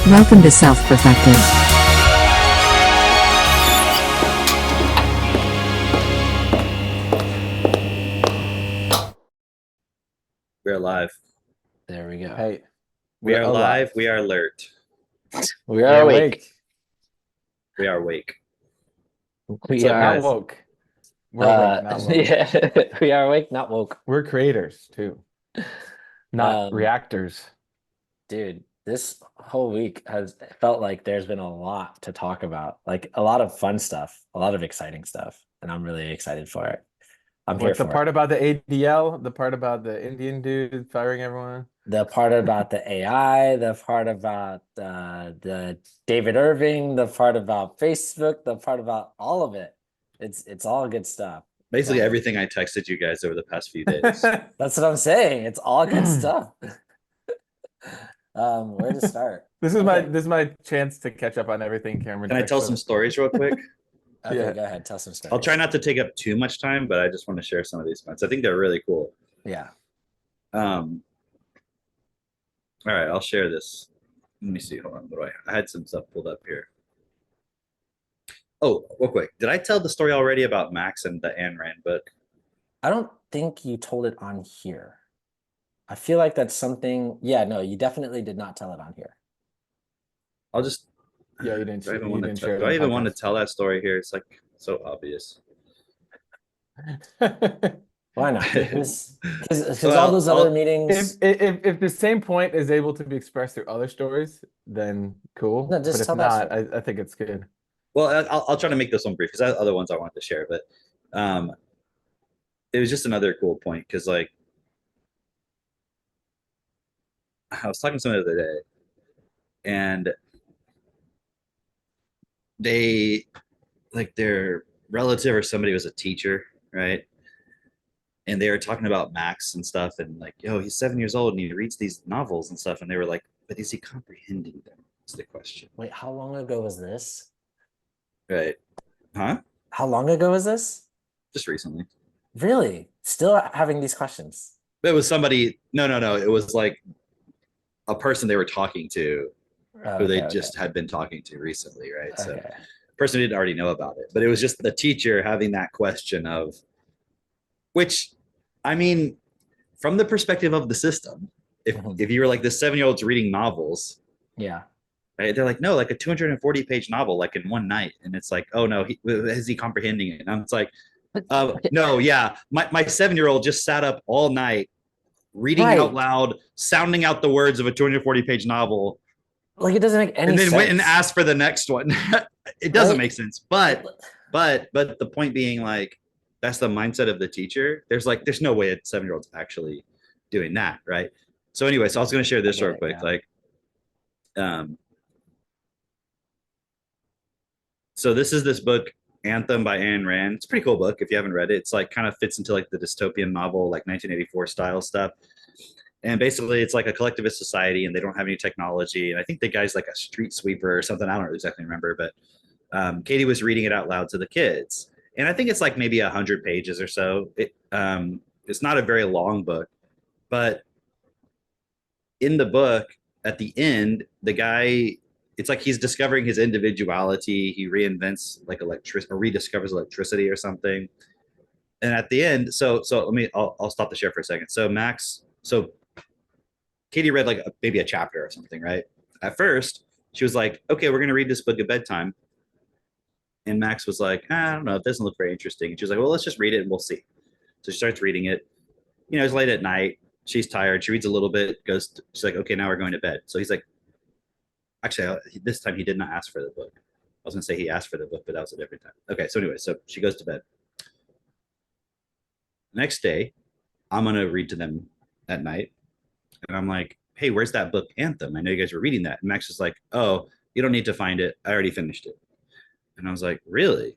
Welcome to Self-Perfected. We're live. There we go. Hey, We we're are alive. live. We are alert. We are awake. We are awake. We So Not are woke. We're awake, not woke. yeah, we are awake, not woke. We're creators too, not Um, reactors. Dude, this whole week has felt like there's been a lot to talk about. Like a lot of fun stuff, a lot of exciting stuff, and I'm really excited for it. I'm here Like the for part it. about the ADL, the part about the Indian dude firing everyone. The part about the AI, the part about the David Irving, the part about Facebook, the part about all of it. It's all good stuff. Basically, So- everything I texted you guys over the past few days. That's what I'm saying. It's all good stuff. Where to start? This is Okay. my chance to catch up on everything Cameron. Can I tell some stories real quick? Okay, Yeah. go ahead. Tell some stories. I'll try not to take up too much time, but I just want to share some of these points. I think they're really cool. Yeah. All right, I'll share this. Let me see. Hold on. What do I had some stuff pulled up here. Oh, real quick. Did I tell the story already about Max and the Ayn Rand book? I don't think you told it on here. I feel like that's something. Yeah, no, you definitely did not tell it on here. I'll just. Yeah, you didn't. Do I even You want to didn't tell? share it Do on I the even want to podcast. tell that story here? It's like so obvious. Why not? Because Well, all those other meetings. If the same point is able to be expressed through other stories, then cool. No, just But if tell that not, story. I think it's good. Well, I'll try to make this one brief because I have other ones I wanted to share, but it was just another cool point because like I was talking to someone the other day and they like their relative or somebody was a teacher, right? And they were talking about Max and stuff and like, yo, he's 7 years old and he reads these novels and stuff. And they were like, but is he comprehending them? Is the question. Wait, how long ago was this? Right. Huh? How long ago was this? Just recently. Really? Still having these questions? It was somebody, no. It was like a person they were talking to who they just had been talking to recently, right? So Okay. person didn't already know about it, but it was just the teacher having that question of, which, I mean, from the perspective of the system, if you were like this 7-year-old's reading novels, Yeah. right? They're like, no, like a 240-page novel, like in one night, and it's like, oh no, is he comprehending it? And it's like, no, yeah, my 7-year-old just sat up all night reading Right. out loud, sounding out the words of a 240-page novel. Like it doesn't make any and then sense. went and asked for the next one. It doesn't Right? make sense. But the point being, like, that's the mindset of the teacher. There's no way a 7-year-old's actually doing that, right? So anyway, so I was going to share this I get real it, quick. yeah. Like, so this is this book, Anthem by Ayn Rand. It's a pretty cool book if you haven't read it. It's like kind of fits into like the dystopian novel, like 1984 style stuff. And basically, it's like a collectivist society, and they don't have any technology. And I think the guy's like a street sweeper or something. I don't exactly remember, but Katie was reading it out loud to the kids, and I think it's like maybe 100 pages or so. It's not a very long book, but in the book, at the end, the guy, it's like he's discovering his individuality. He reinvents like electricity or rediscovers electricity or something. And at the end, so I'll stop the share for a second. So Katie read like maybe a chapter or something, right? At first, she was like, okay, we're going to read this book at bedtime. And Max was like, I don't know, it doesn't look very interesting. And she was like, well, let's just read it and we'll see. So she starts reading it. You know, it's late at night. She's tired. She reads a little bit, she's like, okay, now we're going to bed. So he's like, actually, this time he did not ask for the book. I was going to say he asked for the book, but that was a different time. Okay, so anyway, so she goes to bed. Next day, I'm going to read to them at night. And I'm like, hey, where's that book, Anthem? I know you guys were reading that. And Max is like, oh, you don't need to find it. I already finished it. And I was like, really?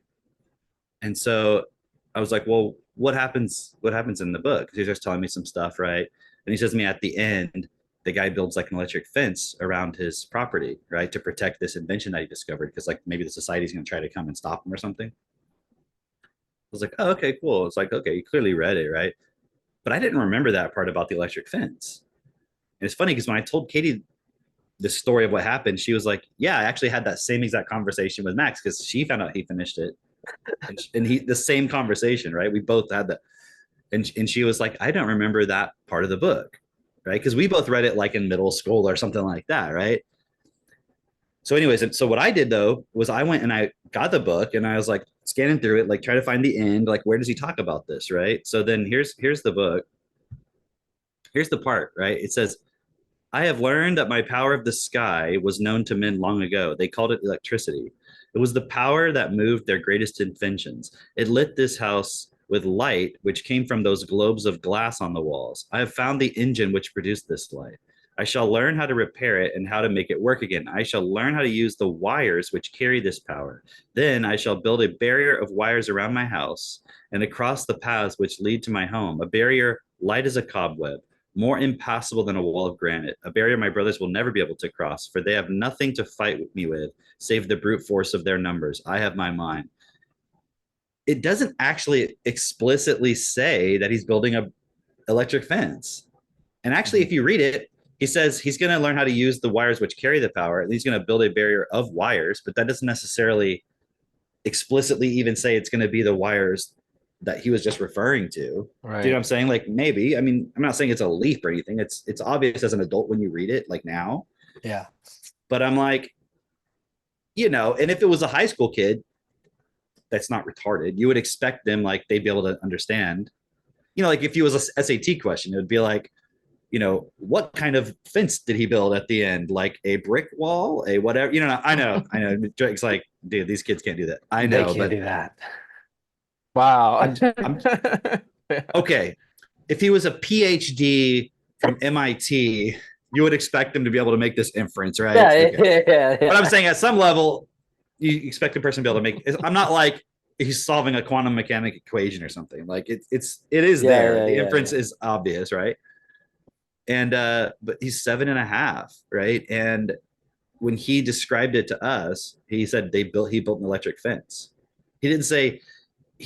And so I was like, well, what happens in the book? He starts telling me some stuff, right? And he says to me at the end, the guy builds like an electric fence around his property, right, to protect this invention that he discovered, because like maybe the society's going to try to come and stop him or something. I was like, oh, okay, cool. It's like, okay, you clearly read it, right? But I didn't remember that part about the electric fence. And it's funny because when I told Katie the story of what happened, she was like, yeah, I actually had that same exact conversation with Max because she found out he finished it. And he, the same conversation, right? We both had that. And she was like, I don't remember that part of the book, right? Because we both read it like in middle school or something like that, right? So, anyways, so what I did though was I went and I got the book and I was like scanning through it, like try to find the end, like where does he talk about this, right? So then here's the book. Here's the part, right? It says, I have learned that my power of the sky was known to men long ago. They called it electricity. It was the power that moved their greatest inventions. It lit this house with light, which came from those globes of glass on the walls. I have found the engine which produced this light. I shall learn how to repair it and how to make it work again. I shall learn how to use the wires which carry this power. Then I shall build a barrier of wires around my house and across the paths which lead to my home, a barrier light as a cobweb, more impassable than a wall of granite, a barrier my brothers will never be able to cross, for they have nothing to fight with me with, save the brute force of their numbers. I have my mind. It doesn't actually explicitly say that he's building a electric fence. And actually, if you read it, he says he's going to learn how to use the wires which carry the power, and he's going to build a barrier of wires, but that doesn't necessarily explicitly even say it's going to be the wires that he was just referring to. Right. Do you know what I'm saying? Like maybe, I mean, I'm not saying it's a leap or anything. It's obvious as an adult when you read it, like now. Yeah. But I'm like, you know, and if it was a high school kid that's not retarded, you would expect them like they'd be able to understand. You know, like if it was a SAT question, it would be like, you know, what kind of fence did he build at the end? Like a brick wall, a whatever. You know, I know. Drake's like, dude, these kids can't do that. I know, They can't but do that. Wow. okay, if he was a PhD from MIT, you would expect him to be able to make this inference, right? Yeah, Okay. yeah. But I'm saying at some level, you expect a person to be able to make. I'm not like he's solving a quantum mechanic equation or something. Like it is Yeah, there. yeah, The yeah, inference yeah. is obvious, right? And but he's 7.5, right? And when he described it to us, he said he built an electric fence. He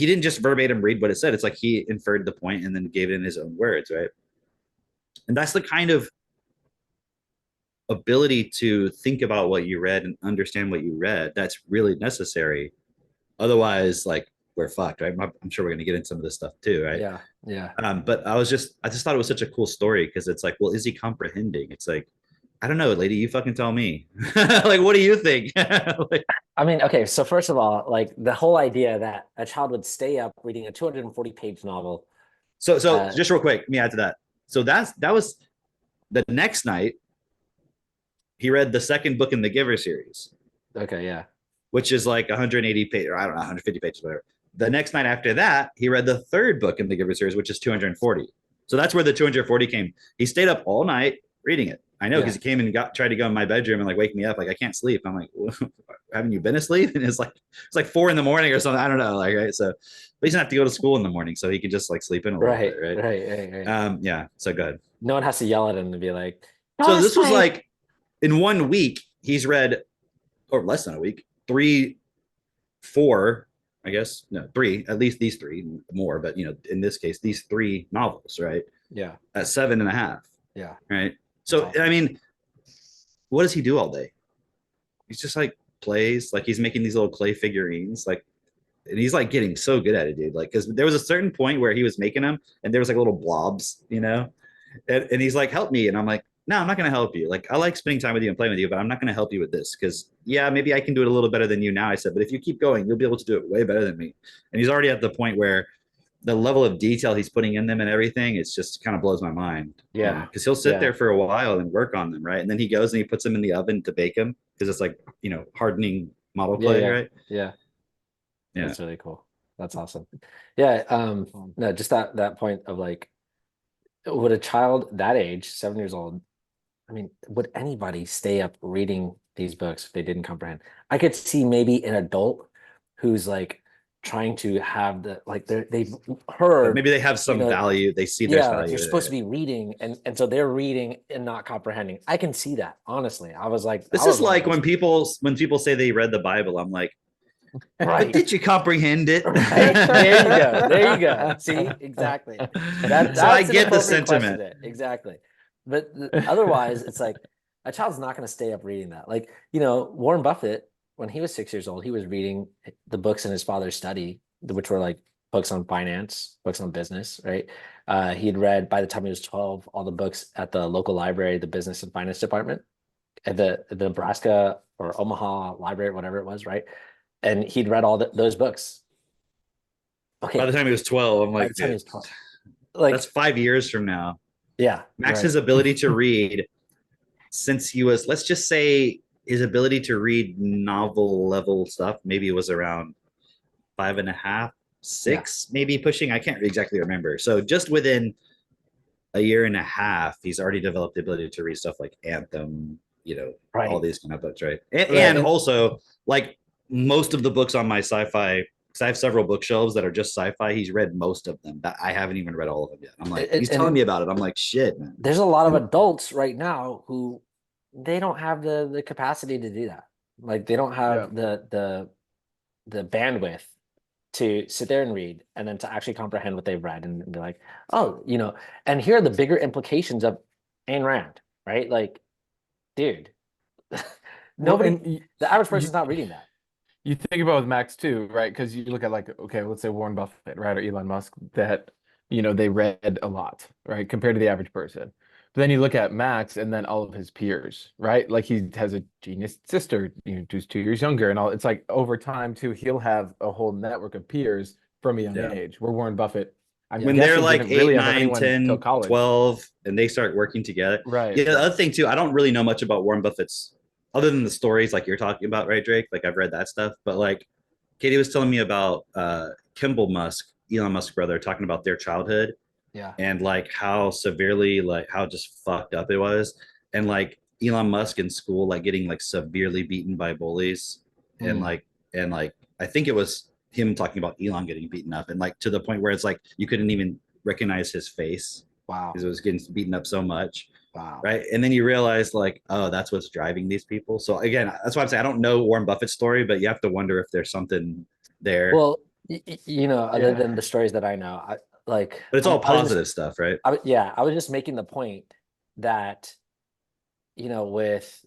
didn't just verbatim read what it said. It's like he inferred the point and then gave it in his own words, right? And that's the kind of ability to think about what you read and understand what you read that's really necessary. Otherwise, like we're fucked, right? I'm sure we're going to get into some of this stuff too, right? Yeah, yeah. But I just thought it was such a cool story because it's like, well, is he comprehending? It's like, I don't know, lady, you fucking tell me. Like, what do you think? Like, I mean, okay, so first of all, like the whole idea that a child would stay up reading a 240-page novel. so just real quick, let me add to that. So that was the next night. He read the second book in the Giver series, Okay, yeah. which is like 180 pages, or I don't know, 150 pages, whatever. The next night after that, he read the third book in the Giver series, which is 240. So that's where the 240 came. He stayed up all night reading it. I know because he came and tried to go in my bedroom and like wake me up. Like I can't sleep. I'm like, well, haven't you been asleep? And it's like 4 a.m. or something. I don't know. Like right. So, but he doesn't have to go to school in the morning, so he can just like sleep in a little bit. Right. Yeah. So good. No one has to yell at him to be like. So this was like in 1 week he's read, or less than a week, 3, 4. I guess no 3. At least these 3 more, but you know, in this case, these 3 novels, right? Yeah. At 7.5. Yeah. Right. So I mean, what does he do all day? He's just like plays, like he's making these little clay figurines, like, and he's like getting so good at it, dude. Like, because there was a certain point where he was making them, and there was like little blobs, you know, and he's like, "Help me," and I'm like, "No, I'm not gonna help you. Like, I like spending time with you and playing with you, but I'm not gonna help you with this because yeah, maybe I can do it a little better than you now." I said, "But if you keep going, you'll be able to do it way better than me." And he's already at the point where the level of detail he's putting in them and everything, it's just kind of blows my mind. Yeah. Because he'll sit there for a while and work on them, right? And then he goes and he puts them in the oven to bake them because it's like, you know, hardening model clay, right? Yeah. Yeah. That's really cool. That's awesome. Yeah. No, just that point of like, would a child that age, 7 years old, I mean, would anybody stay up reading these books if they didn't comprehend? I could see maybe an adult who's like trying to have the like they've heard, but maybe they have some value. They see there's value. Like you're supposed to be reading, and so they're reading and not comprehending. I can see that, honestly. I was like, this is like when people say they read the Bible, I'm like, right? But did you comprehend it? Right. There you go. See, exactly. So I get the sentiment. Exactly. But otherwise, it's like a child's not going to stay up reading that. Like, you know, Warren Buffett, when he was 6 years old, he was reading the books in his father's study, which were like books on finance, books on business, right? He'd read by the time he was 12 all the books at the local library, the business and finance department at the Nebraska or Omaha library, whatever it was, right? And he'd read all those books. Okay, By the time he was 12, I'm by like, the time he dude, was 12, like, that's 5 years from now. yeah, Max's right. ability to read since he was, let's just say his ability to read novel level stuff, maybe it was around 5.5, 6, maybe pushing. I can't exactly remember. So just within a year and a half, he's already developed the ability to read stuff like Anthem, all Right. these kind of books, right? And, Right. and also, like most of the books on my sci-fi, because I have several bookshelves that are just sci-fi. He's read most of them. But I haven't even read all of them yet. I'm like, he's And telling me about it. I'm like, shit, man. there's a lot of adults right now who they don't have the capacity to do that. Like they don't have the bandwidth to sit there and read and then to actually comprehend what they've read and be like, oh, you know, and here are the bigger implications of Ayn Rand, right? Like, dude, nobody, the average person's not reading that. You think about with Max too, right? Because you look at like, okay, let's say Warren Buffett, right, or Elon Musk, that they read a lot, right, compared to the average person. But then you look at Max and then all of his peers, right? Like he has a genius sister, who's 2 years younger, and all. It's like over time too, he'll have a whole network of peers from a young Yeah. age. Where Warren Buffett, I'm When they're guessing, like didn't 8, really have 9, anyone till 10, college. 12, and they start working together. Right. Yeah, the other thing too, I don't really know much about Warren Buffett's other than the stories like you're talking about, right, Drake? Like I've read that stuff, but like Katie was telling me about Kimball Musk, Elon Musk's brother, talking about their childhood Yeah. and like how severely, like how just fucked up it was. And like Elon Musk in school, like getting like severely beaten by bullies. And Mm. like I think it was him talking about Elon getting beaten up and like to the point where it's like you couldn't even recognize his face Wow. because it was getting beaten up so much. Wow. Right. And then you realize like, oh, that's what's driving these people. So again, that's why I'm saying I don't know Warren Buffett's story, but you have to wonder if there's something there. Well, other Yeah. than the stories that I know, like, But it's all I was just, positive stuff, right? I was just making the point that, with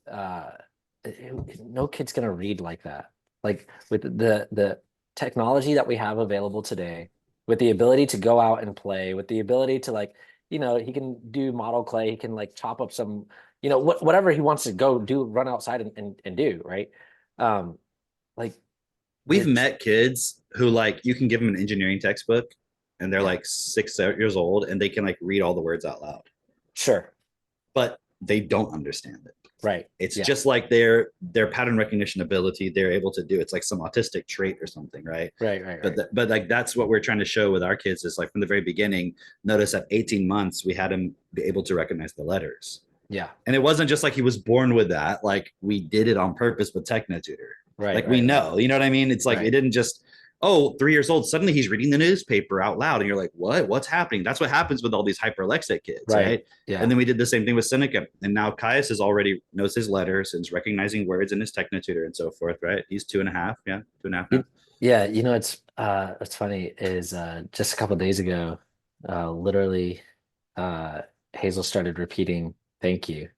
no kid's gonna read like that. Like with the technology that we have available today, with the ability to go out and play, with the ability to like, he can do model clay, he can like chop up some, whatever he wants to go do, run outside and do, right? Like We've the met kids who like you can give them an engineering textbook and they're Yeah. like 6 7 years old and they can like read all the words out loud, Sure, but they don't understand it. right. It's Yeah. just like their pattern recognition ability they're able to do. It's like some autistic trait or something, right? Right. But like that's what we're trying to show with our kids is like from the very beginning. Notice at 18 months we had him be able to recognize the letters, Yeah. and it wasn't just like he was born with that. Like we did it on purpose with TechnoTutor. Right. Like right, we right. know, you know what I mean? It's like Right. it didn't just, oh, 3 years old, suddenly he's reading the newspaper out loud. And you're like, what? What's happening? That's what happens with all these hyperlexic kids, right? Yeah. And then we did the same thing with Seneca. And now Caius is already knows his letters and is recognizing words in his TechnoTutor and so forth, right? He's 2.5. Yeah, 2.5 now. Yeah, it's funny is just a couple of days ago, literally Hazel started repeating thank you.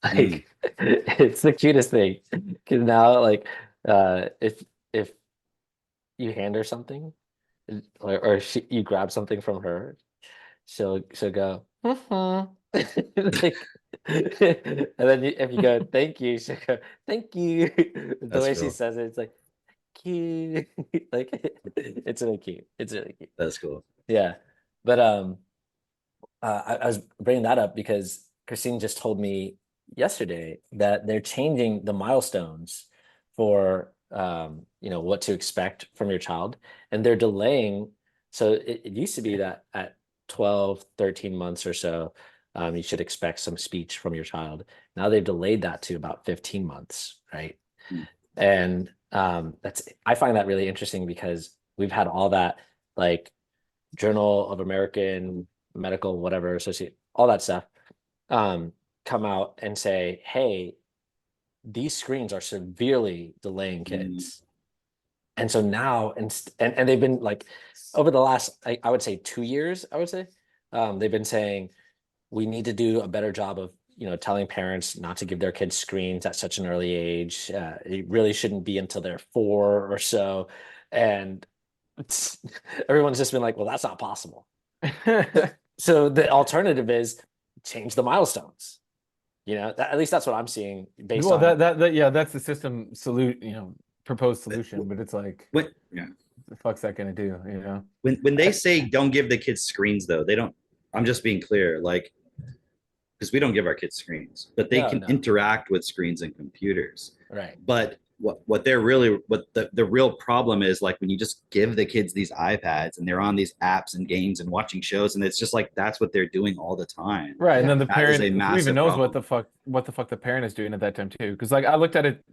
Like it's the cutest thing. Because now like if you hand her something or you grab something from her, she'll go "Mhm." Like, and then if you go thank you, she'll go thank you. The That's way she cool. says it, it's like cute. Like it's really cute. It's really cute. That's cool. Yeah. But I was bringing that up because Christine just told me yesterday that they're changing the milestones for what to expect from your child, and they're delaying. So it used to be that at 12, 13 months or so, you should expect some speech from your child. Now they've delayed that to about 15 months, right? Mm. And I find that really interesting because we've had all that like Journal of American Medical whatever associate all that stuff come out and say, hey, these screens are severely delaying kids. And so now and they've been like over the last I would say 2 years, I would say they've been saying we need to do a better job of telling parents not to give their kids screens at such an early age. It really shouldn't be until they're 4 or so. And everyone's just been like, well, that's not possible. So the alternative is change the milestones. At least that's what I'm seeing based Well, on. yeah, that's the system proposed solution, but it's like, When, yeah. the fuck's that gonna do, you know? When they say don't give the kids screens though, they don't, I'm just being clear, like, because we don't give our kids screens, but they can No. interact with screens and computers. Right. But what they're really, what the real problem is, like when you just give the kids these iPads and they're on these apps and games and watching shows, and it's just like that's what they're doing all the time. Right, and then the That is parent, a who massive even knows problem. what the fuck the parent is doing at that time too? Because like I looked at it,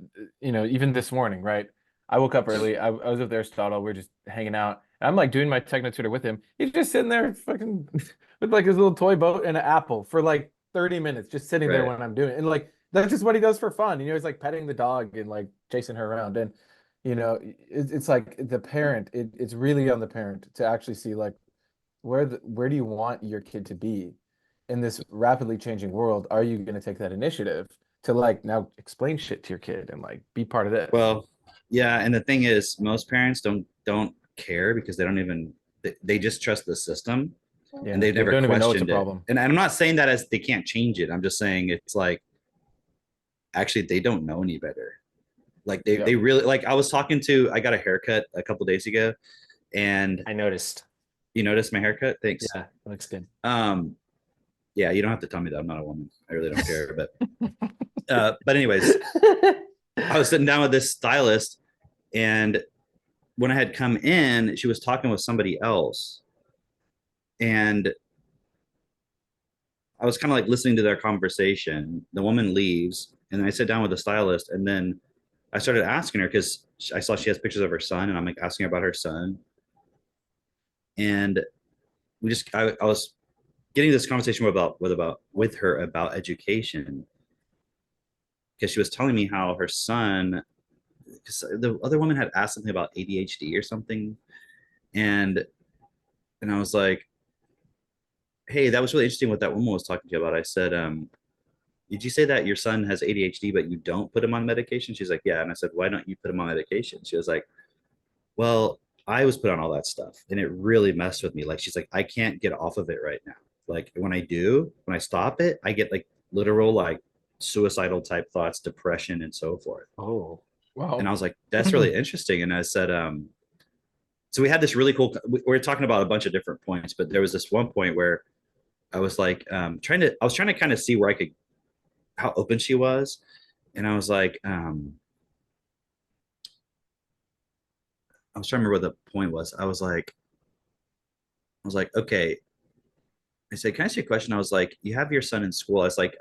even this morning, right? I woke up early. I was with Aristotle. We're just hanging out. I'm like doing my techno tutor with him. He's just sitting there, fucking, with like his little toy boat and an apple for like 30 minutes, just sitting there Right. when I'm doing it. And like that's just what he does for fun. He's like petting the dog and like chasing her around. And it's like the parent. It's really on the parent to actually see like where do you want your kid to be in this rapidly changing world? Are you going to take that initiative to like now explain shit to your kid and like be part of this? Well, yeah, and the thing is, most parents don't care because they don't even they just trust the system, Yeah, and they've they never don't even know it's a questioned it. problem. And I'm not saying that as they can't change it. I'm just saying it's like actually they don't know any better. Like Yeah. they really, like I was talking to, I got a haircut a couple days ago, and I noticed. you noticed my haircut? Thanks. Yeah, looks good. Yeah, you don't have to tell me that. I'm not a woman. I really don't care. But anyways, I was sitting down with this stylist, and when I had come in, she was talking with somebody else, and I was kind of like listening to their conversation. The woman leaves, and then I sit down with the stylist, and then I started asking her because I saw she has pictures of her son, and I'm like asking her about her son, and I was getting this conversation with her about education, because she was telling me how her son, because the other woman had asked something about ADHD or something, and I was like, hey, that was really interesting what that woman was talking to you about. I said, did you say that your son has ADHD but you don't put him on medication? She's like, yeah. And I said, why don't you put him on medication? She was like, well, I was put on all that stuff and it really messed with me. Like, she's like, I can't get off of it right now. Like when I stop it, I get like literal like suicidal type thoughts, depression, and so forth. Oh, Wow. And I was like, that's really interesting. And I said, so we had this really cool, we were talking about a bunch of different points, but there was this one point where I was like, I was trying to kind of see where I could, how open she was. And I was like, I was trying to remember what the point was. I was like, okay. I said, can I ask you a question? I was like, you have your son in school. I was like,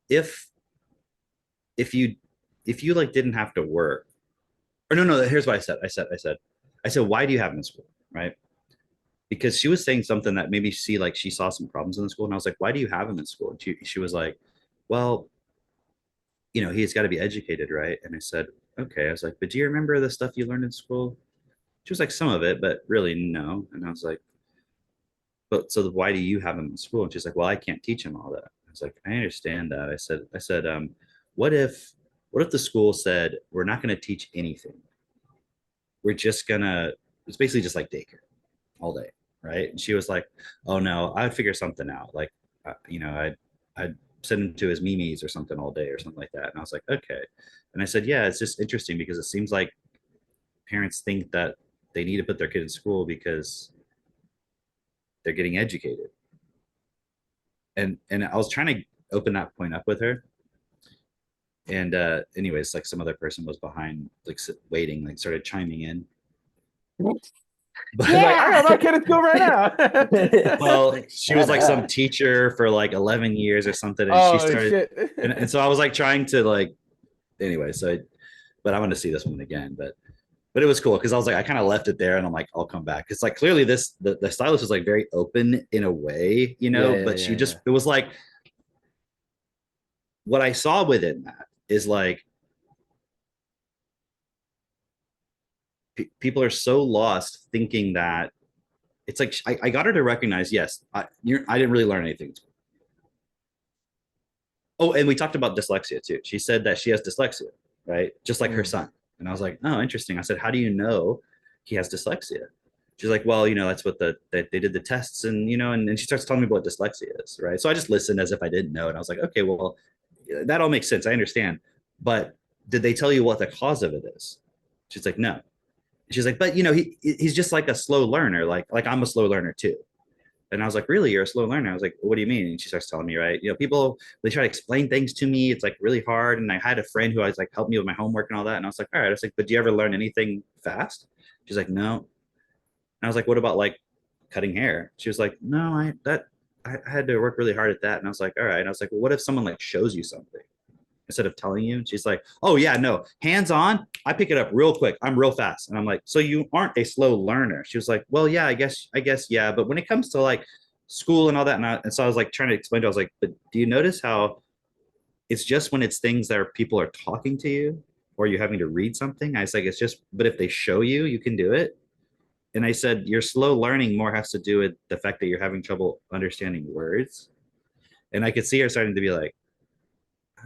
if if you like didn't have to work, or no, here's what I said. I said, why do you have him in school? Right. Because she was saying something that made me see like she saw some problems in the school. And I was like, why do you have him in school? And she was like, well, he's got to be educated, right? And I said, okay. I was like, but do you remember the stuff you learned in school? She was like, some of it, but really no. And I was like, but so why do you have him in school? And she's like, well, I can't teach him all that. I was like, I understand that. I said, what if the school said, we're not going to teach anything? We're just gonna, it's basically just like daycare all day, right? And she was like, oh no, I'd figure something out. Like, I'd send him to his mimes or something all day or something like that. And I was like, okay. And I said, yeah, it's just interesting because it seems like parents think that they need to put their kid in school because they're getting educated. And I was trying to open that point up with her. And anyways, like some other person was behind, like waiting, like started chiming in. But yeah, like, I got my kid at school right now. Well, she was like some teacher for like 11 years or something, and she started, shit. and so I was like trying to like, anyway. So, but I want to see this one again, but it was cool because I was like, I kind of left it there, and I'm like, I'll come back. It's like clearly the stylist was like very open in a way, but she just it was like what I saw within that is like people are so lost thinking that it's like I got her to recognize, yes, I didn't really learn anything. Oh, and we talked about dyslexia too. She said that she has dyslexia, right? Just like her Mm. son. And I was like, oh, interesting. I said, how do you know he has dyslexia? She's like, well, that's what they did the tests, and and she starts telling me what dyslexia is, right? So I just listened as if I didn't know, and I was like, okay, well, that all makes sense. I understand, but did they tell you what the cause of it is? She's like, no. She's like, but he's just like a slow learner, like I'm a slow learner too. And I was like, really? You're a slow learner? I was like, what do you mean? And she starts telling me, right? People, they try to explain things to me. It's like really hard. And I had a friend who was like, help me with my homework and all that. And I was like, all right. I was like, but do you ever learn anything fast? She's like, no. And I was like, what about like cutting hair? She was like, no, I had to work really hard at that. And I was like, all right. And I was like, well, what if someone like shows you something instead of telling you? And she's like, oh yeah, no, hands on. I pick it up real quick. I'm real fast. And I'm like, so you aren't a slow learner? She was like, well, yeah, I guess, yeah. But when it comes to like school and all that, and so I was like trying to explain to her, I was like, but do you notice how it's just when it's things that people are talking to you or you're having to read something? I was like, it's just, but if they show you, you can do it. And I said, your slow learning more has to do with the fact that you're having trouble understanding words. And I could see her starting to be like,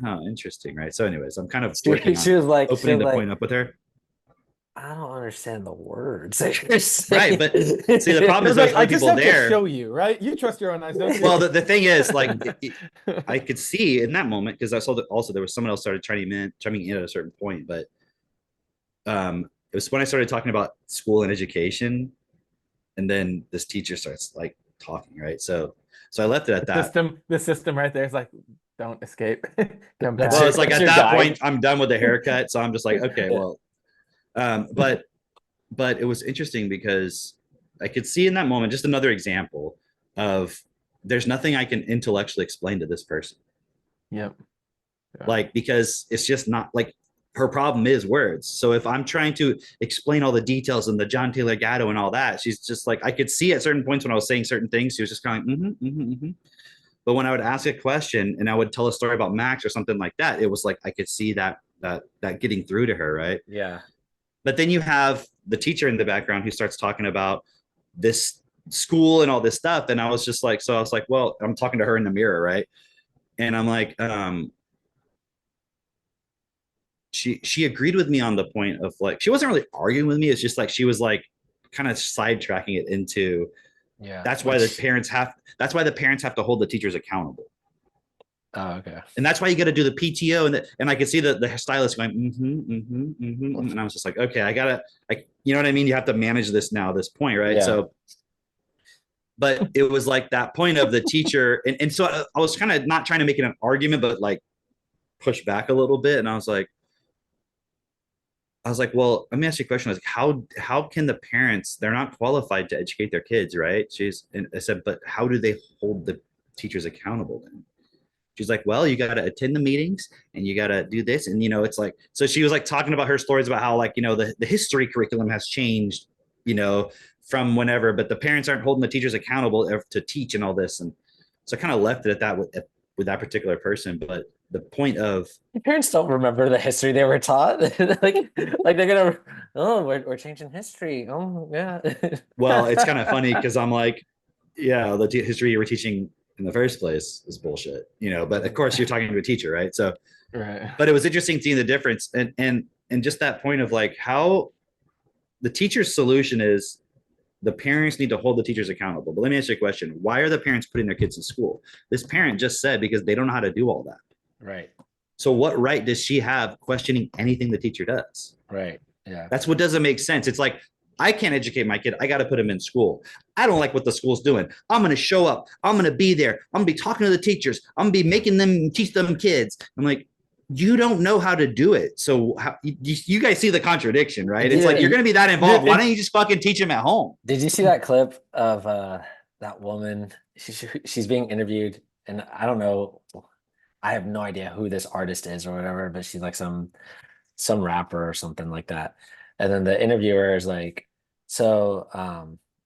oh, interesting, right? So, anyways, I'm kind of working She on was like, opening the point up with her. I don't understand the words that you're Right, saying. but see, the problem is It's like, there's I other just people have to there. show you, right? You trust your own eyes, don't you? Well, the thing is, like, I could see in that moment, because I saw that also there was someone else started chiming in at a certain point, but it was when I started talking about school and education, and then this teacher starts like talking, right? So I left it at that. The system right there is like, don't escape. Come That's back. Well, it's like That's at your that guide. point, I'm done with the haircut, so I'm just like, okay, Yeah. well, but it was interesting because I could see in that moment just another example of there's nothing I can intellectually explain to this person. Yep. Yeah. Like, because it's just not like her problem is words. So if I'm trying to explain all the details and the John Taylor Gatto and all that, she's just like, I could see at certain points when I was saying certain things, she was just kind of, But when I would ask a question and I would tell a story about Max or something like that, it was like I could see that getting through to her, right? Yeah. But then you have the teacher in the background who starts talking about this school and all this stuff. And I was just like, so I was like, well, I'm talking to her in the mirror, right? And I'm like, she agreed with me on the point of like, she wasn't really arguing with me. It's just like, she was like kind of sidetracking it into, Yeah. that's why the parents have to hold the teachers accountable. Oh, okay. And that's why you got to do the PTO, and I could see the stylist going, and I was just like, okay, you know what I mean? You have to manage this now, this point, right? Yeah. So, but it was like that point of the teacher, and so I was kind of not trying to make it an argument, but like push back a little bit, and I was like, well, let me ask you a question. Like, how can the parents? They're not qualified to educate their kids, right? And I said, but how do they hold the teachers accountable then? She's like, well, you got to attend the meetings and you got to do this. And, it's like, so she was like talking about her stories about how like, the history curriculum has changed, from whenever, but the parents aren't holding the teachers accountable to teach and all this. And so I kind of left it at that with that particular person. But the point of Your parents don't remember the history they were taught. like they're gonna, oh, we're changing history. Oh, yeah. well, it's kind of funny because I'm like, yeah, the history you were teaching in the first place is bullshit, but of course you're talking to a teacher, right? So, right. But it was interesting seeing the difference and just that point of like how the teacher's solution is the parents need to hold the teachers accountable. But let me ask you a question. Why are the parents putting their kids in school? This parent just said because they don't know how to do all that. Right. So what right does she have questioning anything the teacher does? Right. Yeah. That's what doesn't make sense. It's like, I can't educate my kid. I got to put him in school. I don't like what the school's doing. I'm going to show up. I'm going to be there. I'm going to be talking to the teachers. I'm going to be making them teach them kids. I'm like, you don't know how to do it. So you guys see the contradiction, right? It's like, you're going to be that involved. Why don't you just fucking teach them at home? Did you see that clip of that woman? She's being interviewed, and I don't know. I have no idea who this artist is or whatever, but she's like some rapper or something like that. And then the interviewer is like, so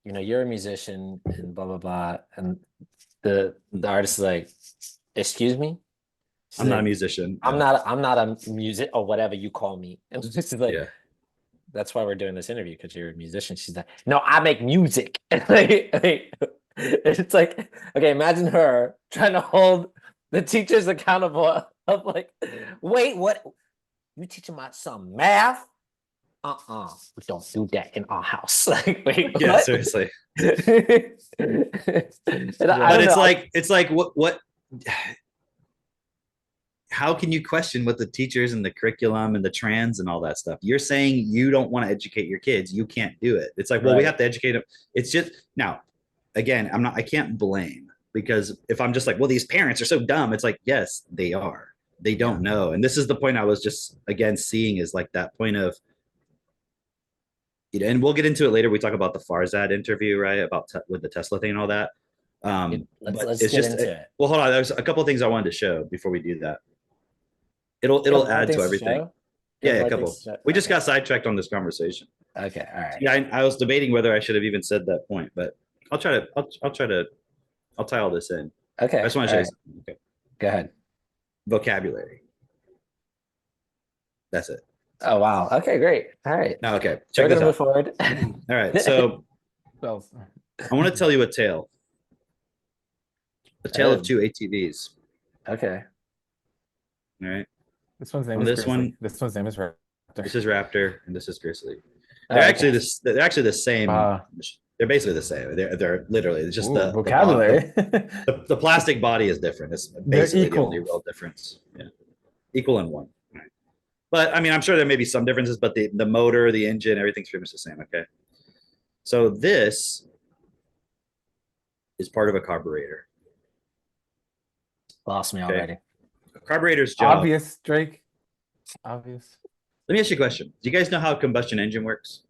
you're a musician and blah blah blah. And the artist is like, excuse me? She's I'm not like, a musician. I'm not a music or whatever you call me. And she's like, Yeah. that's why we're doing this interview, because you're a musician. She's like, no, I make music. It's like, okay, imagine her trying to hold the teacher's accountable of like, wait, what? You teaching my son math? We don't do that in our house. Like, wait, Yeah, what? seriously. And I But don't it's know. like what how can you question what the teachers and the curriculum and the trans and all that stuff? You're saying you don't want to educate your kids. You can't do it. It's like, well, we Right. have to educate them. It's just now, again, I can't blame, because if I'm just like, well, these parents are so dumb, it's like, yes, they are. They don't know. And this is the point I was just again seeing, is like that point of, and we'll get into it later. We talk about the Farzad interview, right? About with the Tesla thing and all that. But Let's it's get just into it. well, hold on. There's a couple of things I wanted to show before we do that. You have It'll more add to things everything. show? You Yeah, have a more couple. things to show? We just Okay. got sidetracked on this conversation. Okay, all right. Yeah, I was debating whether I should have even said that point, but I'll try to. I'll tie all this in. Okay, I just want to all show you right. something. Okay. Go ahead. Vocabulary. That's it. Oh wow. Okay, great. All right. Now, okay, So check we're this gonna move out. forward. All right, so Spells. I want to tell you a tale. A tale of Oh. two ATVs. Okay. All right. This one's name On is this Grizzly. one- This one's name is Raptor. This is Raptor and this is Grizzly. Oh, They're okay. actually this. They're actually the same. Ah. They're basically the same. They're literally, it's just Ooh, the vocabulary. The plastic body is different. It's They're basically the only equal. real difference. Yeah, equal in one. Right. But I mean, I'm sure there may be some differences, but the motor, the engine, everything's pretty much the same. Okay. So this is part of a carburetor. Lost me Okay. already. A carburetor's job. Obvious, Drake. Obvious. Let me ask you a question. Do you guys know how a combustion engine works?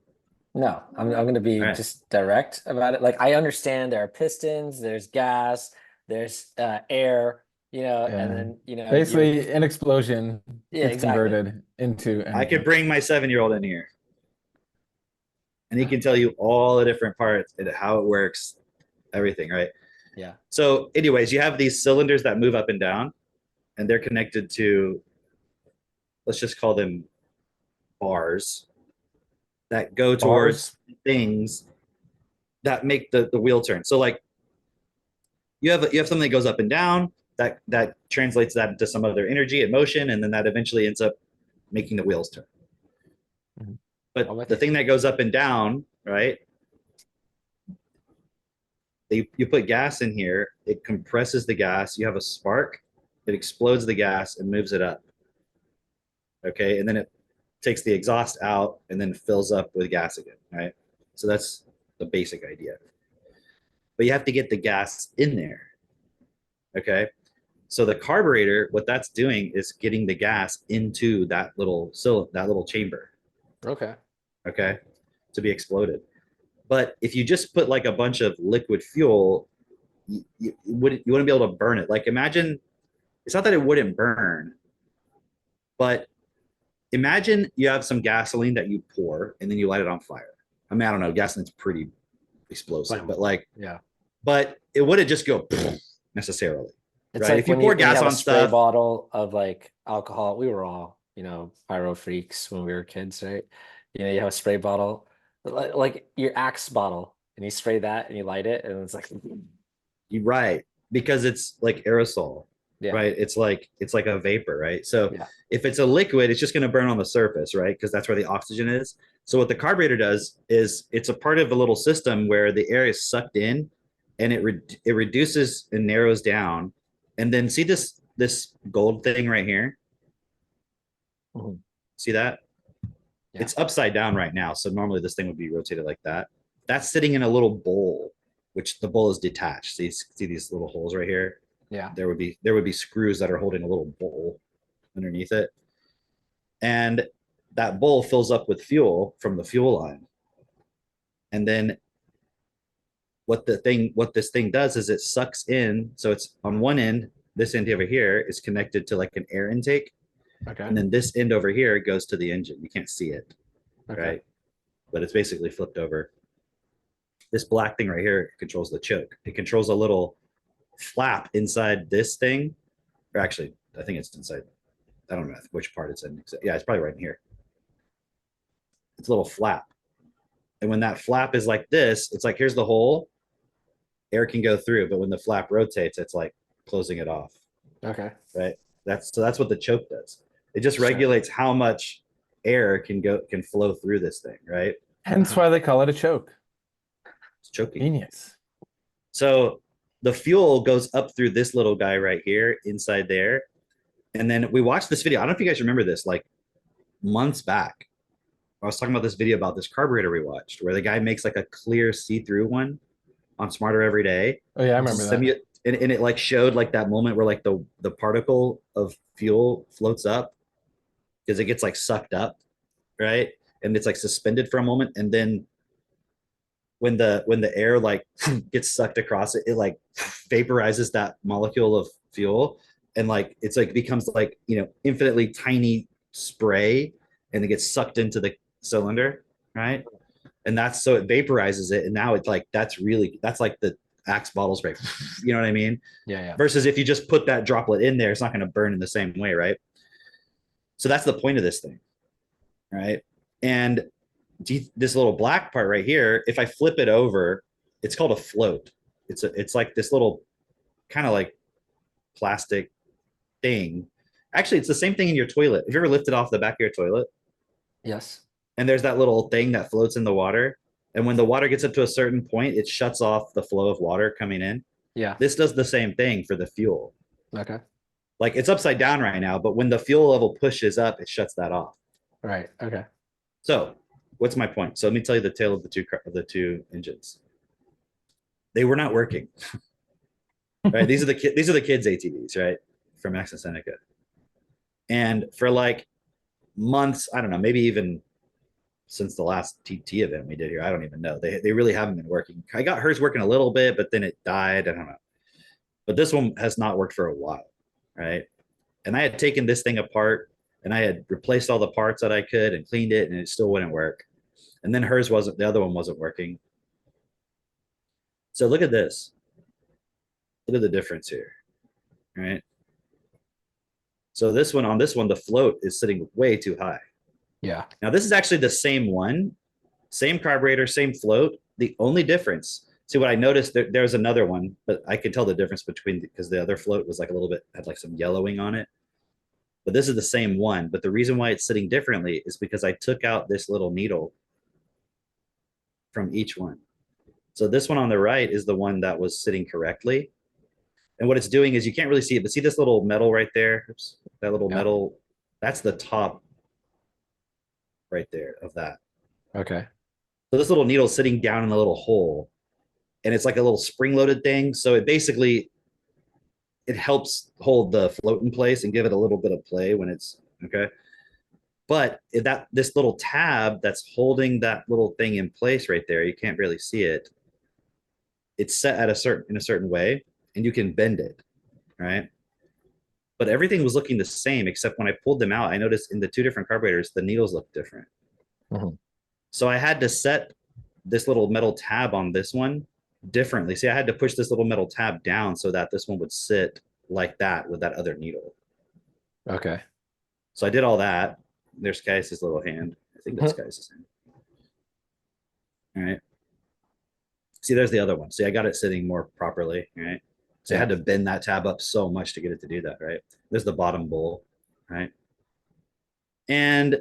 No, I'm gonna be All right. just direct about it. Like I understand there are pistons, there's gas, there's air, you know, Yeah. and then you know Basically, an explosion Yeah, gets exactly. converted into I energy. could bring my 7-year-old in here, and he can tell you all the different parts and how it works, everything, right? Yeah. So, anyways, you have these cylinders that move up and down, and they're connected to, let's just call them bars that go towards things that make the wheel turn. So, like, you have something that goes up and down that translates that into some other energy and motion, and then that eventually ends up making the wheels turn. Mhm. I'm with But the you. thing that goes up and down, right? You put gas in here, it compresses the gas, you have a spark, it explodes the gas and moves it up. Okay, and then it takes the exhaust out and then fills up with gas again, right? So that's the basic idea. But you have to get the gas in there. Okay, so the carburetor, what that's doing is getting the gas into that little chamber, Okay. okay, to be exploded. But if you just put like a bunch of liquid fuel, you wouldn't be able to burn it. Like imagine, it's not that it wouldn't burn, but imagine you have some gasoline that you pour and then you light it on fire. I mean, I don't know, gasoline's pretty explosive, but like, Yeah. but it wouldn't just go necessarily. It's Right, like if you when pour when gas have on a spray stuff- bottle of like alcohol. We were all, you know, pyro freaks when we were kids, right? You know, you have a spray bottle, like your Axe bottle, and you spray that and you light it, and it's like, You're right, because it's like aerosol, yeah, right? It's like a vapor, right? So Yeah. if it's a liquid, it's just going to burn on the surface, right? Because that's where the oxygen is. So what the carburetor does is it's a part of a little system where the air is sucked in, and it reduces and narrows down. And then see this gold thing right here? Mhm. See that? Yeah. It's upside down right now. So normally this thing would be rotated like that. That's sitting in a little bowl, which the bowl is detached. See these little holes right here? yeah, There would be screws that are holding a little bowl underneath it. And that bowl fills up with fuel from the fuel line. And then what this thing does is it sucks in. So it's on one end, this end over here is connected to like an air intake. okay, And then this end over here goes to the engine. You can't see it, okay, right? But it's basically flipped over. This black thing right here controls the choke. It controls a little flap inside this thing. Or actually, I think it's inside. I don't know which part it's in. Yeah, it's probably right in here. It's a little flap. And when that flap is like this, it's like, here's the hole. Air can go through, but when the flap rotates, it's like closing it off. Okay. right? That's what the choke does. It just Sure. regulates how much air can flow through this thing, right? Hence Uh-huh. why they call it a choke. It's choking. Genius. So the fuel goes up through this little guy right here inside there. And then we watched this video. I don't know if you guys remember this, like months back. I was talking about this video about this carburetor we watched where the guy makes like a clear see-through one on Smarter Every Day. Oh yeah, I remember that. And it like showed like that moment where like the particle of fuel floats up because it gets like sucked up, right? And it's like suspended for a moment. And then when the air like gets sucked across it, it like vaporizes that molecule of fuel, and like it's like becomes like, you know, infinitely tiny spray, and it gets sucked into the cylinder, right? And that's so it vaporizes it, and now it's like that's like the Axe bottle spray, you know what I mean? Yeah, yeah. Versus if you just put that droplet in there, it's not going to burn in the same way, right? So that's the point of this thing, right? And this little black part right here, if I flip it over, it's called a float. It's like this little kind of like plastic thing. Actually, it's the same thing in your toilet. Have you ever lifted off the back of your toilet? Yes. And there's that little thing that floats in the water. And when the water gets up to a certain point, it shuts off the flow of water coming in. Yeah. This does the same thing for the fuel. Okay. Like it's upside down right now, but when the fuel level pushes up, it shuts that off. Right. Okay. So what's my point? So let me tell you the tale of the two engines. They were not working. Right? These are the kids' ATVs, right? From Max and Seneca. And for like months, I don't know, maybe even since the last TT event we did here, I don't even know. They really haven't been working. I got hers working a little bit, but then it died. I don't know. But this one has not worked for a while, right? And I had taken this thing apart and I had replaced all the parts that I could and cleaned it, and it still wouldn't work. And then hers wasn't, the other one wasn't working. So look at this. Look at the difference here, right? So on this one, the float is sitting way too high. Yeah. Now this is actually the same one, same carburetor, same float. The only difference, see what I noticed, there's another one, but I could tell the difference between, because the other float was like a little bit, had like some yellowing on it. But this is the same one. But the reason why it's sitting differently is because I took out this little needle from each one. So this one on the right is the one that was sitting correctly. And what it's doing is, you can't really see it, but see this little metal right there? Oops, that little metal, that's the top right there of that. Okay. So this little needle is sitting down in a little hole, and it's like a little spring-loaded thing. So it helps hold the float in place and give it a little bit of play when it's okay. But this little tab that's holding that little thing in place right there, you can't really see it. It's set at in a certain way, and you can bend it, right? But everything was looking the same, except when I pulled them out, I noticed in the two different carburetors, the needles look different. Mhm. So I had to set this little metal tab on this one differently. See, I had to push this little metal tab down so that this one would sit like that with that other needle. Okay. So I did all that. There's Caius's little hand. I think that's Caius's hand. All right. See, there's the other one. See, I got it sitting more properly, right? So I had to bend that tab up so much to get it to do that, right? There's the bottom bowl, right? And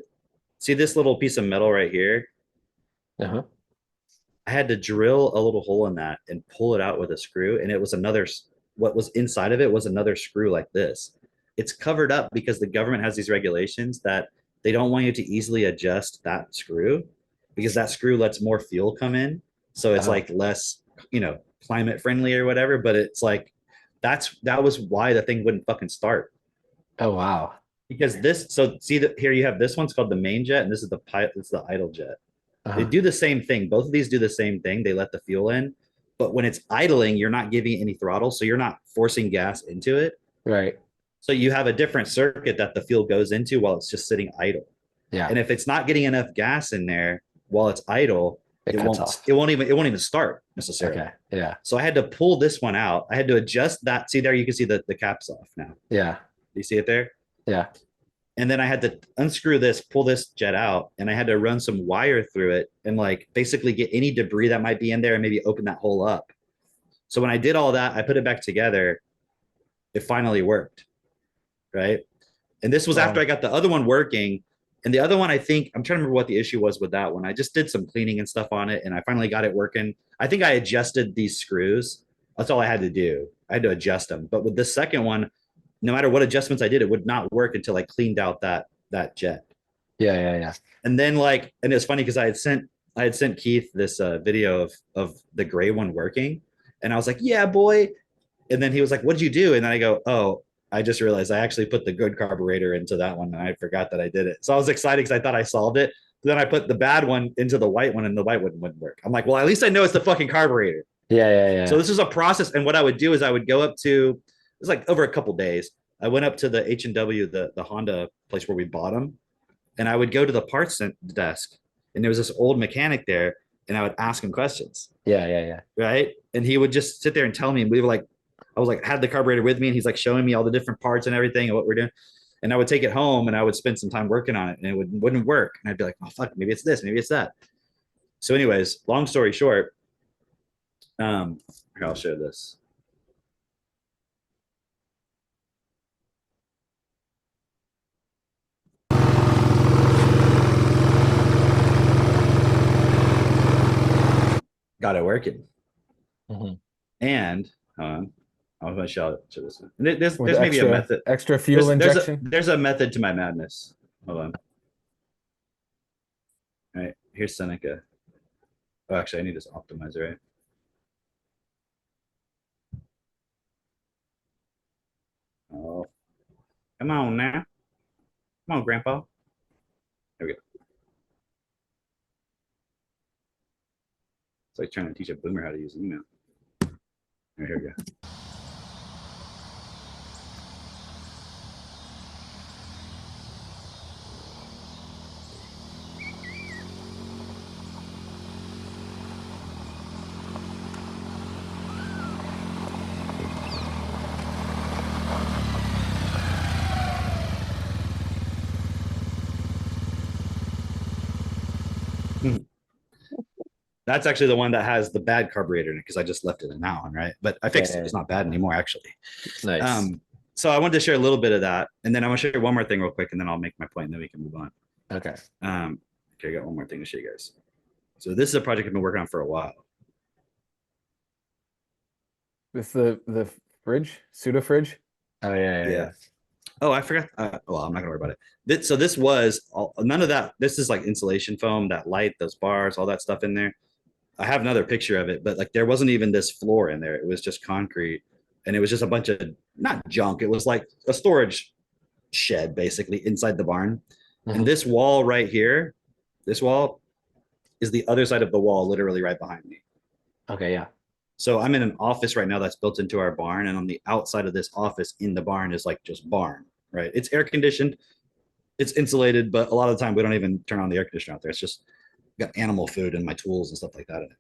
see this little piece of metal right here? Uh-huh. I had to drill a little hole in that and pull it out with a screw. And it was what was inside of it was another screw like this. It's covered up because the government has these regulations that they don't want you to easily adjust that screw, because that screw lets more fuel come in. So it's like less, you know, climate friendly or whatever. But it's like, that was why the thing wouldn't fucking start. Oh, wow. Because here you have this one's called the main jet, and this is it's the idle jet. They do the same thing. Both of these do the same thing. They let the fuel in, but when it's idling, you're not giving it any throttle, so you're not forcing gas into it. Right. So you have a different circuit that the fuel goes into while it's just sitting idle. Yeah. And if it's not getting enough gas in there while it's idle, it won't even start necessarily. Okay. Yeah. So I had to pull this one out. I had to adjust that. See there, you can see the caps off now. Yeah. Do you see it there? Yeah. And then I had to unscrew this, pull this jet out, and I had to run some wire through it and like basically get any debris that might be in there and maybe open that hole up. So when I did all that, I put it back together, it finally worked, right? And this was Wow. after I got the other one working. And the other one, I think, I'm trying to remember what the issue was with that one. I just did some cleaning and stuff on it, and I finally got it working. I think I adjusted these screws. That's all I had to do. I had to adjust them. But with the second one, no matter what adjustments I did, it would not work until I cleaned out that jet. Yeah. And then like, and it's funny because I had sent Keith this video of the gray one working, and I was like, yeah, boy. And then he was like, what did you do? And then I go, oh, I just realized I actually put the good carburetor into that one, and I forgot that I did it. So I was excited because I thought I solved it. But then I put the bad one into the white one, and the white one wouldn't work. I'm like, well, at least I know it's the fucking carburetor. Yeah. So this is a process. And what I would do is I would go up to, it was like over a couple days. I went up to the H&W, the Honda place where we bought them. And I would go to the parts desk, and there was this old mechanic there, and I would ask him questions. Yeah. Right. And he would just sit there and tell me, and we were like, I was like, had the carburetor with me, and he's like showing me all the different parts and everything and what we're doing. And I would take it home and I would spend some time working on it, and it wouldn't work. And I'd be like, oh, fuck, maybe it's this, maybe it's that. So anyways, long story short, here, I'll show this. Got it working. Mhm. And I was going to show this one. There's With maybe a method. extra fuel injection. There's a method to my madness. Hold on. All right, here's Seneca. Oh, actually, I need this optimizer, right? Oh, come on now. Come on, Grandpa. There we go. It's like trying to teach a boomer how to use email. All right, here we go. That's actually the one that has the bad carburetor in it because I just left it in that one, right? But I fixed it. It's not bad anymore, actually. Nice. So I wanted to share a little bit of that, and then I want to share one more thing real quick, and then I'll make my point, and then we can move on. Okay. Okay, I got one more thing to show you guys. So this is a project I've been working on for a while. With the fridge, pseudo fridge. Oh yeah. Oh, I forgot. Well, I'm not gonna worry about it. So this was none of that. This is like insulation foam, that light, those bars, all that stuff in there. I have another picture of it, but like there wasn't even this floor in there. It was just concrete, and it was just a bunch of not junk. It was like a storage shed basically inside the barn. And this wall right here, this wall is the other side of the wall, literally right behind me. Okay, yeah. So I'm in an office right now that's built into our barn, and on the outside of this office in the barn is like just barn, right? It's air conditioned, it's insulated, but a lot of the time we don't even turn on the air conditioner out there. It's just got animal food and my tools and stuff like that in it.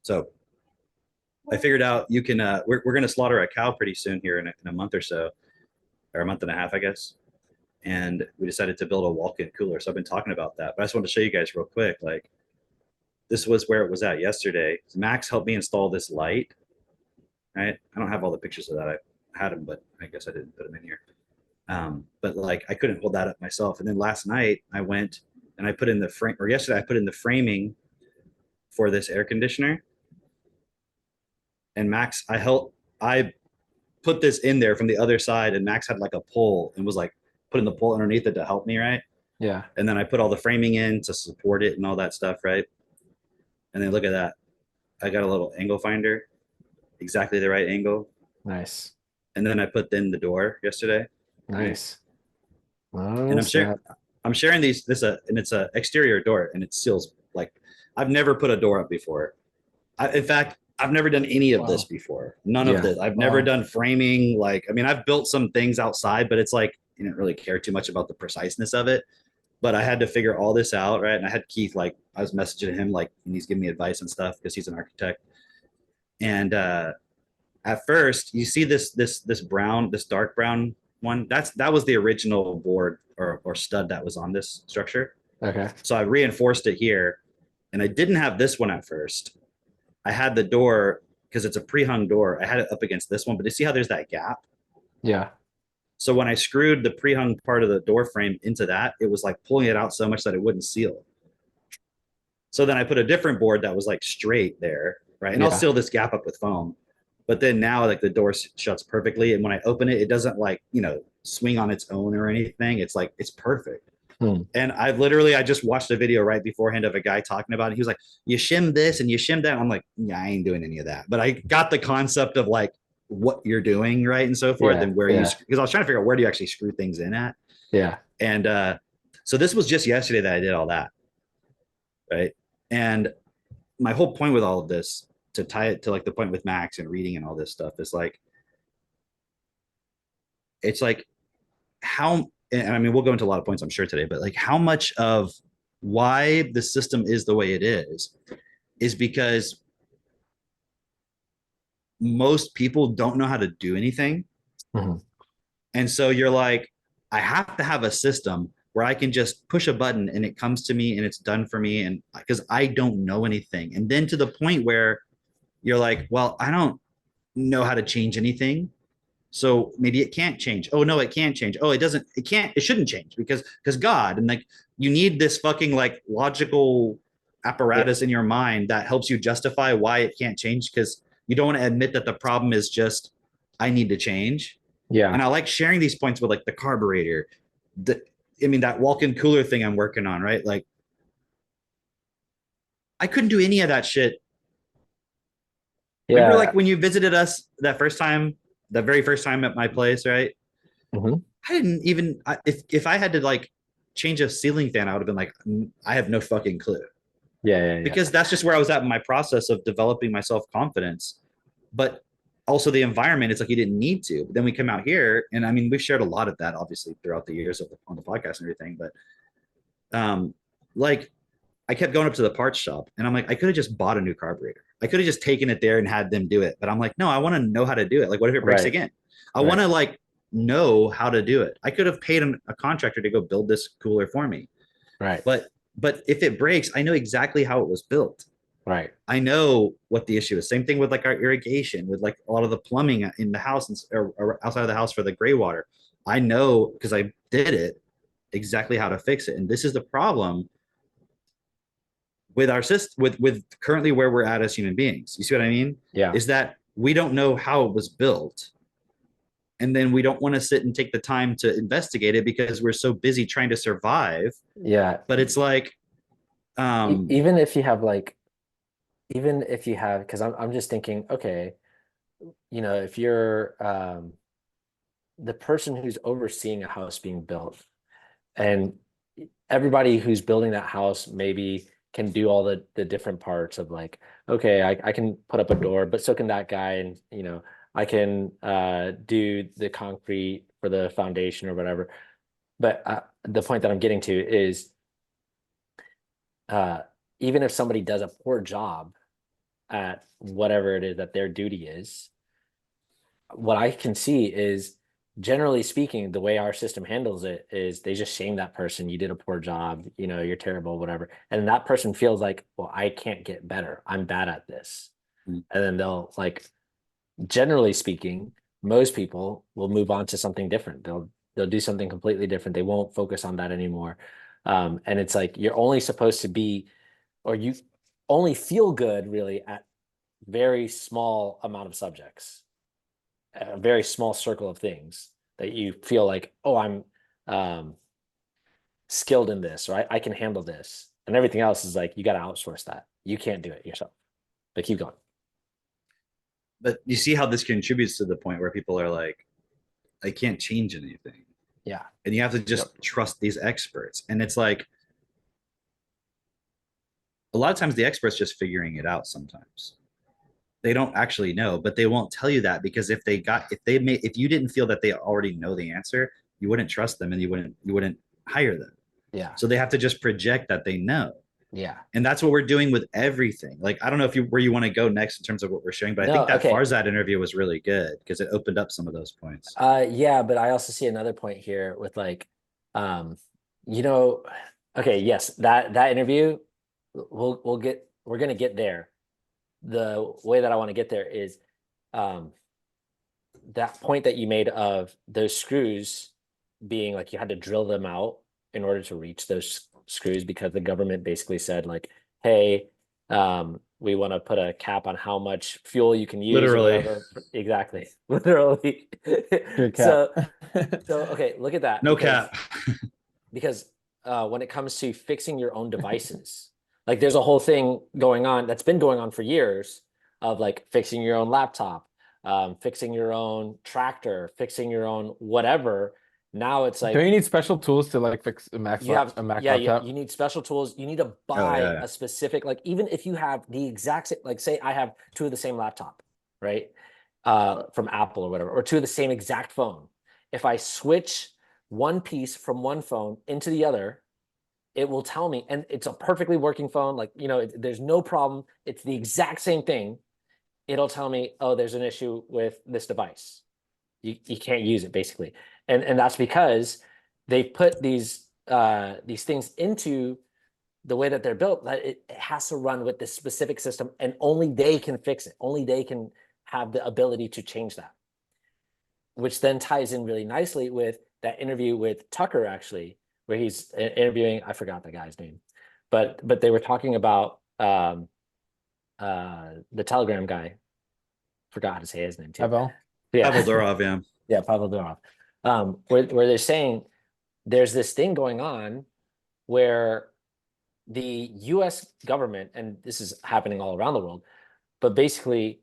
So I figured out you can we're going to slaughter a cow pretty soon here in a month or so, or a month and a half, I guess. And we decided to build a walk-in cooler. So I've been talking about that, but I just wanted to show you guys real quick. Like this was where it was at yesterday. Max helped me install this light, right? I don't have all the pictures of that. I had them, but I guess I didn't put them in here. But like I couldn't hold that up myself. And then last night I went and I put in the frame, or yesterday I put in the framing for this air conditioner. And Max, I put this in there from the other side, and Max had like a pole and was like putting the pole underneath it to help me, right? Yeah. And then I put all the framing in to support it and all that stuff, right? And then look at that. I got a little angle finder, exactly the right angle. Nice. And then I put in the door yesterday. Nice. And I'm sharing and it's a exterior door, and it seals like I've never put a door up before. In fact, I've never done any of this before. None of this. I've never done framing. Like, I mean, I've built some things outside, but it's like I didn't really care too much about the preciseness of it. But I had to figure all this out, right? And I had Keith, like, I was messaging him, like, and he's giving me advice and stuff because he's an architect. And at first, you see this dark brown one. That was the original board or stud that was on this structure. Okay. So I reinforced it here, and I didn't have this one at first. I had the door because it's a pre-hung door. I had it up against this one, but you see how there's that gap? Yeah. So when I screwed the pre-hung part of the door frame into that, it was like pulling it out so much that it wouldn't seal. So then I put a different board that was like straight there, right? And I'll Yeah. seal this gap up with foam. But then now like the door shuts perfectly, and when I open it, it doesn't like, swing on its own or anything. It's like it's perfect. Hmm. And I just watched a video right beforehand of a guy talking about it. He was like, you shim this and you shim that. I'm like, yeah, I ain't doing any of that. But I got the concept of like what you're doing, right? And so forth, Yeah. and because I was trying to figure out where do you actually screw things in at. Yeah. And so this was just yesterday that I did all that. Right. And my whole point with all of this, to tie it to like the point with Max and reading and all this stuff, is like, it's like how, and I mean, we'll go into a lot of points, I'm sure, today, but like how much of why the system is the way it is because most people don't know how to do anything. Hmm. And so you're like, I have to have a system where I can just push a button and it comes to me and it's done for me. And because I don't know anything. And then to the point where you're like, well, I don't know how to change anything. So maybe it can't change. Oh no, it can't change. Oh, it shouldn't change because God, and like you need this fucking like logical Yeah. apparatus in your mind that helps you justify why it can't change, because you don't want to admit that the problem is just I need to change. Yeah. And I like sharing these points with like the carburetor, that walk-in cooler thing I'm working on, right? Like I couldn't do any of that shit. Remember, Yeah. like when you visited us that first time, the very first time at my place, right? Hmm. I didn't even if I had to like change a ceiling fan, I would have been like, I have no fucking clue, Yeah. Yeah. Yeah. because that's just where I was at in my process of developing my self confidence. But also the environment, it's like you didn't need to. But then we come out here, and I mean, we've shared a lot of that obviously throughout the years on the podcast and everything. But like I kept going up to the parts shop, and I'm like, I could have just bought a new carburetor. I could have just taken it there and had them do it. But I'm like, no, I want to know how to do it. Like, what if it breaks Right. again? I want Right. to like know how to do it. I could have paid a contractor to go build this cooler for me. Right. But if it breaks, I know exactly how it was built. Right. I know what the issue is. Same thing with like our irrigation, with like a lot of the plumbing in the house or outside of the house for the gray water. I know because I did it exactly how to fix it. And this is the problem with our system, with currently where we're at as human beings. You see what I mean? Yeah. Is that we don't know how it was built, and then we don't want to sit and take the time to investigate it because we're so busy trying to survive. Yeah. But it's like, Even if you have like, even if you have, because I'm just thinking, okay, if you're the person who's overseeing a house being built, and everybody who's building that house maybe can do all the different parts of like, okay, I can put up a door, but so can that guy, and I can do the concrete for the foundation or whatever. But the point that I'm getting to is, uh, even if somebody does a poor job at whatever it is that their duty is, what I can see is, generally speaking, the way our system handles it is they just shame that person. You did a poor job, you're terrible, whatever. And that person feels like, well, I can't get better. I'm bad at this. Mm. And then they'll like, generally speaking, most people will move on to something different. They'll do something completely different. They won't focus on that anymore. And it's like you're only supposed to be, or you only feel good really at very small amount of subjects, a very small circle of things that you feel like, oh, I'm skilled in this, or I can handle this. And everything else is like, you got to outsource that. You can't do it yourself. But keep going. but you see how this contributes to the point where people are like, I can't change anything. Yeah. And you have to just Yep. trust these experts. And it's like, a lot of times the experts just figuring it out sometimes. They don't actually know, but they won't tell you that, because if you didn't feel that they already know the answer, you wouldn't trust them, and you wouldn't hire them. Yeah. So they have to just project that they know. Yeah. And that's what we're doing with everything. Like, I don't know where you want to go next in terms of what we're showing, but I No, think that okay. Farzad interview was really good because it opened up some of those points. Yeah, but I also see another point here with like, um, you know, okay, yes, that interview, we're gonna get there. The way that I want to get there is, um, that point that you made of those screws being like you had to drill them out in order to reach those screws because the government basically said like, hey, we want to put a cap on how much fuel you can use or Literally. whatever. Exactly. Literally. Good So cap. okay, look at that. No because cap. because when it comes to fixing your own devices, like there's a whole thing going on that's been going on for years of like fixing your own laptop, fixing your own tractor, fixing your own whatever. Now it's Don't like you need special tools to like fix a you have, a Mac yeah, laptop? you need special tools. You need to Oh, buy yeah. a specific, like even if you have the exact same, like say I have two of the same laptop, right? From Apple or whatever, or two of the same exact phone. If I switch one piece from one phone into the other, it will tell me, and it's a perfectly working phone. Like, you know, there's no problem. It's the exact same thing. It'll tell me, oh, there's an issue with this device. You can't use it basically. And that's because they put these things into the way that they're built that it has to run with this specific system and only they can fix it. Only they can have the ability to change that. Which then ties in really nicely with that interview with Tucker, actually, where he's interviewing, I forgot the guy's name, but they were talking about the Telegram guy. Forgot how to say his name too. Pavel? Yeah. Pavel Durov, yeah. Yeah, Pavel Durov. Where they're saying there's this thing going on where the US government, and this is happening all around the world, but basically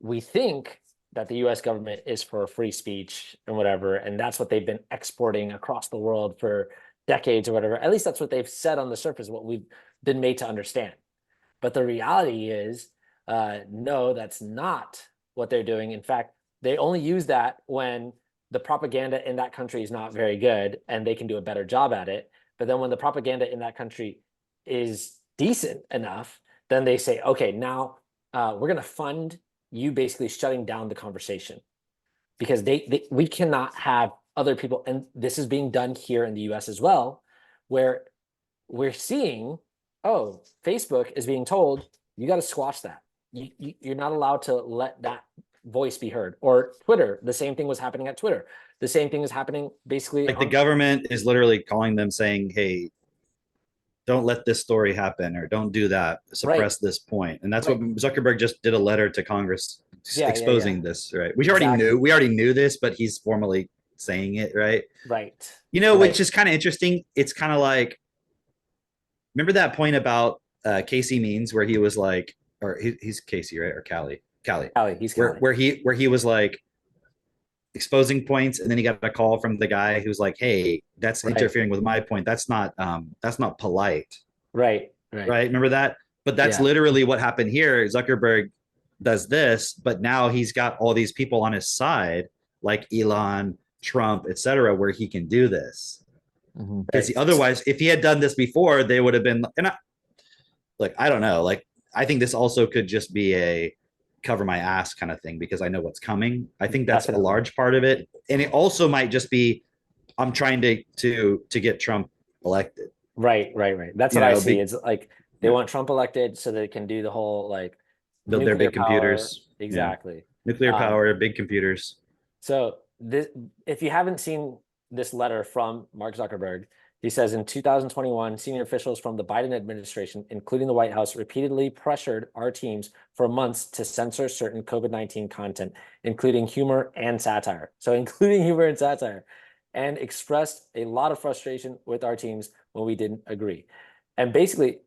we think that the US government is for free speech and whatever, and that's what they've been exporting across the world for decades or whatever. At least that's what they've said on the surface, what we've been made to understand. But the reality is, no, that's not what they're doing. In fact, they only use that when the propaganda in that country is not very good and they can do a better job at it. But then when the propaganda in that country is decent enough, then they say, okay, now we're going to fund you basically shutting down the conversation because we cannot have other people. And this is being done here in the US as well, where we're seeing, oh, Facebook is being told, you got to squash that. You're not allowed to let that voice be heard. Or Twitter, the same thing was happening at Twitter. The same thing is happening basically. Like the government is literally calling them saying, hey, don't let this story happen or don't do that, suppress this point. And that's what Zuckerberg just did a letter to Congress exposing this, right? We already knew this, but he's formally saying it, right? Right. You know, which is kind of interesting. It's kind of like, remember that point about Casey Means where he was like, or he's Casey, right? Or Callie. He's Callie. Where he was like exposing points, and then he got a call from the guy who's like, hey, that's interfering with my point. That's not polite. Right. Remember that? But that's literally what happened here. Zuckerberg does this, but now he's got all these people on his side, like Elon, Trump, etc., where he can do this. Because otherwise, if he had done this before, they would have been. And I don't know. Like, I think this also could just be a cover my ass kind of thing because I know what's coming. I think that's a large part of it, and it also might just be I'm trying to get Trump elected. Right. That's what I see. It's like they want Trump elected so they can do the whole like build their big computers. Exactly. Nuclear power, big computers. So this, if you haven't seen this letter from Mark Zuckerberg, he says in 2021, senior officials from the Biden administration, including the White House, repeatedly pressured our teams for months to censor certain COVID-19 content, including humor and satire. So including humor and satire, and expressed a lot of frustration with our teams when we didn't agree. And basically,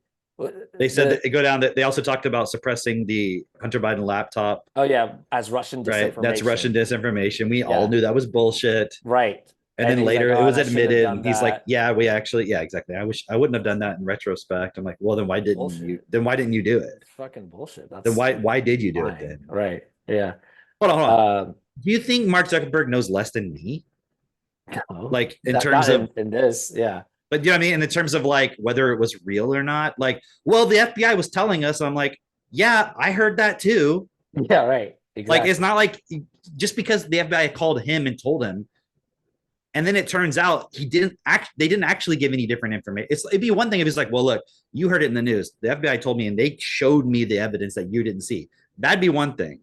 they said that they go down that they also talked about suppressing the Hunter Biden laptop. Oh yeah, as Russian disinformation. Right, that's Russian disinformation. We all knew that was bullshit. Right. And then later it was admitted. And he's like, yeah, we actually, exactly. I wish I wouldn't have done that in retrospect. I'm like, well, then why didn't you? Then why didn't you do it? Fucking bullshit. Then why did you do it then? Right. Yeah. Hold on. Do you think Mark Zuckerberg knows less than me? No. Like in terms of in this, yeah. But you know what I mean? In the terms of like whether it was real or not, like, well, the FBI was telling us. I'm like, yeah, I heard that too. Yeah, right. Exactly. Like, it's not like just because the FBI called him and told him, and then it turns out they didn't actually give any different information. It'd be one thing if it's like, well, look, you heard it in the news. The FBI told me and they showed me the evidence that you didn't see. That'd be one thing.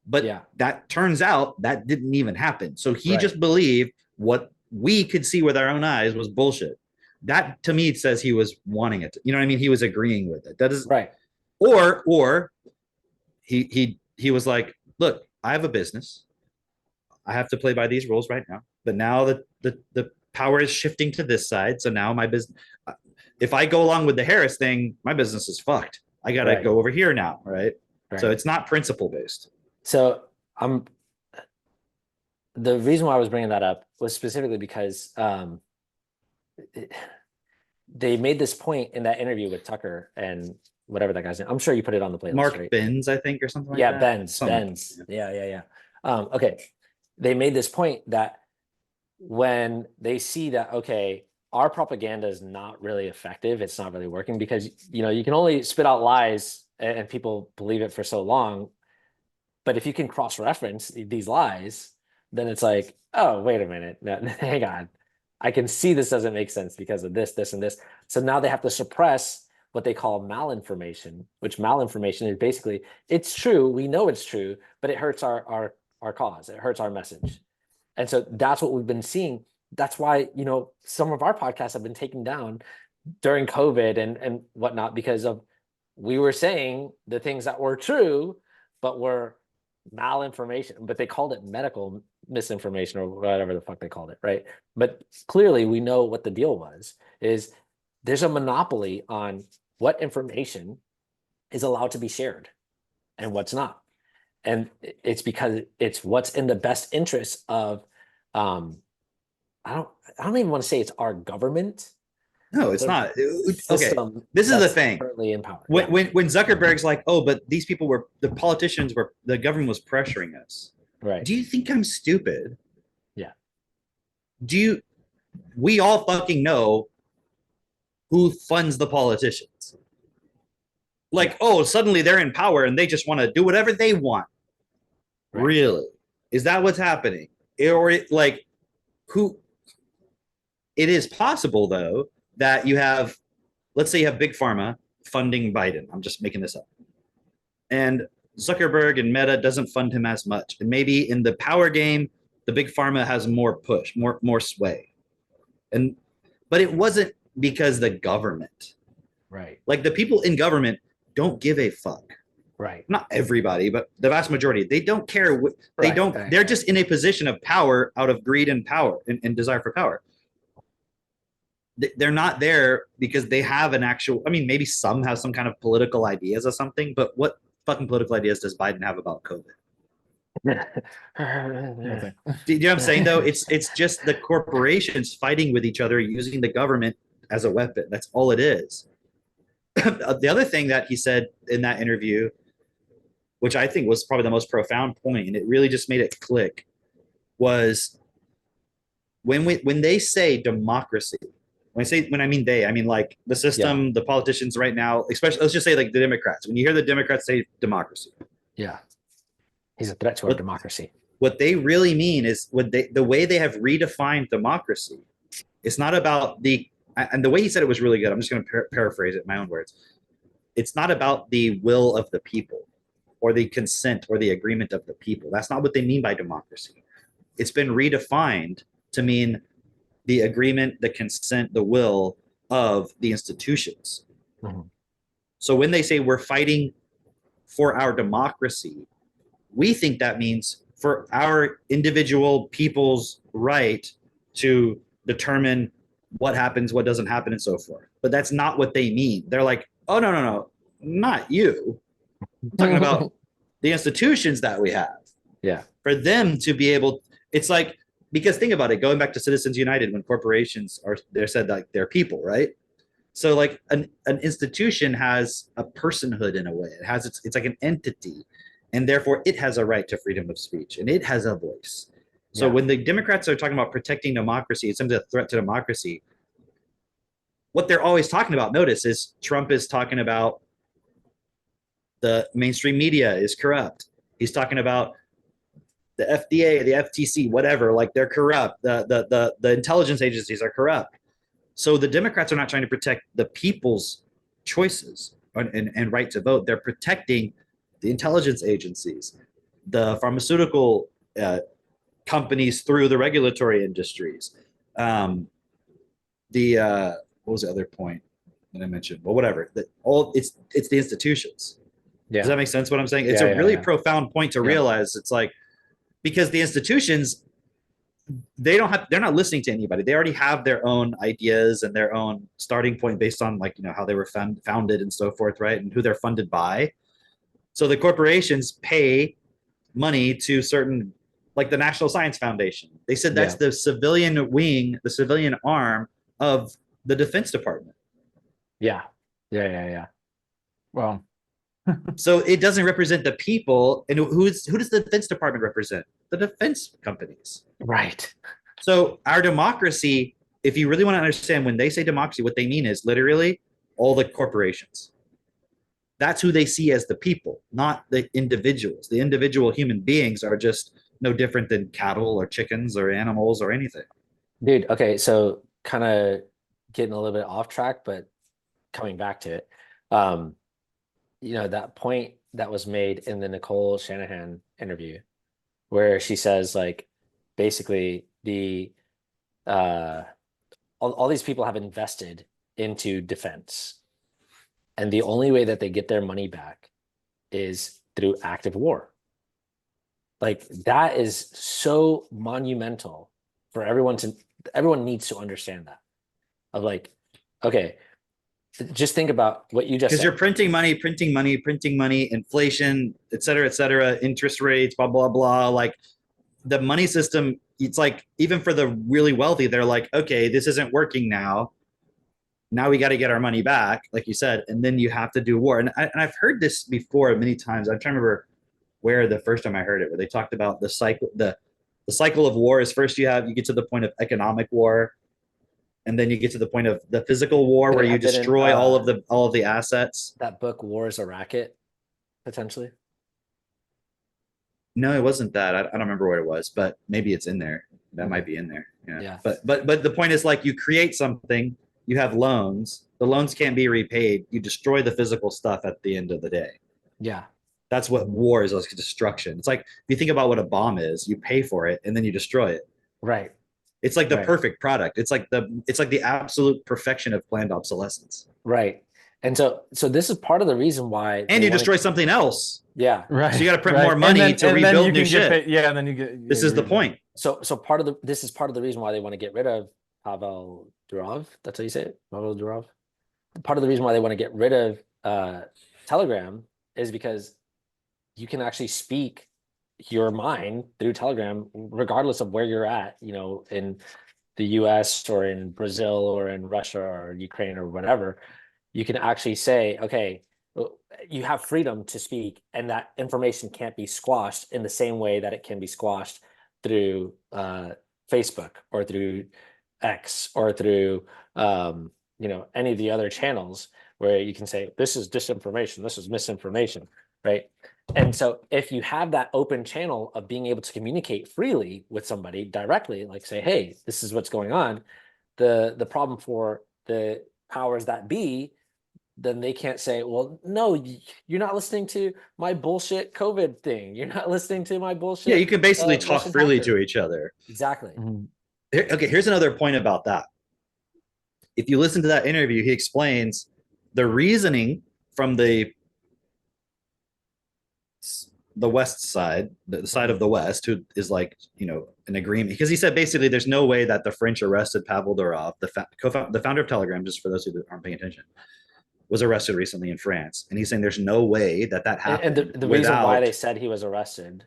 But Yeah. that turns out that didn't even happen. So he Right. just believed what we could see with our own eyes was bullshit. That to me says he was wanting it. You know what I mean? He was agreeing with it. That is Right. or he was like, look, I have a business. I have to play by these rules right now. But now the power is shifting to this side. So now my business, if I go along with the Harris thing, my business is fucked. I got to Right. go over here now. Right. So Right. it's not principle based. So the reason why I was bringing that up was specifically because they made this point in that interview with Tucker and whatever that guy's name. I'm sure you put it on the playlist, Mark right? Benz, I think, or something like Yeah, that. Benz. Something like Benz. that, Yeah. Okay. They made this point that when they see that, okay, our propaganda is not really effective, it's not really working, because you can only spit out lies and people believe it for so long. But if you can cross-reference these lies, then it's like, oh, wait a minute, no, hang on. I can see this doesn't make sense because of this, this, and this. So now they have to suppress what they call malinformation, which malinformation is basically, it's true, we know it's true, but it hurts our cause, it hurts our message. And so that's what we've been seeing. That's why, some of our podcasts have been taken down during COVID and whatnot, because of we were saying the things that were true, but were malinformation, but they called it medical misinformation or whatever the fuck they called it, right? But clearly we know what the deal was, is there's a monopoly on what information is allowed to be shared and what's not. And it's because it's what's in the best interest of, I don't even want to say it's our government. no, it's not. Okay, this is the thing. Currently in power. When Zuckerberg's like, oh, but these people were, the politicians were, the government was pressuring us. Right. Do you think I'm stupid? Yeah. We all fucking know who funds the politicians. Like, oh, suddenly they're in power and they just want to do whatever they want. Right. Really? Is that what's happening? Who? It is possible, though, that you have, let's say you have Big Pharma funding Biden. I'm just making this up. And Zuckerberg and Meta doesn't fund him as much. And maybe in the power game, the Big Pharma has more push, more sway. But it wasn't because the government. Right. Like the people in government don't give a fuck. Right. Not everybody, but the vast majority. They don't care. They're just in a position of power out of greed and power and desire for power. They're not there because they have an actual, maybe some have some kind of political ideas or something, but what fucking political ideas does Biden have about COVID? Do you know what I'm saying, though? It's just the corporations fighting with each other, using the government as a weapon. That's all it is. The other thing that he said in that interview, which I think was probably the most profound point, and it really just made it click, was when they say democracy. When I mean they, I mean like the system, the politicians right now, especially, let's just say like the Democrats. When you hear the Democrats say democracy, yeah, he's a threat to our democracy. What they really mean is the way they have redefined democracy. It's not about and the way he said it was really good. I'm just going to paraphrase it in my own words. It's not about the will of the people or the consent or the agreement of the people. That's not what they mean by democracy. It's been redefined to mean the agreement, the consent, the will of the institutions. Mm-hmm. So when they say we're fighting for our democracy, we think that means for our individual people's right to determine what happens, what doesn't happen, and so forth. But that's not what they mean. They're like, oh, no, not you. I'm talking about the institutions that we have. Yeah. For them to be able, it's like, because think about it, going back to Citizens United, when corporations they're said like they're people, right? So like an institution has a personhood in a way. It has it's like an entity, and therefore it has a right to freedom of speech and it has a voice. So when the Democrats are talking about protecting democracy, it's a threat to democracy. What they're always talking about, notice, is Trump is talking about the mainstream media is corrupt. He's talking about the FDA, the FTC, whatever, like they're corrupt. The intelligence agencies are corrupt. So the Democrats are not trying to protect the people's choices and right to vote. They're protecting the intelligence agencies. the pharmaceutical companies through the regulatory industries. The what was the other point that I mentioned? Well, whatever. That all it's the institutions. Yeah. Does that make sense? What I'm saying? It's Yeah, a yeah, really yeah. profound point to Yeah. realize. It's like because the institutions they're not listening to anybody. They already have their own ideas and their own starting point based on like how they were founded and so forth, right? And who they're funded by. So the corporations pay money to certain like the National Science Foundation. They said that's Yeah. the civilian wing, the civilian arm of the Defense Department. Yeah. Yeah. Well, So it doesn't represent the people. And who does the Defense Department represent? The defense companies. Right. So our democracy, if you really want to understand when they say democracy, what they mean is literally all the corporations. That's who they see as the people, not the individuals. The individual human beings are just no different than cattle or chickens or animals or anything. Dude, okay, so kind of getting a little bit off track, but coming back to it. That point that was made in the Nicole Shanahan interview where she says like basically the all these people have invested into defense. And the only way that they get their money back is through active war. Like that is so monumental for everyone needs to understand that. Of like, okay, just think about what you just Because said. you're printing money, inflation, et cetera, interest rates, blah, blah, blah. Like the money system, it's like, even for the really wealthy, they're like, okay, this isn't working now. Now we got to get our money back, like you said, and then you have to do war. And I've heard this before many times. I'm trying to remember where the first time I heard it, where they talked about the cycle of war is first you get to the point of economic war, and then you get to the point of the physical war where you destroy all of the assets. That book, War is a Racket, potentially. No, it wasn't that. I don't remember what it was, but maybe it's in there. That might be in there. Yeah. But the point is like you create something, you have loans. The loans can't be repaid. You destroy the physical stuff at the end of the day. Yeah. That's what war is, like destruction. It's like if you think about what a bomb is, you pay for it and then you destroy it. Right. It's like the Right. perfect product. It's like the absolute perfection of planned obsolescence. Right. And so this is part of the reason why And you destroy something else. Yeah. right. So you got to print right. more money And then- to and then rebuild you new can get shit. paid- yeah, and then you get. This is the point. So this is part of the reason why they want to get rid of Pavel Durov. That's how you say it, Pavel Durov. Part of the reason why they want to get rid of Telegram is because you can actually speak your mind through Telegram, regardless of where you're at. In the U.S. or in Brazil or in Russia or Ukraine or whatever, you can actually say, okay, you have freedom to speak, and that information can't be squashed in the same way that it can be squashed through Facebook or through X or through any of the other channels where you can say this is disinformation, this is misinformation, right? And so if you have that open channel of being able to communicate freely with somebody directly, like say, hey, this is what's going on, the problem for the powers that be, then they can't say, well, no, you're not listening to my bullshit COVID thing. You're not listening to my bullshit. Yeah, you can basically talk Russian freely hacker. to each other. Exactly. Mhm. Okay, here's another point about that. If you listen to that interview, he explains the reasoning from the West side, the side of the West, who is like, an agreement. Because he said basically there's no way that the French arrested Pavel Durov, the founder of Telegram, just for those who aren't paying attention, was arrested recently in France. And he's saying there's no way that happened. And the reason why they said he was arrested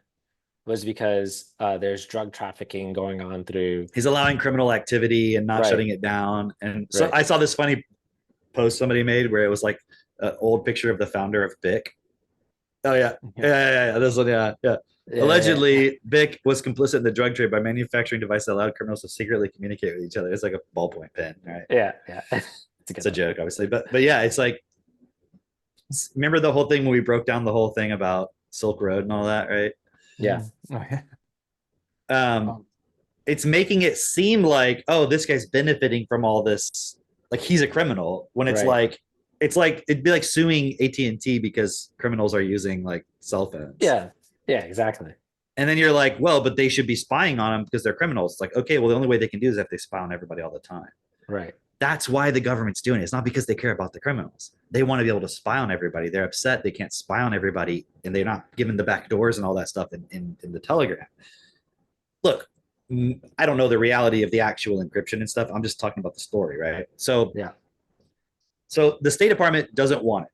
was because there's drug trafficking going on through. He's allowing criminal activity and not Right. shutting it down. And so Right. I saw this funny post somebody made where it was like an old picture of the founder of BIC. Oh yeah. Yeah. This one, yeah. Yeah, Allegedly, BIC was complicit in the drug trade by manufacturing devices that allowed criminals to secretly communicate with each other. It's like a ballpoint pen, right? Yeah. It's a joke, obviously, but yeah, it's like, remember the whole thing when we broke down the whole thing about Silk Road and all that, right? Yeah. Oh, yeah. It's making it seem like, oh, this guy's benefiting from all this, like he's a criminal. When it's Right. like it'd be like suing AT&T because criminals are using like cell phones. Yeah. Yeah, exactly. And then you're like, well, but they should be spying on them because they're criminals. It's like, okay, well, the only way they can do is if they spy on everybody all the time. Right. That's why the government's doing it. It's not because they care about the criminals. They want to be able to spy on everybody. They're upset they can't spy on everybody, and they're not given the back doors and all that stuff in the Telegram. Look, I don't know the reality of the actual encryption and stuff. I'm just talking about the story, right? So Yeah. So the State Department doesn't want it.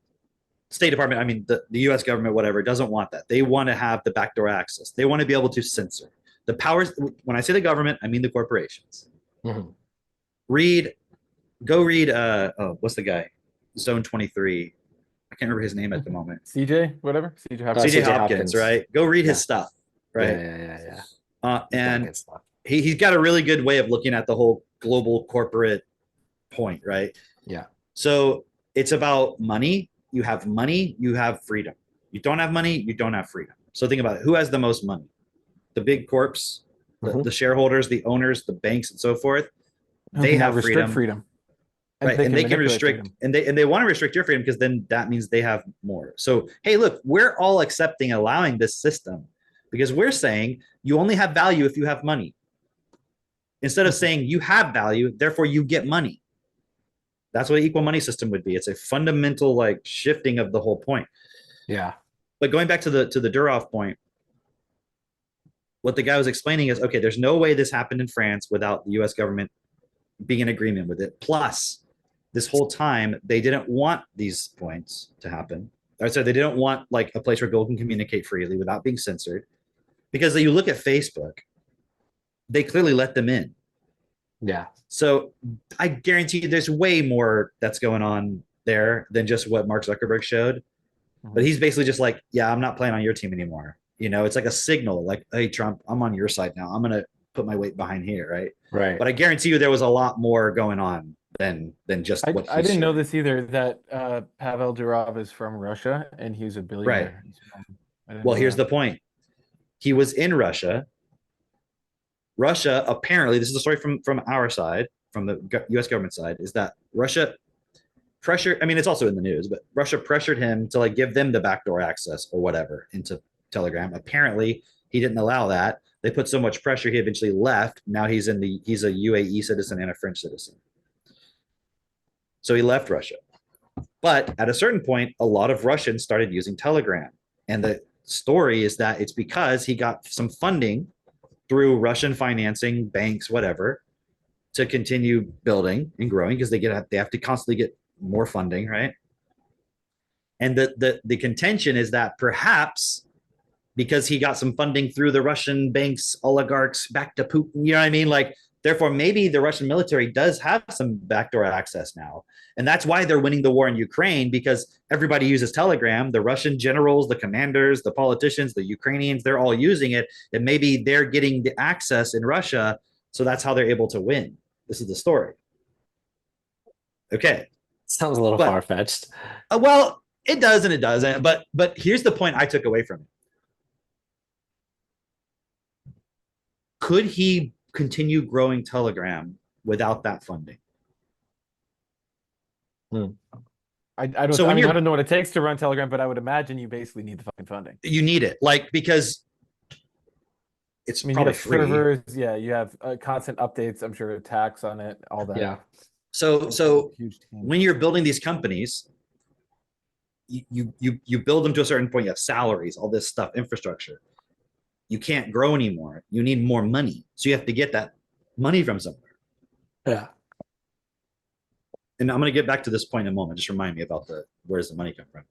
State Department, I mean, the US government, whatever, doesn't want that. They want to have the backdoor access. They want to be able to censor. The powers, when I say the government, I mean the corporations. Mhm. Go read, what's the guy? Zone 23. I can't remember his name at the moment. CJ, whatever. CJ Hopkins. CJ C.J. Hopkins, Hopkins. right? Go read his Yeah. stuff, right? Yeah. And Good stuff. he's got a really good way of looking at the whole global corporate point, right? Yeah. So it's about money. You have money, you have freedom. You don't have money, you don't have freedom. So think about it. Who has the most money? The big corps, the shareholders, the owners, the banks, and so forth. Who They can now have restrict freedom. And Right. And they can manipulate restrict freedom. and they want to restrict your freedom because then that means they have more. So hey, look, we're all accepting allowing this system because we're saying you only have value if you have money. Instead of saying you have value, therefore you get money. That's what an equal money system would be. It's a fundamental like shifting of the whole point. Yeah. But going back to the Durov point, what the guy was explaining is okay, there's no way this happened in France without the US government being in agreement with it. Plus, this whole time they didn't want these points to happen. Or so they didn't want like a place where people can communicate freely without being censored. Because you look at Facebook, they clearly let them in. Yeah. So I guarantee you there's way more that's going on there than just what Mark Zuckerberg showed. But he's basically just like, yeah, I'm not playing on your team anymore. You know, it's like a signal like, hey, Trump, I'm on your side now. I'm going to put my weight behind here. Right. Right. But I guarantee you there was a lot more going on than just what I didn't know this either, that Pavel Durov is from Russia and he's a billionaire. Right. Well, here's the point. He was in Russia. Russia, apparently, this is a story from our side, from the US government side, is that Russia pressure, I mean, it's also in the news, but Russia pressured him to like give them the backdoor access or whatever into Telegram. Apparently, he didn't allow that. They put so much pressure, he eventually left. Now he's a UAE citizen and a French citizen. So he left Russia. But at a certain point, a lot of Russians started using Telegram. And the story is that it's because he got some funding through Russian financing, banks, whatever, to continue building and growing because they have to constantly get more funding, right? And the contention is that perhaps because he got some funding through the Russian banks, oligarchs back to Putin, you know what I mean? Like, therefore, maybe the Russian military does have some backdoor access now. And that's why they're winning the war in Ukraine, because everybody uses Telegram. The Russian generals, the commanders, the politicians, the Ukrainians, they're all using it. And maybe they're getting the access in Russia. So that's how they're able to win. This is the story. Okay. Sounds a little far-fetched. Well, it does and it doesn't. But here's the point I took away from it. Could he continue growing Telegram without that funding? I don't know what it takes to run Telegram, but I would imagine you basically need the fucking funding. You need it, like, because it's probably you have free. Servers, yeah, you have constant updates. I'm sure tax on it, all that. Yeah. So when you're building these companies, you build them to a certain point. You have salaries, all this stuff, infrastructure. You can't grow anymore. You need more money, so you have to get that money from somewhere. Yeah. And I'm going to get back to this point in a moment. Just remind me about where's the money come from?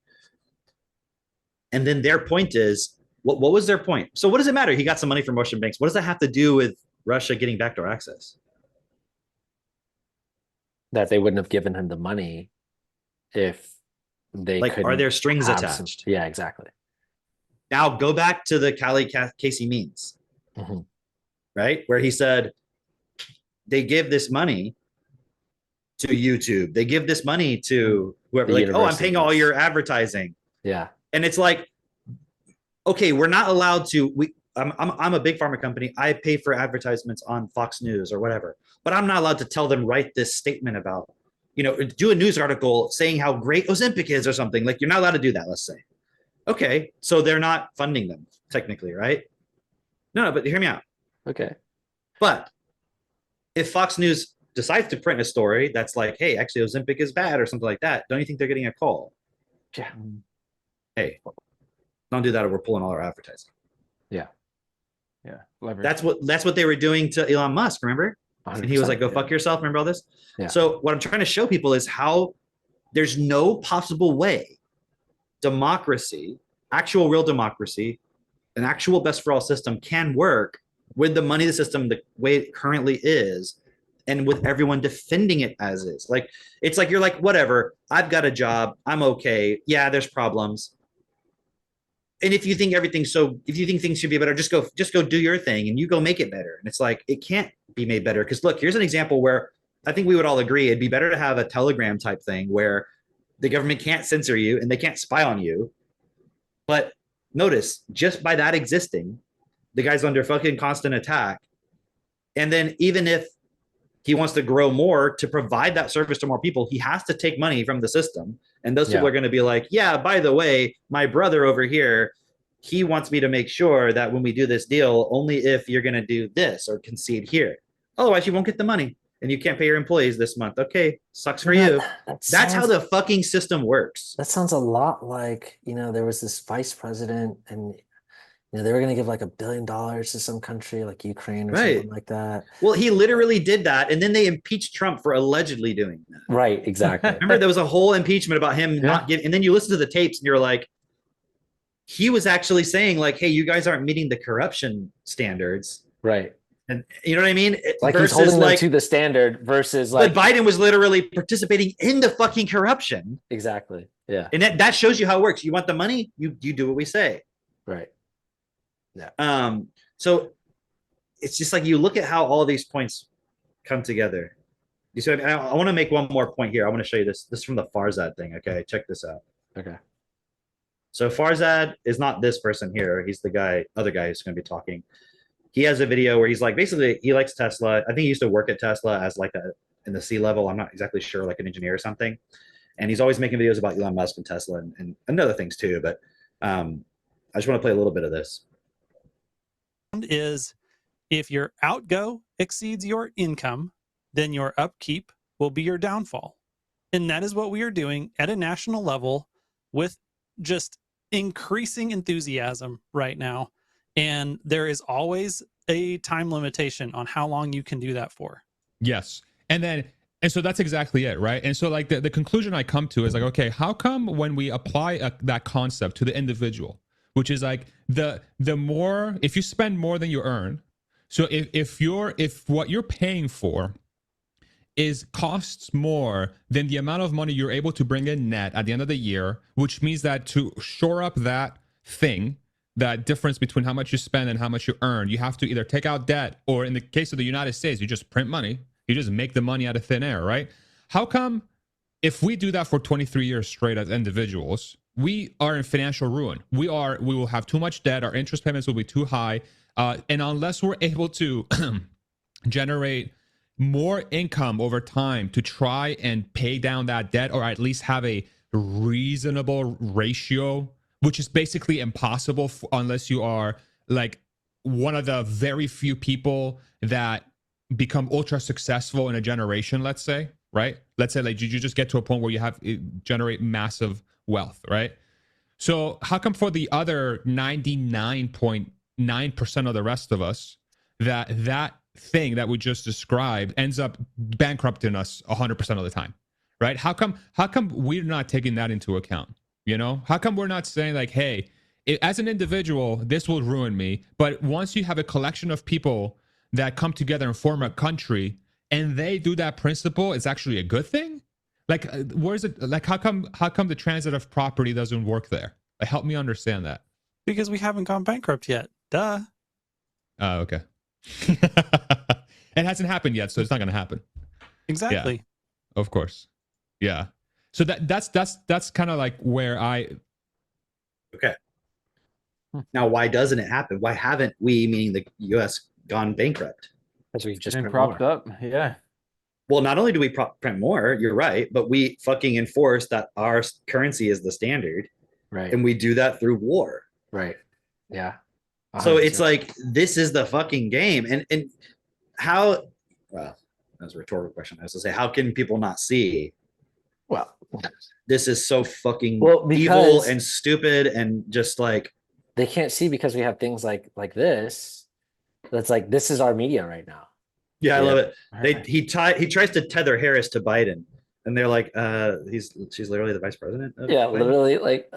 And then their point is, what was their point? So what does it matter? He got some money from Russian banks. What does that have to do with Russia getting backdoor access? That they wouldn't have given him the money if they like, are there strings attached? Yeah, exactly. Now go back to the Casey Means, right? Where he said they give this money to YouTube. They give this money to whoever, like, oh, I'm paying all your advertising. Yeah. And it's like, okay, we're not allowed to, I'm a big pharma company. I pay for advertisements on Fox News or whatever, but I'm not allowed to tell them, write this statement about, do a news article saying how great Ozempic is or something. Like, you're not allowed to do that, let's say. Okay, so they're not funding them technically, right? No, but hear me out. Okay. But if Fox News decides to print a story that's like, hey, actually Ozempic is bad or something like that, don't you think they're getting a call? Yeah. Hey, don't do that or we're pulling all our advertising. Yeah. Yeah. Leverage. That's what they were doing to Elon Musk, remember? And he was like, go fuck yourself. Remember all this? Yeah. So what I'm trying to show people is how there's no possible way democracy, actual real democracy, an actual best for all system can work with the money the system the way it currently is and with everyone defending it as is. Like it's like you're like, whatever, I've got a job, I'm okay. Yeah, there's problems. And if you think things should be better, just go do your thing and you go make it better. And it's like it can't be made better. Because look, here's an example where I think we would all agree it'd be better to have a Telegram type thing where the government can't censor you and they can't spy on you. But notice, just by that existing, the guy's under fucking constant attack. And then even if he wants to grow more to provide that service to more people, he has to take money from the system. And those people are going to be like, yeah, by the way, my brother over here, he wants me to make sure that when we do this deal, only if you're going to do this or concede here. Otherwise, you won't get the money and you can't pay your employees this month. Okay, sucks for you. That's how the fucking system works. That sounds a lot like, there was this vice president and they were going to give like $1 billion to some country like Ukraine or something like that. Well, he literally did that. And then they impeached Trump for allegedly doing that. Right, exactly. Remember, there was a whole impeachment about him not giving. And then you listen to the tapes and you're like, he was actually saying like, hey, you guys aren't meeting the corruption standards. Right. And you know what I mean? Like he's holding them to the standard versus like. But Biden was literally participating in the fucking corruption. Exactly. Yeah. And that shows you how it works. You want the money, you do what we say. Right. Yeah. So it's just like you look at how all these points come together. You see, I want to make one more point here. I want to show you this. This is from the Farzad thing. Okay, check this out. Okay. So Farzad is not this person here. He's the other guy who's going to be talking. He has a video where he's like, basically, he likes Tesla. I think he used to work at Tesla as like in the C-level. I'm not exactly sure, like an engineer or something. And he's always making videos about Elon Musk and Tesla and other things too. But I just want to play a little bit of this. Is if your outgo exceeds your income, then your upkeep will be your downfall. And that is what we are doing at a national level with just increasing enthusiasm right now. And there is always a time limitation on how long you can do that for. Yes. And so that's exactly it, right? And so like the conclusion I come to is like, okay, how come when we apply that concept to the individual, which is like the more, if you spend more than you earn, so if what you're paying for costs more than the amount of money you're able to bring in net at the end of the year, which means that to shore up that thing, that difference between how much you spend and how much you earn, you have to either take out debt, or in the case of the United States, you just print money. You just make the money out of thin air, right? How come if we do that for 23 years straight as individuals, we are in financial ruin? We will have too much debt. Our interest payments will be too high. And unless we're able to generate more income over time to try and pay down that debt, or at least have a reasonable ratio, which is basically impossible unless you are like one of the very few people that become ultra successful in a generation, let's say, right? Let's say like you just get to a point where you generate massive wealth, right? So how come for the other 99.9% of the rest of us that thing that we just described ends up bankrupting us 100% of the time, right? How come we're not taking that into account? How come we're not saying like, hey, as an individual, this will ruin me, but once you have a collection of people that come together and form a country and they do that principle, it's actually a good thing? Like, where is it? Like, how come the transit of property doesn't work there? Like, help me understand that. Because we haven't gone bankrupt yet. Duh. Oh, okay. It hasn't happened yet, so it's not going to happen. Exactly. Yeah, of course. Yeah. So that's kind of like where Okay. Now, why doesn't it happen? Why haven't we, meaning the U.S., gone bankrupt? Because we've just been propped up. Yeah. Well, not only do we print more, you're right, but we fucking enforce that our currency is the standard. Right. and we do that through war. Right. Yeah. So it's 100%. like this is the fucking game, and how? Well, that's a rhetorical question. I was to say, how can people not see Well, this is so fucking Well, evil because- and stupid and just like they can't see because we have things like this. That's like this is our media right now. yeah, I Yeah. love it. He tries to tether Harris to Biden, and they're like, she's literally the vice president. Of Yeah, Biden? literally like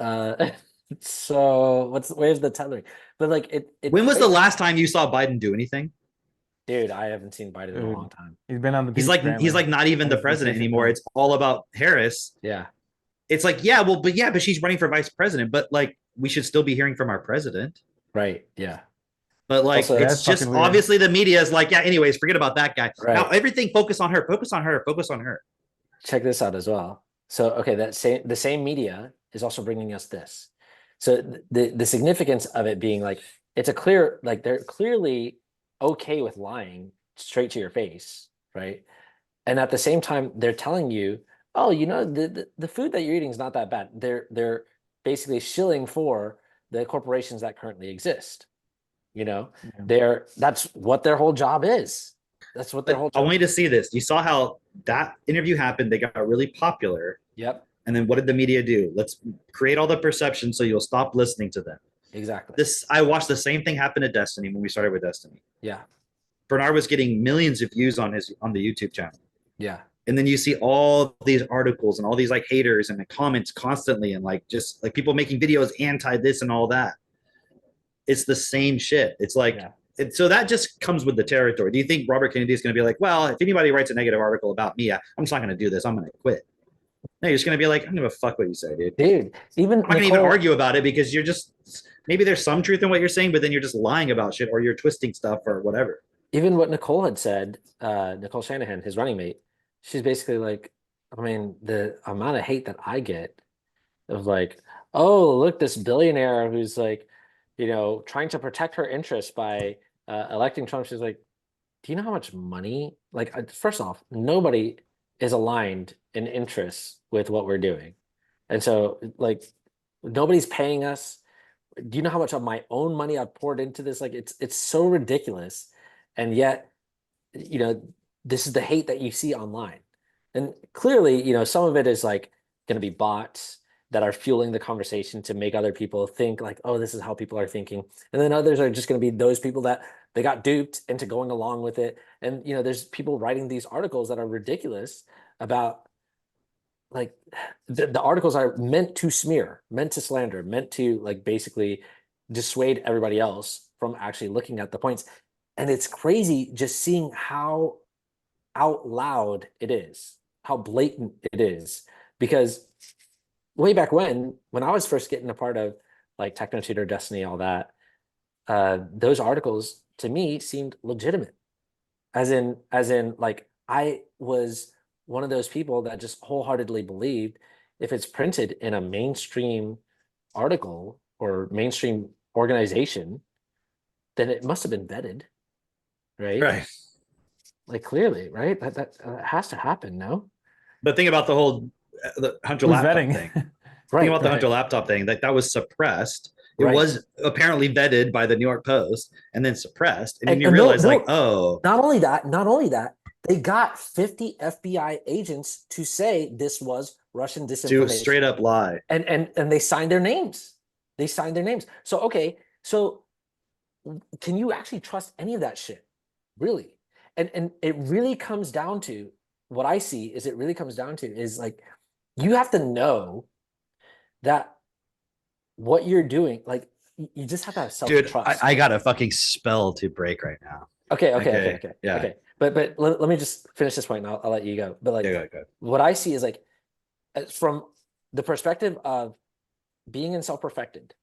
so where's the tethering? But like it When was the last time you saw Biden do anything? dude, I haven't seen Biden in a Dude. long time. He's been on the He's beach like grammar not even on the his president vacation anymore. time. It's all about Harris. Yeah. It's like, but she's running for vice president, but like we should still be hearing from our president. Right. Yeah. But like Also, it's that's just fucking weird. obviously the media is like, yeah, anyways, forget about that guy. Right. Now everything focus on her, focus on her, focus on her. Check this out as well. So okay, the same media is also bringing us this. So the significance of it being like it's a clear like they're clearly okay with lying straight to your face, right? And at the same time, they're telling you, oh, you know, the food that you're eating is not that bad. They're basically shilling for the corporations that currently exist. You know, Yeah. that's what their whole job is. That's what their whole I job. want you to see this. You saw how that interview happened. They got really popular. Yep, And then what did the media do? Let's create all the perception so you'll stop listening to them. exactly. I watched the same thing happen to Destiny when we started with Destiny. Yeah, Bernard was getting millions of views on the YouTube channel. yeah, And then you see all these articles and all these like haters and the comments constantly and like just like people making videos anti this and all that. It's the same shit. It's like Yeah. so that just comes with the territory. Do you think Robert Kennedy is going to be like, well, if anybody writes a negative article about me, I'm just not going to do this. I'm going to quit. No, you're just going to be like, I don't give a fuck what you say, dude. dude. Even I'm not going to even argue about it because you're just maybe there's some truth in what you're saying, but then you're just lying about shit or you're twisting stuff or whatever. even what Nicole had said, Nicole Shanahan, his running mate, she's basically like, I mean, the amount of hate that I get of like, oh, look, this billionaire who's like, you know, trying to protect her interests by electing Trump. She's like, do you know how much money? Like, first off, nobody is aligned in interests with what we're doing. And so, like, nobody's paying us. Do you know how much of my own money I've poured into this? Like, it's so ridiculous. And yet, you know, this is the hate that you see online. And clearly, you know, some of it is like going to be bots that are fueling the conversation to make other people think like, oh, this is how people are thinking. And then others are just going to be those people that they got duped into going along with it. And, you know, there's people writing these articles that are ridiculous about like the articles are meant to smear, meant to slander, meant to like basically dissuade everybody else from actually looking at the points. And it's crazy just seeing how out loud it is, how blatant it is. Because way back when I was first getting a part of like TechnoTutor, Destiny, all that, those articles to me seemed legitimate. As in like I was one of those people that just wholeheartedly believed if it's printed in a mainstream article or mainstream organization, then it must have been vetted, right? Right. Like clearly, right? That has to happen, no? But think about the whole the Hunter Who's laptop vetting? thing. Right. Think about the right. Hunter laptop thing. That was suppressed. It Right. was apparently vetted by the New York Post and then suppressed. And then And- you and no- realize, no- like, oh, Not only that, they got 50 FBI agents to say this was Russian to disinformation. straight up lie. And they signed their names. So okay, so can you actually trust any of that shit? Really? And it really comes down to what I see is it really comes down to is like you have to know that what you're doing, like you just have to have Dude, self-trust. I got a fucking spell to break right now. Okay. Yeah. Okay. But let me just finish this point and I'll let you go. But like Yeah, go. what I see is like from the perspective of being in self-perfected,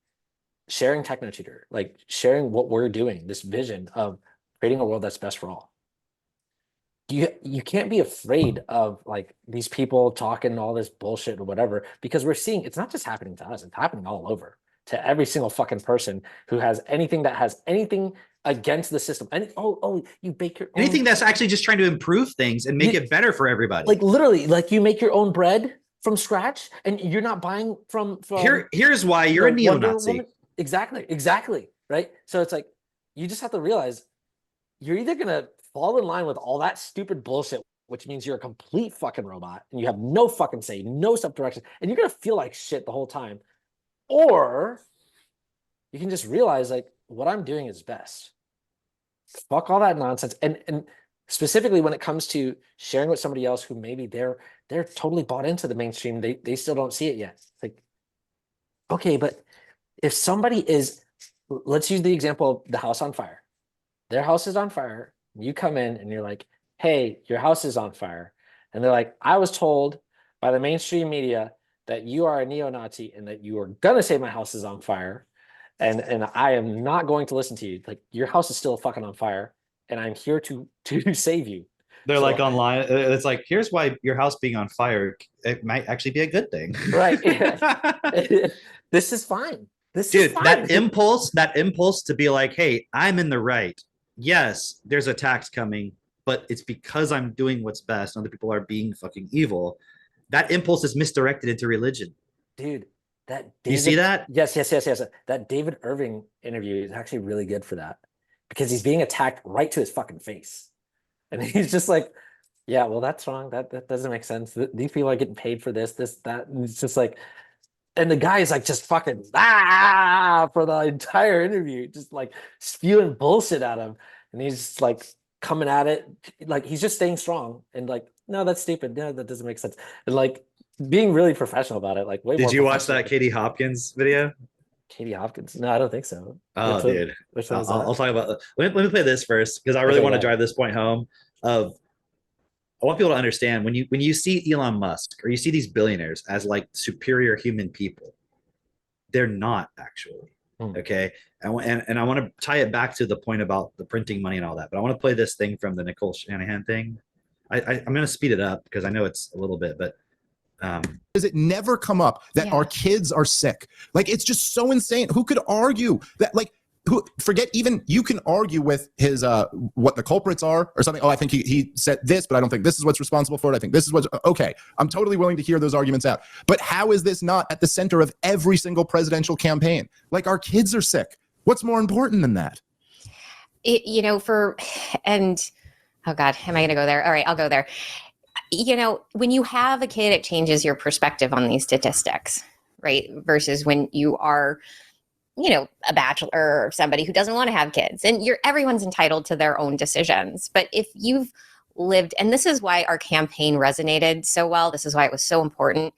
sharing TechnoTutor, like sharing what we're doing, this vision of creating a world that's best for all. You can't be afraid of like these people talking all this bullshit or whatever, because we're seeing it's not just happening to us, it's happening all over to every single fucking person who has anything that has anything against the system. And you bake your own, Anything that's actually just trying to improve things and make it better for everybody. like literally, like you make your own bread from scratch, and you're not buying from Here's why you're a the Wonder neo-Nazi. Woman. Exactly, right? So it's like you just have to realize you're either gonna fall in line with all that stupid bullshit, which means you're a complete fucking robot and you have no fucking say, no self-direction, and you're gonna feel like shit the whole time, or you can just realize like what I'm doing is best. Fuck all that nonsense. And specifically when it comes to sharing with somebody else who maybe they're totally bought into the mainstream, they still don't see it yet. It's like, okay, but if somebody is, let's use the example of the house on fire. Their house is on fire. You come in and you're like, hey, your house is on fire. And they're like, I was told by the mainstream media that you are a neo-Nazi and that you are gonna say my house is on fire. And I am not going to listen to you. Like, your house is still fucking on fire, and I'm here to save you. They're So- like online. It's like, here's why your house being on fire, it might actually be a good thing. Right. This is fine. This Dude, is fine. that impulse to be like, hey, I'm in the right. Yes, there's attacks coming, but it's because I'm doing what's best. Other people are being fucking evil. That impulse is misdirected into religion. Dude, that Do you see that? Yes. That David Irving interview is actually really good for that, because he's being attacked right to his fucking face. And he's just like, yeah, well, that's wrong. That doesn't make sense. These people are getting paid for this, that. And it's just like, and the guy is like just fucking for the entire interview, just like spewing bullshit at him. And he's just like coming at it. Like, he's just staying strong and like, no, that's stupid. No, that doesn't make sense. And like being really professional about it. Like, way more Did you watch professional. that Katie Hopkins video? Katie Hopkins? No, I don't think so. Oh, Which one- dude. Which one is I'll that? talk about. Let me play this first, because I really Okay, want to yeah. drive this point home. I want people to understand, when you see Elon Musk or you see these billionaires as like superior human people, they're not actually. Hmm. Okay, and I want to tie it back to the point about the printing money and all that. But I want to play this thing from the Nicole Shanahan thing. I'm going to speed it up because I know it's a little bit, but. Does it never come up that our kids are sick? Like, it's just so insane. Who could argue that? Like, who, forget even, you can argue with his what the culprits are or something. Oh, I think he said this, but I don't think this is what's responsible for it. I think this is what's okay. I'm totally willing to hear those arguments out. But how is this not at the center of every single presidential campaign? Like, our kids are sick. What's more important than that? Oh God, am I going to go there? All right, I'll go there. When you have a kid, it changes your perspective on these statistics, right? Versus when you are, a bachelor or somebody who doesn't want to have kids, and everyone's entitled to their own decisions. But if you've lived, and this is why our campaign resonated so well, this is why it was so important,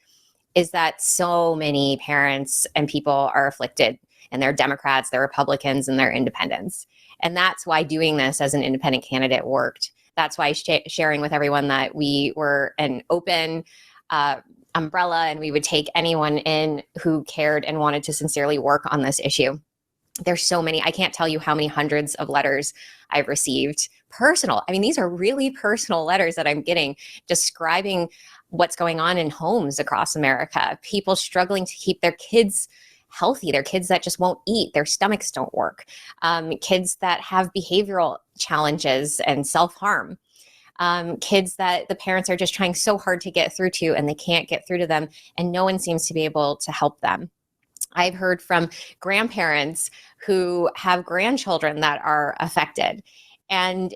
is that so many parents and people are afflicted, and they're Democrats, they're Republicans, and they're independents. And that's why doing this as an independent candidate worked. That's why sharing with everyone that we were an open umbrella and we would take anyone in who cared and wanted to sincerely work on this issue. There's so many, I can't tell you how many hundreds of letters I've received. Personal. I mean, these are really personal letters that I'm getting describing what's going on in homes across America. People struggling to keep their kids healthy, their kids that just won't eat, their stomachs don't work, kids that have behavioral challenges and self-harm, kids that the parents are just trying so hard to get through to and they can't get through to them, and no one seems to be able to help them. I've heard from grandparents who have grandchildren that are affected. And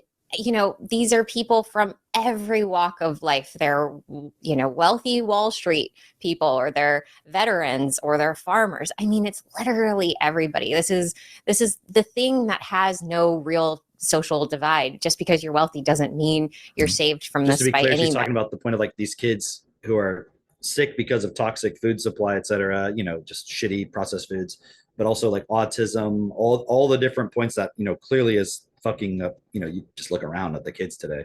these are people from every walk of life. They're, wealthy Wall Street people, or they're veterans, or they're farmers. I mean, it's literally everybody. This is the thing that has no real social divide. Just because you're wealthy doesn't mean you're saved from Just this to be by clear, any she's talking about the point of like these kids who are sick because of toxic food supply, et cetera, just shitty processed foods, but also like autism, all the different points that, clearly is fucking up, you just look around at the kids today.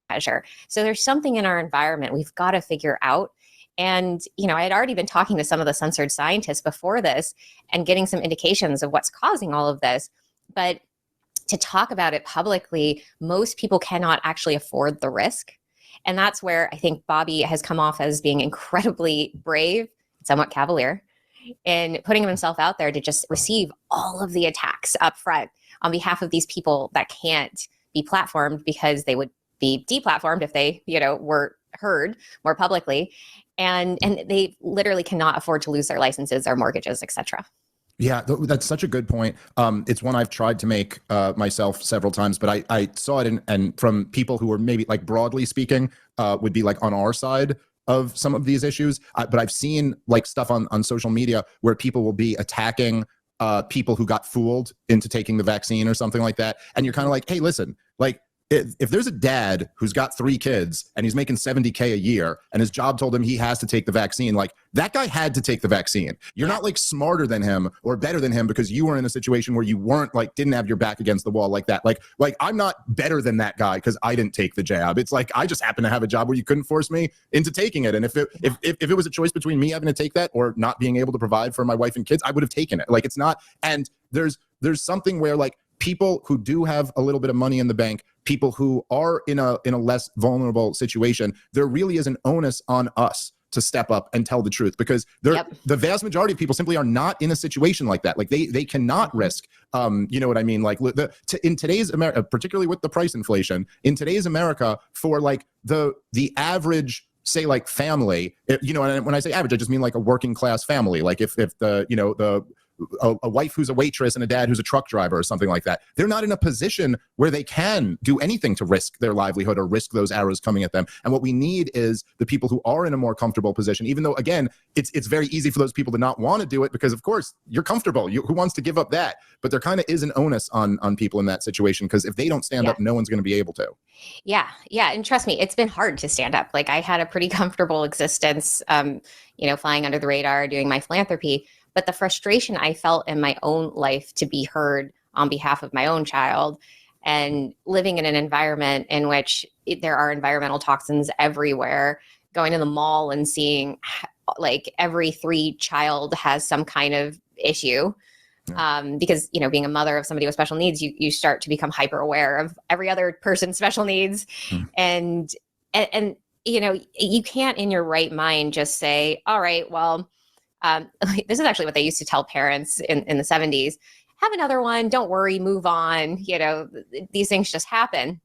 measure. So there's something in our environment we've got to figure out. And, I had already been talking to some of the censored scientists before this and getting some indications of what's causing all of this. But to talk about it publicly, most people cannot actually afford the risk. And that's where I think Bobby has come off as being incredibly brave, somewhat cavalier, in putting himself out there to just receive all of the attacks up front on behalf of these people that can't be platformed, because they would be deplatformed if they, were heard more publicly, and they literally cannot afford to lose their licenses, their mortgages, etc. Yeah, that's such a good point. It's one I've tried to make myself several times, but I saw it and from people who are maybe like broadly speaking would be like on our side of some of these issues. But I've seen like stuff on social media where people will be attacking people who got fooled into taking the vaccine or something like that. And you're kind of like, hey, listen, like if there's a dad who's got 3 kids and he's making $70K a year and his job told him he has to take the vaccine, like that guy had to take the vaccine. You're not like smarter than him or better than him because you were in a situation where you weren't like, didn't have your back against the wall like that. Like I'm not better than that guy because I didn't take the jab. It's like, I just happen to have a job where you couldn't force me into taking it. And if it was a choice between me having to take that or not being able to provide for my wife and kids, I would have taken it. Like it's not, and there's something where like people who do have a little bit of money in the bank, people who are in a less vulnerable situation, there really is an onus on us to step up and tell the truth because the vast majority of people simply are not in a situation like that. Like they cannot risk, you know what I mean? Like in today's America, particularly with the price inflation, in today's America, for like the average, say like family, you know, and when I say average, I just mean like a working class family. Like if the, you know, a wife who's a waitress and a dad who's a truck driver or something like that, they're not in a position where they can do anything to risk their livelihood or risk those arrows coming at them. And what we need is the people who are in a more comfortable position, even though, again, it's very easy for those people to not want to do it because, of course, you're comfortable. Who wants to give up that? But there kind of is an onus on people in that situation because if they don't stand up, no one's going to be able to. Yeah. And trust me, it's been hard to stand up. Like I had a pretty comfortable existence, you know, flying under the radar, doing my philanthropy. But the frustration I felt in my own life to be heard on behalf of my own child and living in an environment in which there are environmental toxins everywhere, going to the mall and seeing like every 3 child has some kind of issue. Because, you know, being a mother of somebody with special needs, you start to become hyper aware of every other person's special needs. And, you know, you can't in your right mind just say, all right, well, this is actually what they used to tell parents in the 70s. Have another one. Don't worry. Move on. You know, these things just happen.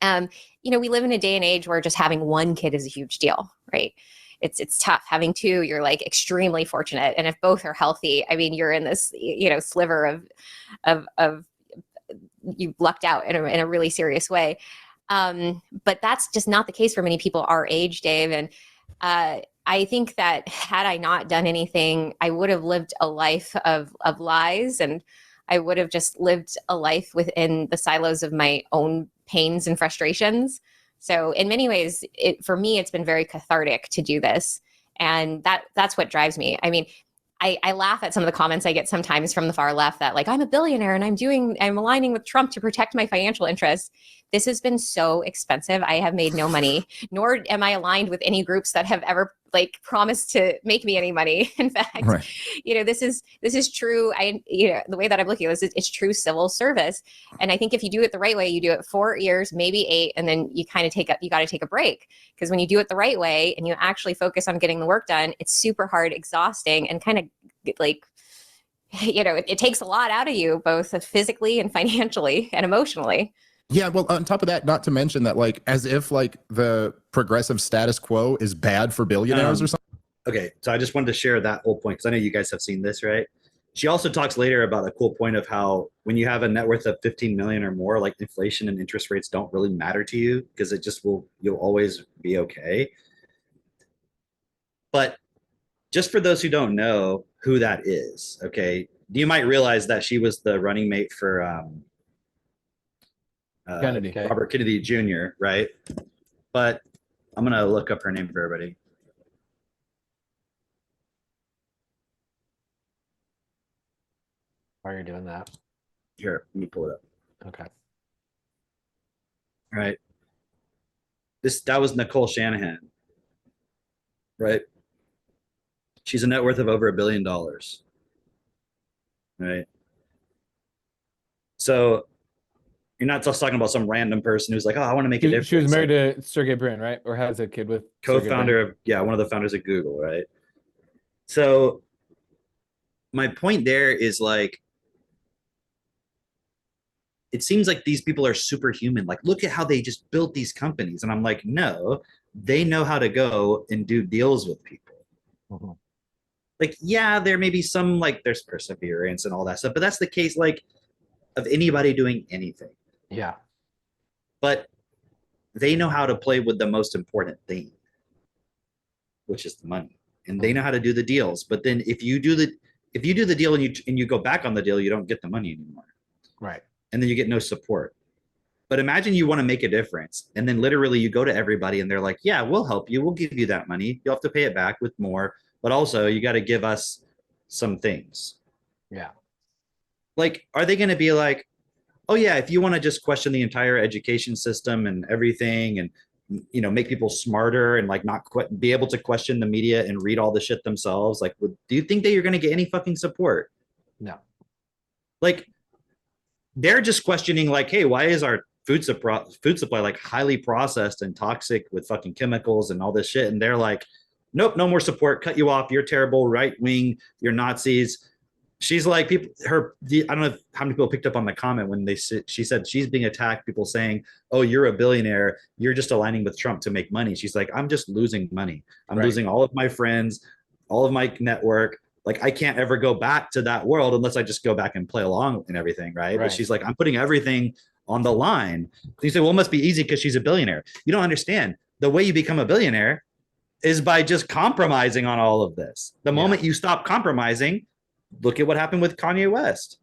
You know, we live in a day and age where just having 1 kid is a huge deal, right? It's tough. Having 2, you're like extremely fortunate. And if both are healthy, I mean, you're in this, you know, sliver of you lucked out in a really serious way. But that's just not the case for many people our age, Dave. And, I think that had I not done anything, I would have lived a life of lies, and I would have just lived a life within the silos of my own pains and frustrations. So in many ways, for me, it's been very cathartic to do this. And that's what drives me. I mean, I laugh at some of the comments I get sometimes from the far left that like, I'm a billionaire and I'm aligning with Trump to protect my financial interests. This has been so expensive. I have made no money, nor am I aligned with any groups that have ever like promised to make me any money. In fact, you know, this is true. You know, the way that I'm looking at this, it's true civil service. And I think if you do it the right way, you do it 4 years, maybe 8, and then you kind of you got to take a break. Because when you do it the right way and you actually focus on getting the work done, it's super hard, exhausting, and kind of like, you know, it takes a lot out of you, both physically and financially and emotionally. Yeah, well, on top of that, not to mention that, like, as if like the progressive status quo is bad for billionaires or something. Okay, so I just wanted to share that whole point because I know you guys have seen this, right? She also talks later about a cool point of how when you have a net worth of 15 million or more, like inflation and interest rates don't really matter to you because it just you'll always be okay. But just for those who don't know who that is, okay, you might realize that she was the running mate for Kennedy. Robert Kennedy Jr., right? But I'm going to look up her name for everybody. While you're doing that. Here, let me pull it up. Okay. All right. That was Nicole Shanahan, right? She's a net worth of over $1 billion, right? So you're not just talking about some random person who's like, oh, I want to make a difference. She was married to Sergey Brin, right? Or has a kid with co-founder of, one of the founders of Google, right? So my point there is like, it seems like these people are superhuman. Like, look at how they just built these companies. And I'm like, no, they know how to go and do deals with people. Mhm. Like, yeah, there may be some like there's perseverance and all that stuff, but that's the case like of anybody doing anything. Yeah. But they know how to play with the most important thing, which is the money, and they know how to do the deals. But then if you do the deal and you go back on the deal, you don't get the money anymore, Right. and then you get no support. But imagine you want to make a difference, and then literally you go to everybody, and they're like, "Yeah, we'll help you. We'll give you that money. You'll have to pay it back with more, but also you got to give us some things." Yeah. Like, are they going to be like, "Oh yeah, if you want to just question the entire education system and everything, and make people smarter and like not be able to question the media and read all the shit themselves, like do you think that you're going to get any fucking support?" No. Like, they're just questioning like, hey, why is our food supply like highly processed and toxic with fucking chemicals and all this shit? And they're like, nope, no more support, cut you off, you're terrible, right wing, you're Nazis. She's like, people, I don't know how many people picked up on the comment when she said she's being attacked, people saying, oh, you're a billionaire, you're just aligning with Trump to make money. She's like, I'm just losing money. I'm Right. losing all of my friends, all of my network. Like, I can't ever go back to that world unless I just go back and play along and everything, right? But Right. she's like, I'm putting everything on the line. You say, well, it must be easy because she's a billionaire. You don't understand. The way you become a billionaire is by just compromising on all of this. The moment you stop compromising, look at what happened with Kanye West.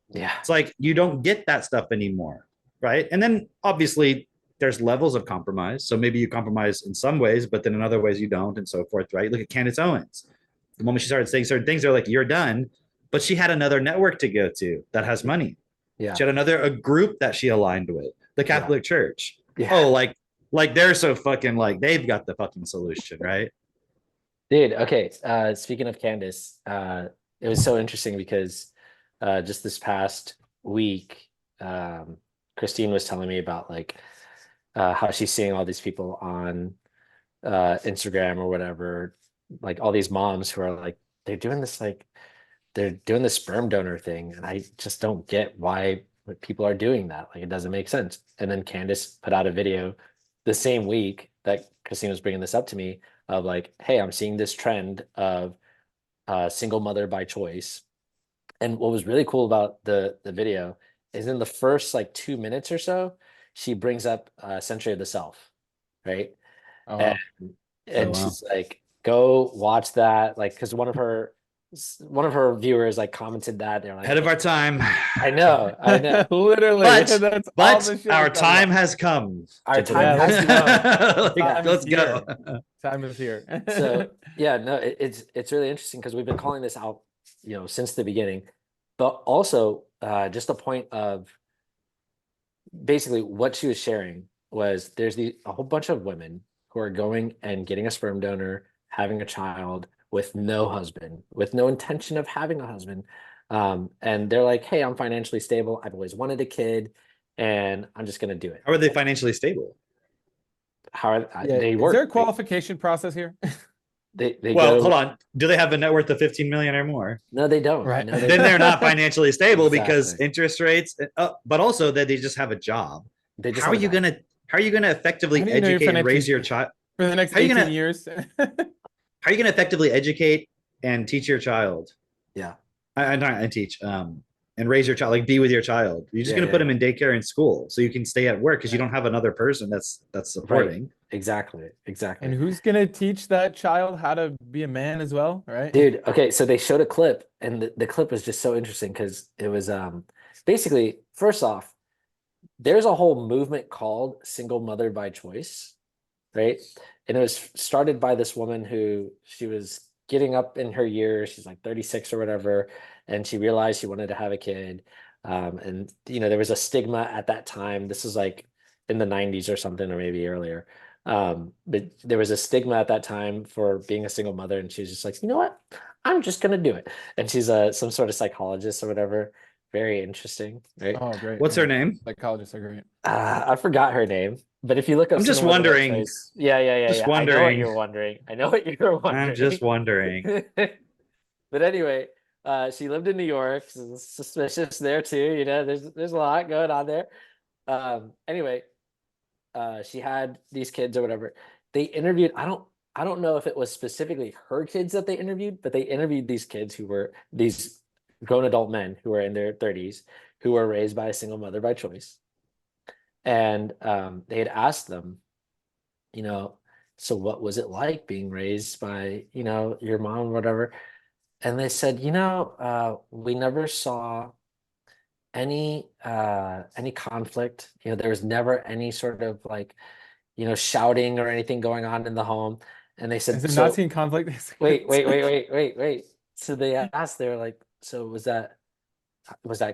Yeah. It's like you don't get that stuff anymore, right? And then obviously there's levels of compromise. So maybe you compromise in some ways, but then in other ways you don't, and so forth, right? Look at Candace Owens. The moment she started saying certain things, they're like, you're done. But she had another network to go to that has money. Yeah. She had a group that she aligned with, the Catholic Church. Yeah. Oh, like they're so fucking like they've got the fucking solution, right? Dude, okay. Speaking of Candace, it was so interesting because just this past week, Christine was telling me about like how she's seeing all these people on Instagram or whatever, like all these moms who are like they're doing the sperm donor thing, and I just don't get why people are doing that. Like, it doesn't make sense. And then Candace put out a video the same week that Christine was bringing this up to me of like, hey, I'm seeing this trend of single mother by choice. And what was really cool about the video is in the first like 2 minutes or so, she brings up Century of the Self, right? Oh, And, and wow. she's like, go watch that, like, because one of her viewers like commented that they're like, Ahead of our time. I know. literally. But, that's all but the shit our we're talking time about. has come. Our to time put it- has come. Like, Time let's is go. Time is here. So yeah, no, it's really interesting because we've been calling this out, since the beginning, but also just the point of basically what she was sharing was there's a whole bunch of women who are going and getting a sperm donor, having a child with no husband, with no intention of having a husband. And they're like, hey, I'm financially stable. I've always wanted a kid and I'm just going to do it. How are they financially stable? How are Yeah, they is work? there a qualification process here? They Well, go, hold on. Do they have a net worth of 15 million or more? No, they don't. Right. No, they Then don't. they're not financially stable because Exactly. interest rates, but also that they just have a job. They just How are have a you job. gonna effectively How do you know you're educate and raise financially- your child? For the next How are you 18 gonna- years? How are you gonna effectively educate and teach your child? Yeah. And teach and raise your child, like be with your child. You're just Yeah, gonna put yeah. them in daycare and school so you can stay at work because you don't have another person that's supporting. Exactly. And who's gonna teach that child how to be a man as well, right? Dude, okay, so they showed a clip and the clip was just so interesting because it was basically, first off, there's a whole movement called single mother by choice, right? And it was started by this woman who she was getting up in her years, she's like 36 or whatever, and she realized she wanted to have a kid. And there was a stigma at that time. This was like in the 90s or something, or maybe earlier. But there was a stigma at that time for being a single mother, and she was just like, you know what? I'm just gonna do it. And she's some sort of psychologist or whatever. Very interesting, right? Oh, great. What's yeah. her name? Psychologists are great. I forgot her name, but if you look up, I'm just Single Mother by wondering. Choice- yeah. Just I know what wondering. you're wondering. I know what you're wondering. I'm just wondering. But anyway, she lived in New York. So it's suspicious there too. There's a lot going on there. Anyway, she had these kids or whatever, they interviewed, I don't know if it was specifically her kids that they interviewed, but they interviewed these kids who were these grown adult men who were in their 30s, who were raised by a single mother by choice. And they had asked them, you know, so what was it like being raised by, you know, your mom or whatever? And they said, you know, we never saw any conflict. You know, there was never any sort of like, you know, shouting or anything going on in the home. And they said, Is it so, not seeing conflict? wait. So they asked, they were like, so was that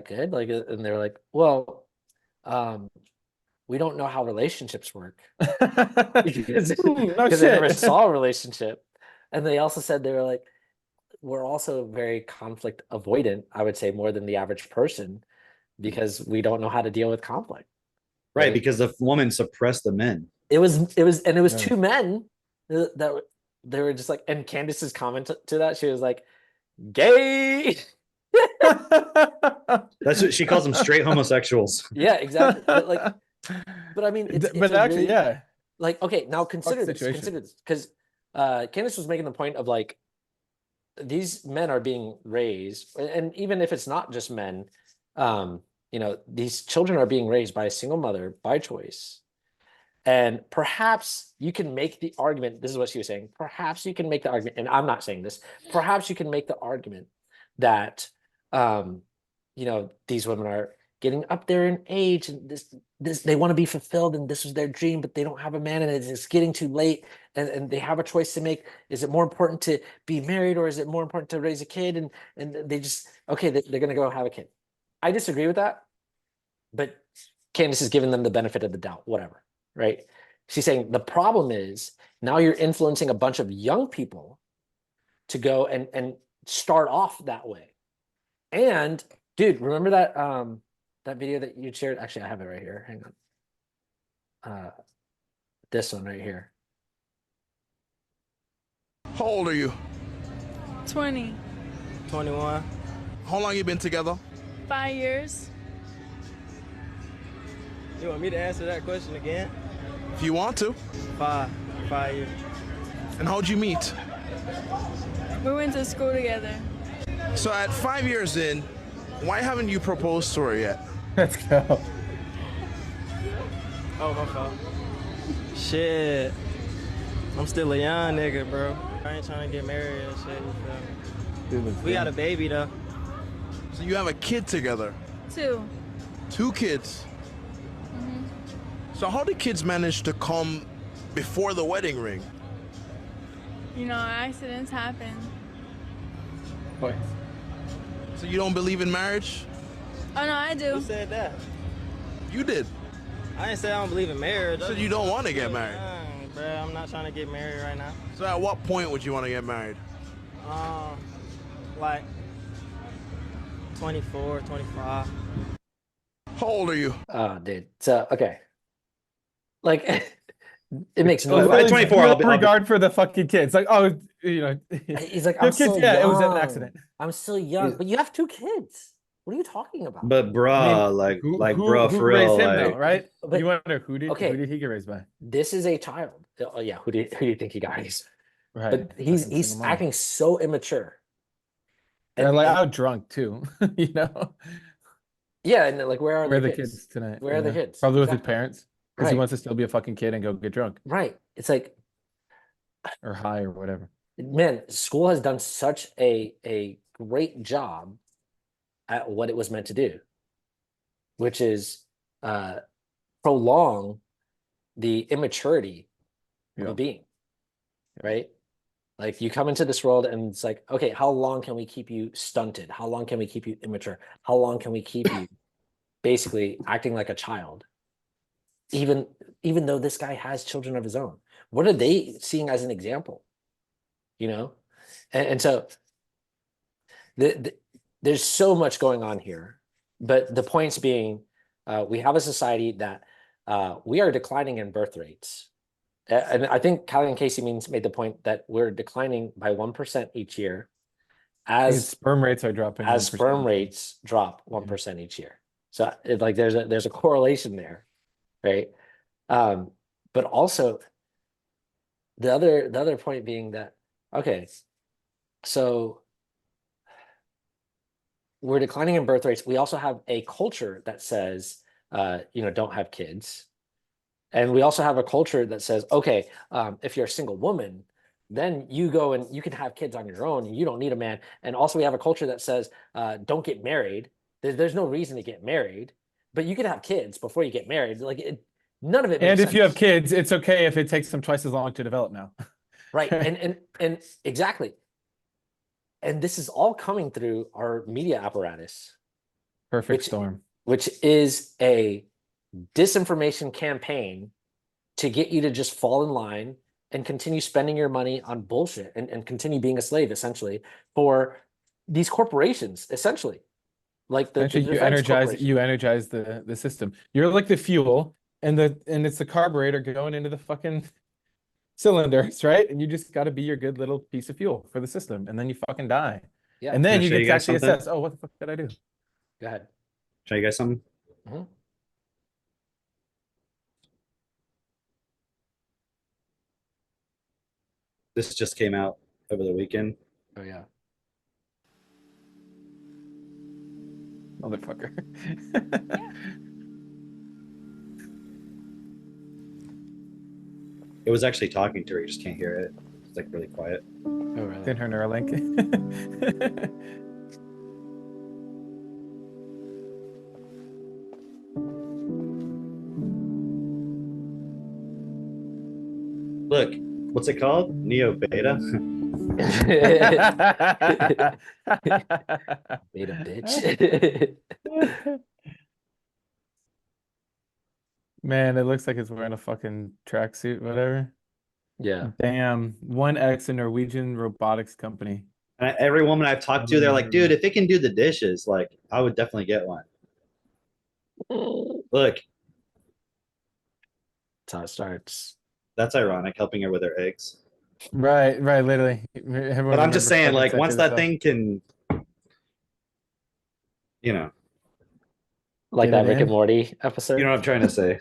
good? Like, and they were like, well, we don't know how relationships work because No they never shit. saw a relationship. And they also said, they were like, we're also very conflict avoidant, I would say, more than the average person, because we don't know how to deal with conflict. Right, because the woman suppressed the men. It was Yeah. two men that they were just like, and Candace's comment to that, she was like, gay. That's what she calls them, straight homosexuals. Yeah, exactly. But I mean, it's But a actually, really, yeah. like, okay, now consider this, situation. because Candace was making the point of like, these men are being raised, and even if it's not just men, you know, these children are being raised by a single mother by choice. And perhaps you can make the argument, this is what she was saying, perhaps you can make the argument, and I'm not saying this, perhaps you can make the argument that, you know, these women are getting up there in age, and this they want to be fulfilled, and this was their dream, but they don't have a man, and it's getting too late, and they have a choice to make. Is it more important to be married, or is it more important to raise a kid? And they just, okay, they're going to go have a kid. I disagree with that, but Candace is giving them the benefit of the doubt, whatever, right? She's saying the problem is now you're influencing a bunch of young people to go and start off that way. And dude, remember that that video that you shared? Actually, I have it right here. Hang on. This one right here. How old are you? 20. 21. How long you been together? 5 years. You want me to answer that question again? If you want to. 5 years. And how'd you meet? We went to school together. So at 5 years in, why haven't you proposed to her yet? Let's go. Oh, my fault. Shit. I'm still a young nigga, bro. I ain't trying to get married and shit. You feel me? We got a baby, though. So you have a kid together? 2. 2 kids? So how do kids manage to come before the wedding ring? You know, accidents happen. Boy. So you don't believe in marriage? Oh, no, I do. Who said that? You did. I ain't say I don't believe in marriage. So you don't want to get married? Bro, I'm not trying to get married right now. So at what point would you want to get married? Like 24, 25. How old are you? Oh, dude. So, okay. Like, it makes Oh, no At 24, I'll be- regard for the fucking kids. Like, oh, you know. He's like, Your I'm kids, still yeah, young. it was an accident. I'm still young, but you have 2 kids. What are you talking about? But bruh, I mean, like Who bro, who for real, raised him like, though, right? But- You wonder who did okay. he get raised by? This is a child. Oh yeah, who do you think he got raised? Right. But he's fucking single mom. acting so immature. And like and- out drunk too, you know. yeah, and like where are Where are the the kids? kids tonight? Where are the you know? kids? Probably with his Exactly. parents. Because he Right. wants to still be a fucking kid and go get drunk Right. It's like, or high or whatever. man, school has done such a great job at what it was meant to do, which is prolong the immaturity of Yeah. a being, right? Like you come into this world and it's like, okay, how long can we keep you stunted? How long can we keep you immature? How long can we keep you basically acting like a child? Even though this guy has children of his own, what are they seeing as an example? You know, and so there's so much going on here, but the points being, we have a society that we are declining in birth rates. And I think Callie and Casey made the point that we're declining by 1% each year His as sperm rates are dropping. as 1%. sperm rates drop 1% each year. So it, like there's a correlation there, right? But also the other point being that, okay, so we're declining in birth rates. We also have a culture that says, don't have kids. And we also have a culture that says, okay, if you're a single woman, then you go and you can have kids on your own and you don't need a man. And also we have a culture that says, don't get married. There's no reason to get married, but you can have kids before you get married. None of it makes And if you have sense. kids, it's okay if it takes them twice as long to develop now. Right. And exactly. And this is all coming through our media apparatus, Perfect Which- storm. which is a disinformation campaign to get you to just fall in line and continue spending your money on bullshit and continue being a slave essentially for these corporations, essentially. Like the Actually, defense corporation. you energize the system. You're like the fuel, and it's the carburetor going into the fucking cylinders, right? And you just got to be your good little piece of fuel for the system, and then you fucking die. Yeah. And then Can I you show get you to guys actually something? assess, oh, what the fuck did I do? Go ahead. Show you guys something. Mhm. This just came out over the weekend. Oh yeah. Motherfucker. It was actually talking to her. You just can't hear it. It's like really quiet. Oh really? In her Neuralink. Look, what's it called? Neo Beta. Beta bitch. Man, it looks like it's wearing a fucking tracksuit, whatever. Yeah. Damn, 1X, a Norwegian robotics company. And every woman I've talked to, they're like, dude, if it can do the dishes, like, I would definitely get one. Look, That's how it starts. that's ironic, helping her with her eggs. Right, literally. But I'm just saying, like, once that thing can, you know, Like Get that it Rick in? and Morty episode. you know what I'm trying to say.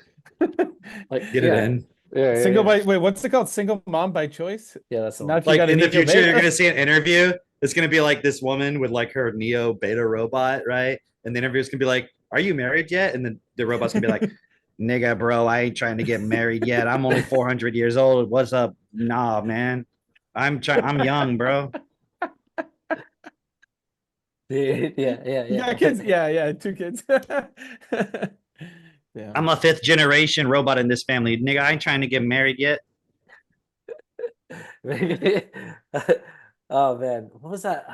Like Get it in. Yeah, yeah, Single yeah. by wait, what's it called? Single mom by choice? Yeah, that's the Now one. if you Like got a in the Neo future, you're Beta- gonna see an interview. It's gonna be like this woman with like her Neo Beta robot, right? And the interviewer's gonna be like, "Are you married yet?" And then the robot's gonna be like, "Nigga, bro, I ain't trying to get married yet. I'm only 400 years old. What's up? Nah, man. I'm young, bro. Yeah. You got kids? Yeah, 2 kids. Yeah. I'm a 5th generation robot in this family. Nigga, I ain't trying to get married yet." Maybe. Oh man, what was that?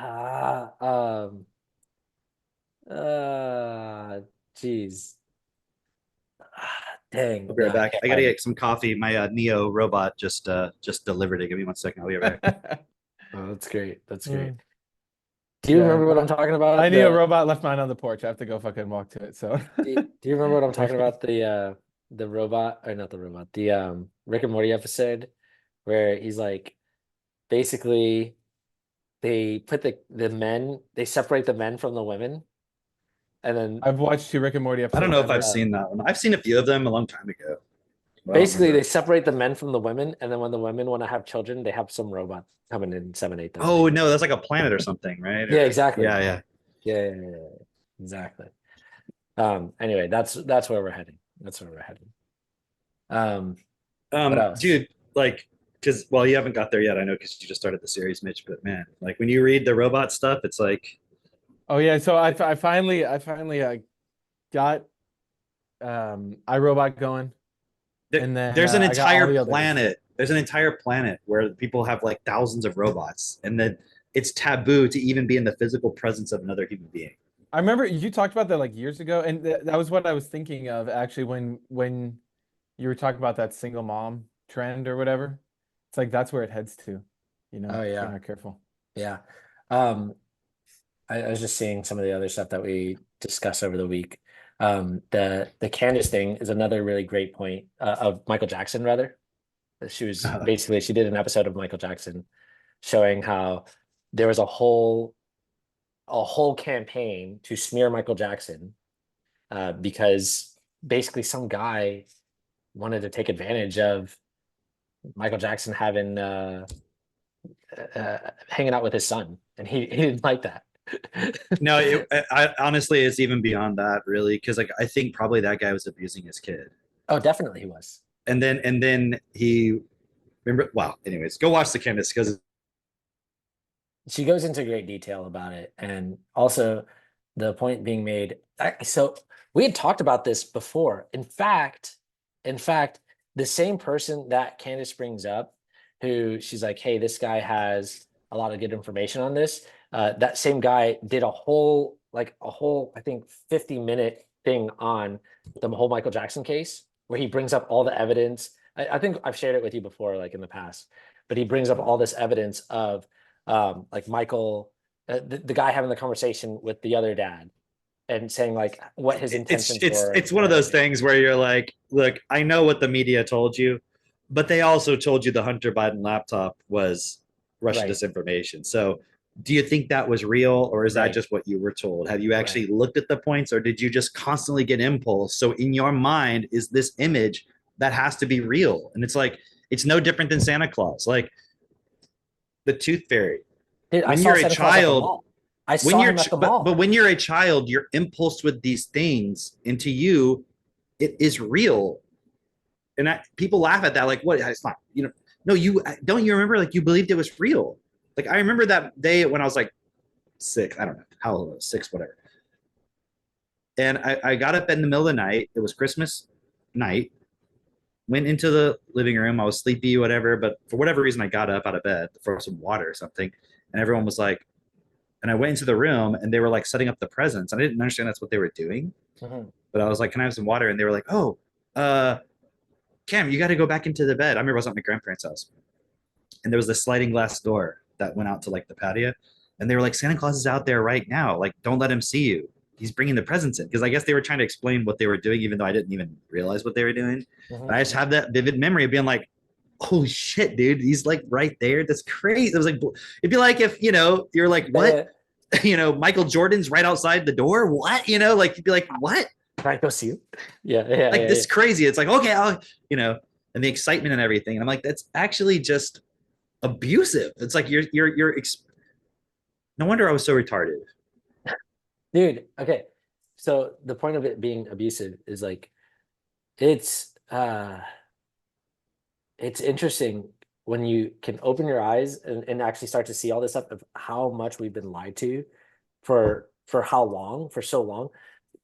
Jeez. Dang. I'll be right no, back. can't I gotta find it. get some coffee. My Neo robot just delivered it. Give me 1 second. I'll be right back. Oh, that's great. That's great. Mm. Do you Yeah, remember what I'm talking about? I knew a The- robot left mine on the porch. I have to go fucking walk to it. So do you remember what I'm talking about? The robot, or not the robot, the Rick and Morty episode where he's like, basically they put the men, they separate the men from the women, and then I've watched 2 Rick and Morty episodes. I don't know if I've I've- seen that one. I've seen a few of them a long time ago. Well, basically they remember. separate the men from the women, and then when the women want to have children, they have some robot coming in and seminate them. Oh no, that's like a planet or something, right? Yeah, exactly. Yeah. Yeah, exactly. Anyway, that's where we're heading. That's where we're heading. What else? Dude, like, because well, you haven't got there yet. I know because you just started the series, Mitch. But man, like when you read the robot stuff, it's like, Oh yeah, so I finally got iRobot going. And then there's an I got all entire the others. planet. There's an entire planet where people have like thousands of robots, and then it's taboo to even be in the physical presence of another human being. I remember you talked about that like years ago, and that was what I was thinking of actually when you were talking about that single mom trend or whatever. It's like that's where it heads to, you know. Oh, if yeah. you're not careful. Yeah. I was just seeing some of the other stuff that we discussed over the week. The Candace thing is another really great point of Michael Jackson, rather. She was basically, she did an episode of Michael Jackson showing how there was a whole campaign to smear Michael Jackson because basically some guy wanted to take advantage of Michael Jackson having hanging out with his son, and he didn't like that. No, honestly, it's even beyond that, really, because like I think probably that guy was abusing his kid, Oh, definitely he was. and then he remember. Wow. Anyways, go watch the Candace because She goes into great detail about it, and also the point being made. So we had talked about this before. In fact, the same person that Candace brings up, who she's like, "Hey, this guy has a lot of good information on this." That same guy did a whole, I think, 50-minute thing on the whole Michael Jackson case, where he brings up all the evidence. I think I've shared it with you before, like in the past, but he brings up all this evidence of like Michael, the guy having the conversation with the other dad, and saying like what his intentions were. it's one of those things where you're like, look, I know what the media told you, but they also told you the Hunter Biden laptop was Russian Right. disinformation. So do you think that was real, or is that Right. just what you were told? Have you actually looked at the points, or did you just constantly get impulse? So in your mind is this image that has to be real. And it's like, it's no different than Santa Claus. Like the tooth fairy. Dude, I When saw you're a Santa Claus at the child, mall. I when saw you're him at the but, mall. but when you're a child, you're impulsed with these things, and to you it is real. And people laugh at that, like, what? It's not, no, you don't. You remember, like, you believed it was real. Like, I remember that day when I was like 6, I don't know how old I was, 6, whatever, and I got up in the middle of the night. It was Christmas night. Went into the living room. I was sleepy, whatever, but for whatever reason I got up out of bed for some water or something, and everyone was like, and I went into the room and they were like setting up the presents. And I didn't understand that's what they were doing. But I was like, can I have some water? And they were like, oh, Cam, you got to go back into the bed. I remember I was at my grandparents' house, and there was this sliding glass door that went out to like the patio. And they were like, Santa Claus is out there right now. Like, don't let him see you. He's bringing the presents in. Because I guess they were trying to explain what they were doing, even though I didn't even realize what they were doing. And I just have that vivid memory of being like, holy shit, dude, he's like right there. That's crazy. It was like, it'd be like if, you're like, what? Michael Jordan's right outside the door. What? Like, you'd be like, what? Can I go see you? Yeah. Like, this is crazy. It's like, okay, and the excitement and everything. And I'm like, that's actually just abusive. It's like no wonder I was so retarded. Dude, okay. So the point of it being abusive is like, it's interesting when you can open your eyes and actually start to see all this stuff of how much we've been lied to for how long, for so long.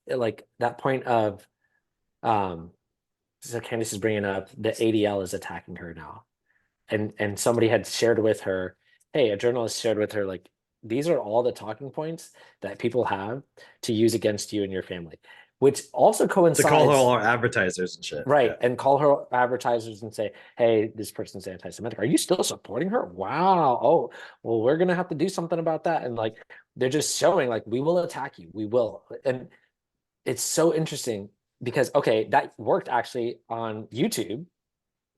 Like that point of, so Candace is bringing up the ADL is attacking her now. And somebody had shared with her, hey, a journalist shared with her, like, these are all the talking points that people have to use against you and your family, which also coincides. To call her all our advertisers and shit. Right. Yeah. And call her advertisers and say, hey, this person's anti-Semitic. Are you still supporting her? Wow. Oh, well, we're going to have to do something about that. And like, they're just showing like, we will attack you. We will. And it's so interesting because, okay, that worked actually on YouTube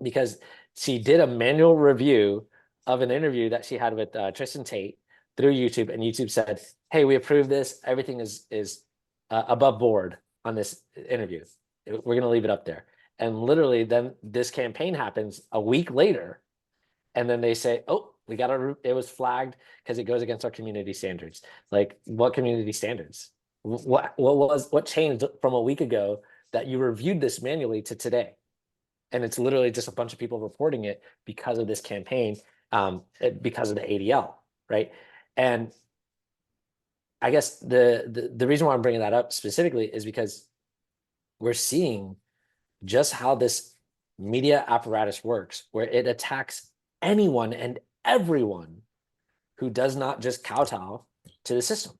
because she did a manual review of an interview that she had with Tristan Tate through YouTube, and YouTube said, hey, we approve this. Everything is above board on this interview. We're going to leave it up there. And literally then this campaign happens a week later. And then they say, oh, it was flagged because it goes against our community standards. Like, what community standards? What changed from a week ago that you reviewed this manually to today? And it's literally just a bunch of people reporting it because of this campaign, because of the ADL, right? And I guess the reason why I'm bringing that up specifically is because we're seeing just how this media apparatus works, where it attacks anyone and everyone who does not just kowtow to the system,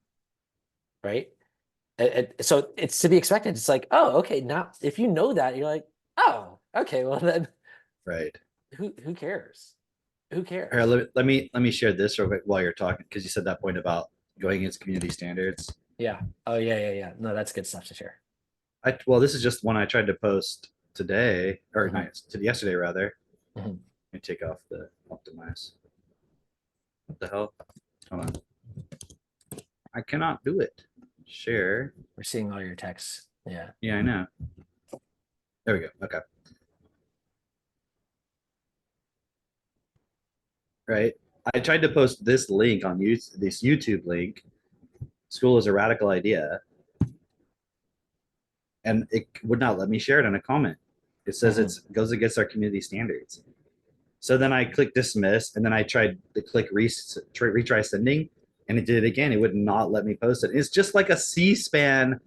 right? So it's to be expected. It's like, oh, okay, now if you know that, you're like, oh, okay, well then, right? Who cares? Who cares? All right, let me share this real quick while you're talking, because you said that point about going against community standards. Yeah. Oh yeah. No, that's good stuff to share. Well, this is just one I tried to post today, or yesterday rather. Let me take off the optimize. What the hell? Hold on. I cannot do it. Share. We're seeing all your texts. Yeah. Yeah, I know. There we go. Okay. right? I tried to post this link on this YouTube link. School is a radical idea. And it would not let me share it in a comment. It says it goes against our community standards. So then I clicked dismiss, and then I tried to click retry sending, and it did it again. It would not let me post it. It's just like a C-SPAN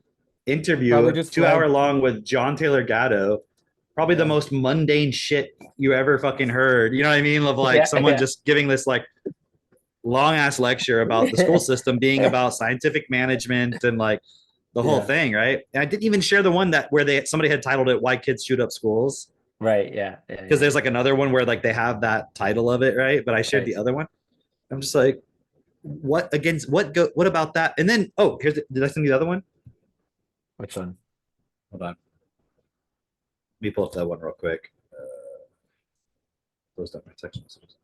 interview, Probably just 2 hour long with John Taylor Gatto. Probably the most mundane shit you ever fucking heard. You know what I mean? Of like someone just giving this like long ass lecture about the school system being about scientific management and like the whole thing, right? And I didn't even share the one where somebody had titled it "Why Kids Shoot Up Schools." Right. Yeah. Because there's like another one where like they have that title of it, right? But I shared the other one. I'm just like, what about that? And then did I send you the other one? Which one? Hold on. Let me pull up that one real quick. Closed up my text messages.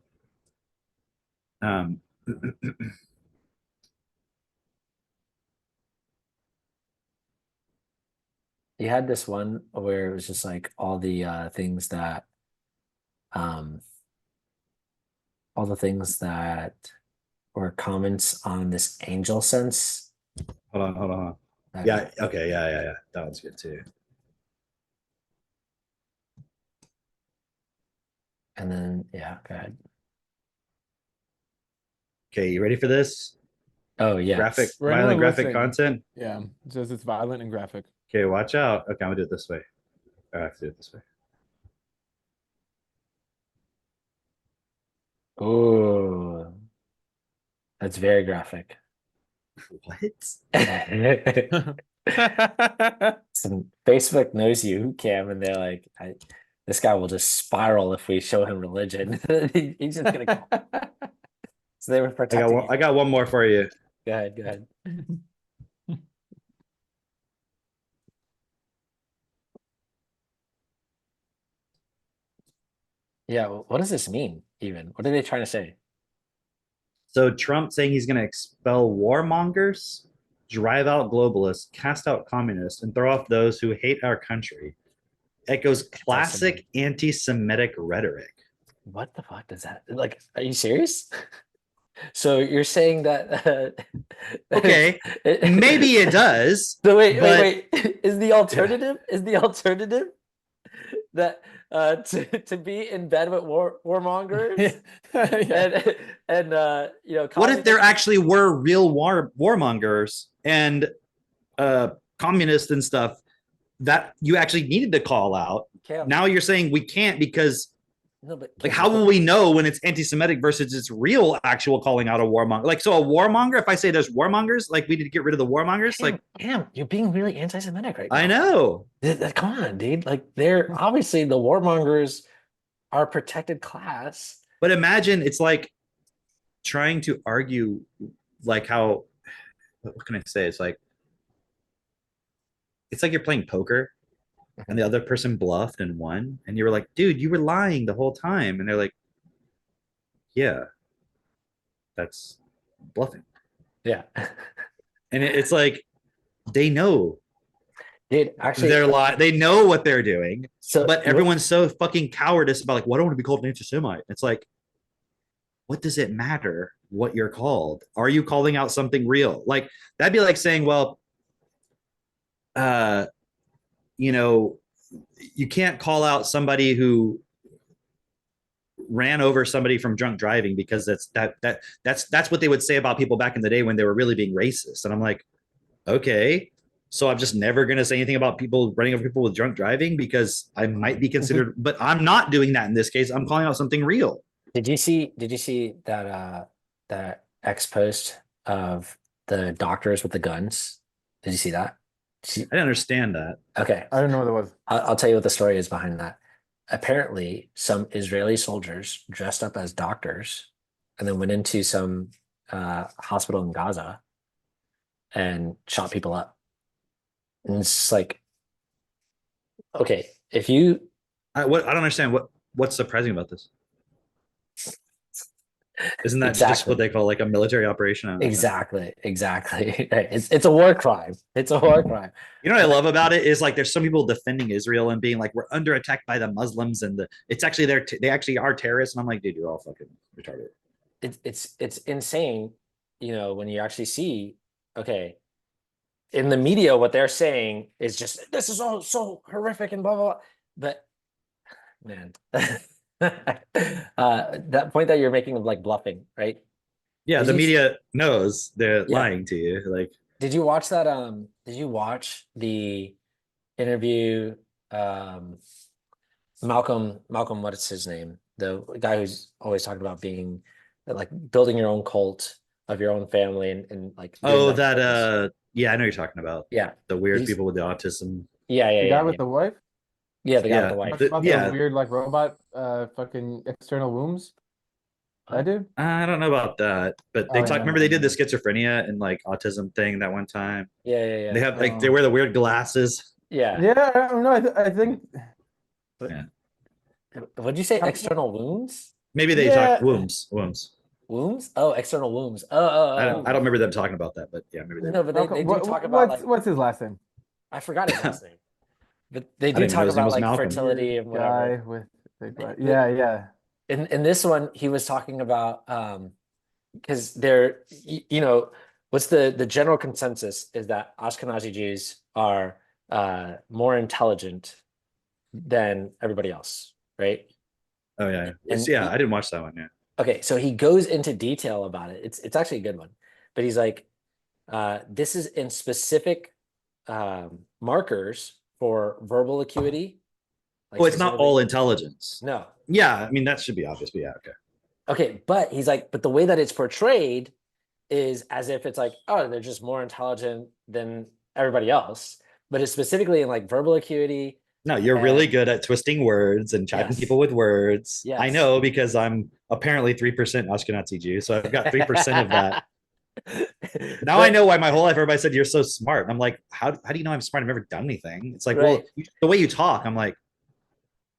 You had this one where it was just like all the things that were comments on this angel sense. Hold on. Yeah, okay, yeah. That one's good too. And then go ahead. Okay, you ready for this? Oh yeah. Violent graphic content. Yeah, it says it's violent and graphic. Okay, watch out. Okay, I'm gonna do it this way. I have to do it this way. Oh, that's very graphic. What? Some Facebook knows you, Cam, and they're like, this guy will just spiral if we show him religion. He's just gonna call. So they were protecting. I got one more for you. Go ahead. Yeah, what does this mean even? What are they trying to say? So Trump saying he's going to expel warmongers, drive out globalists, cast out communists, and throw off those who hate our country. Echoes classic anti-Semitic rhetoric. What the fuck does that like? Are you serious? So you're saying that? Okay, maybe it does. So wait. Is the alternative? Is the alternative that to be in bed with warmongers? and what if there actually were real warmongers and communists and stuff that you actually needed to call out? Now you're saying we can't because like how will we know when it's anti-Semitic versus it's real actual calling out a warmonger? Like, so a warmonger, if I say there's warmongers, like we need to get rid of the warmongers. Like, damn, you're being really anti-Semitic right now. I know. Come on, dude. Like, they're obviously the warmongers are a protected class. But imagine it's like trying to argue like how, what can I say? It's like you're playing poker and the other person bluffed and won, and you were like, dude, you were lying the whole time. And they're like, yeah, that's bluffing. Yeah. And it's like, they know. Dude, actually, they know what they're doing. So, but everyone's so fucking cowardice about like, well, I don't want to be called an anti-Semite. It's like, what does it matter what you're called? Are you calling out something real? Like, that'd be like saying, well, you can't call out somebody who ran over somebody from drunk driving because that's what they would say about people back in the day when they were really being racist. And I'm like, okay, so I'm just never going to say anything about people running over people with drunk driving because I might be considered, but I'm not doing that in this case. I'm calling out something real. Did you see that that X post of the doctors with the guns? Did you see that? I didn't understand that. Okay. I don't know what that was. I'll tell you what the story is behind that. Apparently, some Israeli soldiers dressed up as doctors and then went into some hospital in Gaza and shot people up. And it's just like, okay, if you... I don't understand. What's surprising about this? Isn't that just what they call like a military operation? Exactly. It's a war crime. It's a war crime. You know what I love about it is like there's some people defending Israel and being like, we're under attack by the Muslims and it's actually they actually are terrorists. And I'm like, dude, you're all fucking retarded. it's insane, you know, when you actually see, okay, in the media, what they're saying is just this is all so horrific and blah blah blah. But man, that point that you're making of like bluffing, right? Yeah, Did the you- media knows they're Yeah. lying to you. Like, Did you watch that? Did you watch the interview? Malcolm, what is his name? The guy who's always talking about being like building your own cult of your own family and like. doing oh, on that purpose. yeah, I know you're talking about. Yeah, The weird He's- people with the autism. yeah, The guy with yeah. the wife? Yeah, the guy with Yeah, the wife. Talks about yeah. the weird like robot fucking external wombs? I do. I don't know about that, but they Oh, talk. yeah. Remember they did the schizophrenia and like autism thing that one time. Yeah. They have like they Oh. wear the weird glasses. Yeah. Yeah, I don't know. I think What'd you say? External wounds? Maybe they Yeah. talk wombs. Wombs? Oh, external wombs. Oh. I don't remember them talking about that, but yeah, maybe they. No, but they do what- talk about like what's his last name? I forgot his last name. But they do didn't know talk his name about was like Malcolm. fertility and Guy whatever. with big butt. Yeah. In this one, he was talking about because they're you know what's the general consensus is that Ashkenazi Jews are more intelligent than everybody else, right? Oh yeah, And yeah. he- I didn't watch that one. Yeah. Okay, so he goes into detail about it. It's actually a good one, but he's like, this is in specific markers for verbal acuity. Like Oh, it's not all specifically- intelligence. No. Yeah, I mean that should be obvious, but yeah, okay. Okay, but he's like, but the way that it's portrayed is as if it's like, oh, they're just more intelligent than everybody else. But it's specifically in like verbal acuity. No, you're really And- good at twisting words and chatting Yes. people with words. I Yes. know because I'm apparently 3% Ashkenazi Jew, so I've got 3% of that. Now I know why my whole life everybody said you're so smart. And I'm like, how do you know I'm smart? I've never done anything. It's like, well, Right. the way you talk, I'm like,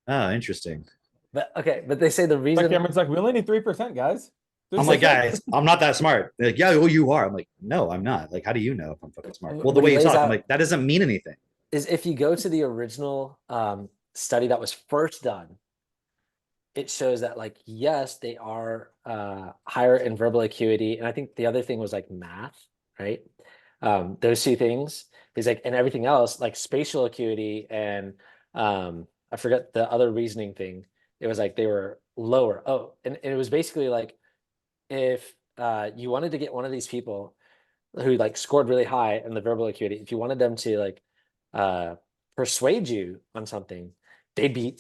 oh, interesting. But okay, but they say the Like reason Cameron's like, we only need 3%, guys. I'm like, guys, I'm not that smart. They're like, yeah, well, you are. I'm like, no, I'm not. Like, how do you know if I'm fucking smart? Well, the When way he you lays talk, I'm out- like, that doesn't mean anything. is if you go to the original study that was first done, it shows that like yes, they are higher in verbal acuity, and I think the other thing was like math, right? Those two things. He's like, and everything else like spatial acuity and I forget the other reasoning thing. It was like they were lower. Oh, and it was basically like if you wanted to get one of these people who like scored really high in the verbal acuity, if you wanted them to like persuade you on something, they'd be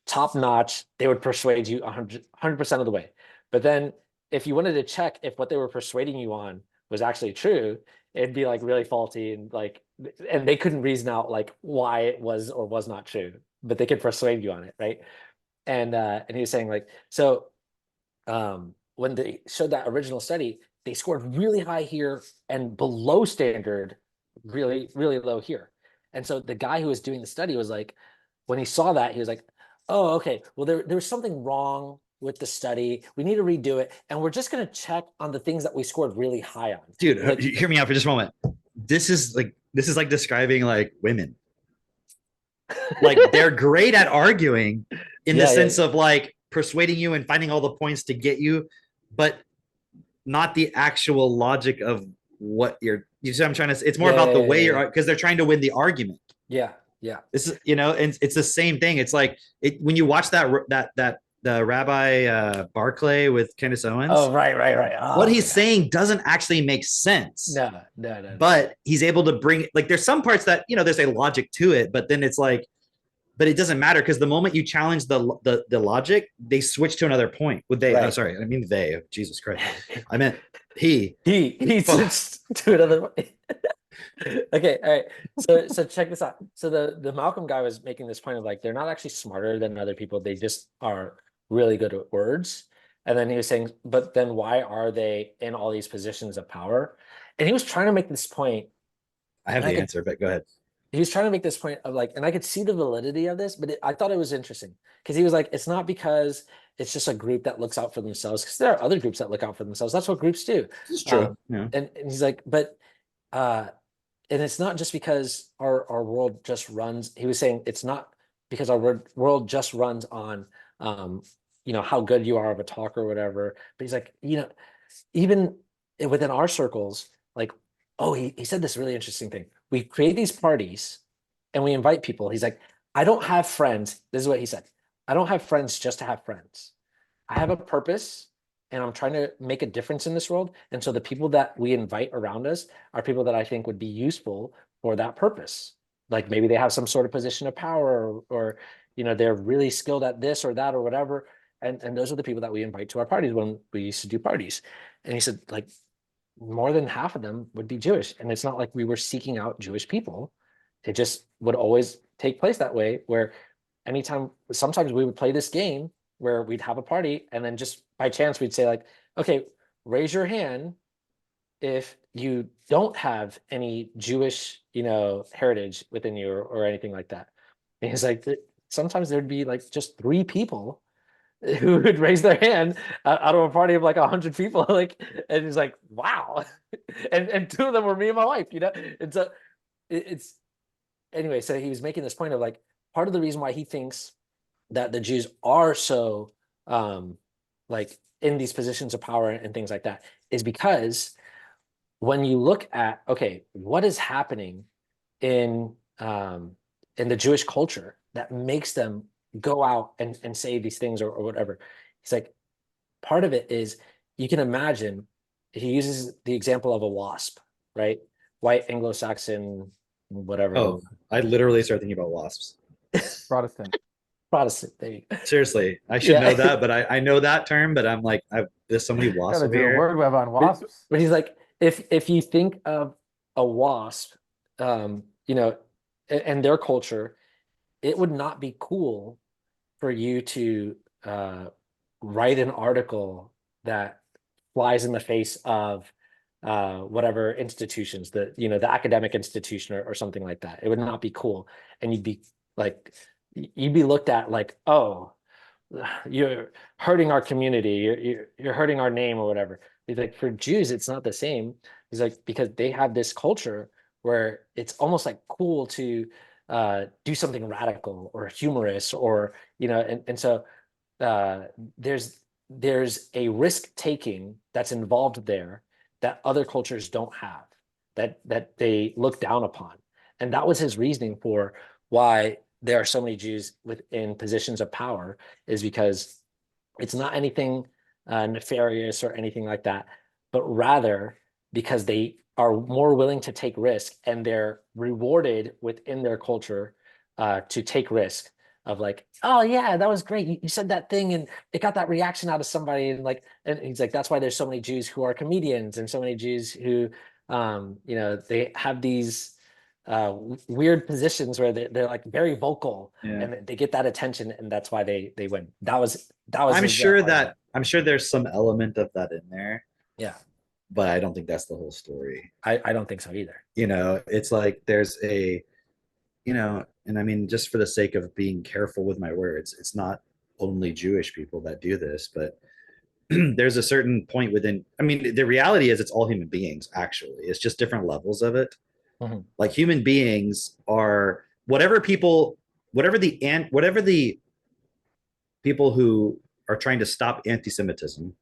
top notch. They would persuade you 100% of the way. But then if you wanted to check if what they were persuading you on was actually true, it'd be like really faulty and like, and they couldn't reason out like why it was or was not true, but they could persuade you on it, right? And he was saying like, so when they showed that original study, they scored really high here and below standard, really, really low here. And so the guy who was doing the study was like, when he saw that, he was like, oh, okay, well, there was something wrong with the study. We need to redo it. And we're just going to check on the things that we scored really high on. Dude, Like- hear me out for just a moment. This is like describing like women. Like they're great at arguing in the Yeah, yeah. sense of like persuading you and finding all the points to get you, but not the actual logic of what you see what I'm trying to say. It's more Yeah, about the yeah, way yeah, you're yeah. because they're trying to win the argument. Yeah. This is, and it's the same thing. It's like when you watch the Rabbi Barclay with Candace Owens. Oh, right. Oh, What my he's God. saying doesn't actually make sense. No. But he's able to bring like there's some parts that there's a logic to it, but then it's like, but it doesn't matter because the moment you challenge the logic, they switch to another point. Would they? Right. Oh, sorry, I mean they. Jesus Christ, I meant he. He switched to another one. Okay, all right. So check this out. So the Malcolm guy was making this point of like they're not actually smarter than other people. They just are really good at words. And then he was saying, but then why are they in all these positions of power? And he was trying to make this point. I have And I the could- answer, but go ahead. He was trying to make this point of like, and I could see the validity of this, but I thought it was interesting because he was like, it's not because it's just a group that looks out for themselves, because there are other groups that look out for themselves. That's what groups do. It's true. Um, yeah. And he's like, but and it's not just because our world just runs. He was saying it's not because our world just runs on how good you are of a talker or whatever. But he's like, even within our circles, like, oh, he said this really interesting thing. We create these parties and we invite people. He's like, I don't have friends. This is what he said. I don't have friends just to have friends. I have a purpose and I'm trying to make a difference in this world. And so the people that we invite around us are people that I think would be useful for that purpose. Like maybe they have some sort of position of power or they're really skilled at this or that or whatever. And those are the people that we invite to our parties when we used to do parties. And he said, like, more than half of them would be Jewish. And it's not like we were seeking out Jewish people. It just would always take place that way, where sometimes we would play this game where we'd have a party and then just by chance we'd say like, okay, raise your hand if you don't have any Jewish, heritage within you or anything like that. And he's like, sometimes there'd be like just 3 people who would raise their hand out of a party of like 100 people, like, and he's like, wow. and 2 of them were me and my wife, and so it's anyway. So he was making this point of like, part of the reason why he thinks that the Jews are so like in these positions of power and things like that is because when you look at, okay, what is happening in the Jewish culture that makes them go out and say these things or whatever. He's like, part of it is, you can imagine, he uses the example of a wasp, right? White Anglo-Saxon, whatever. Oh, I literally started thinking about wasps. Protestant. There you go. Seriously, I should know that, but I know that term, but I'm like, there's so many wasps Gotta over do a here. word web on wasps. But he's like, if you think of a wasp, and their culture, it would not be cool for you to write an article that flies in the face of whatever institutions, the academic institution or something like that. It would not be cool. And you'd be looked at like, oh, you're hurting our community, you're hurting our name or whatever. He's like, for Jews, it's not the same. He's like, because they have this culture where it's almost like cool to do something radical or humorous or, and so there's a risk taking that's involved there that other cultures don't have, that they look down upon. And that was his reasoning for why there are so many Jews within positions of power, is because it's not anything nefarious or anything like that, but rather because they are more willing to take risk and they're rewarded within their culture to take risk of like, oh yeah, that was great. You said that thing and it got that reaction out of somebody. And he's like, that's why there's so many Jews who are comedians and so many Jews who, they have these weird positions where they're like very vocal and they get that attention, and that's why they win. That was I'm sure there's some element of that in there. Yeah. But I don't think that's the whole story. I don't think so either. It's like there's and I mean, just for the sake of being careful with my words, it's not only Jewish people that do this, but there's a certain point within, I mean, the reality is it's all human beings, actually. It's just different levels of it. Mm-hmm. Like human beings are whatever the people who are trying to stop anti-Semitism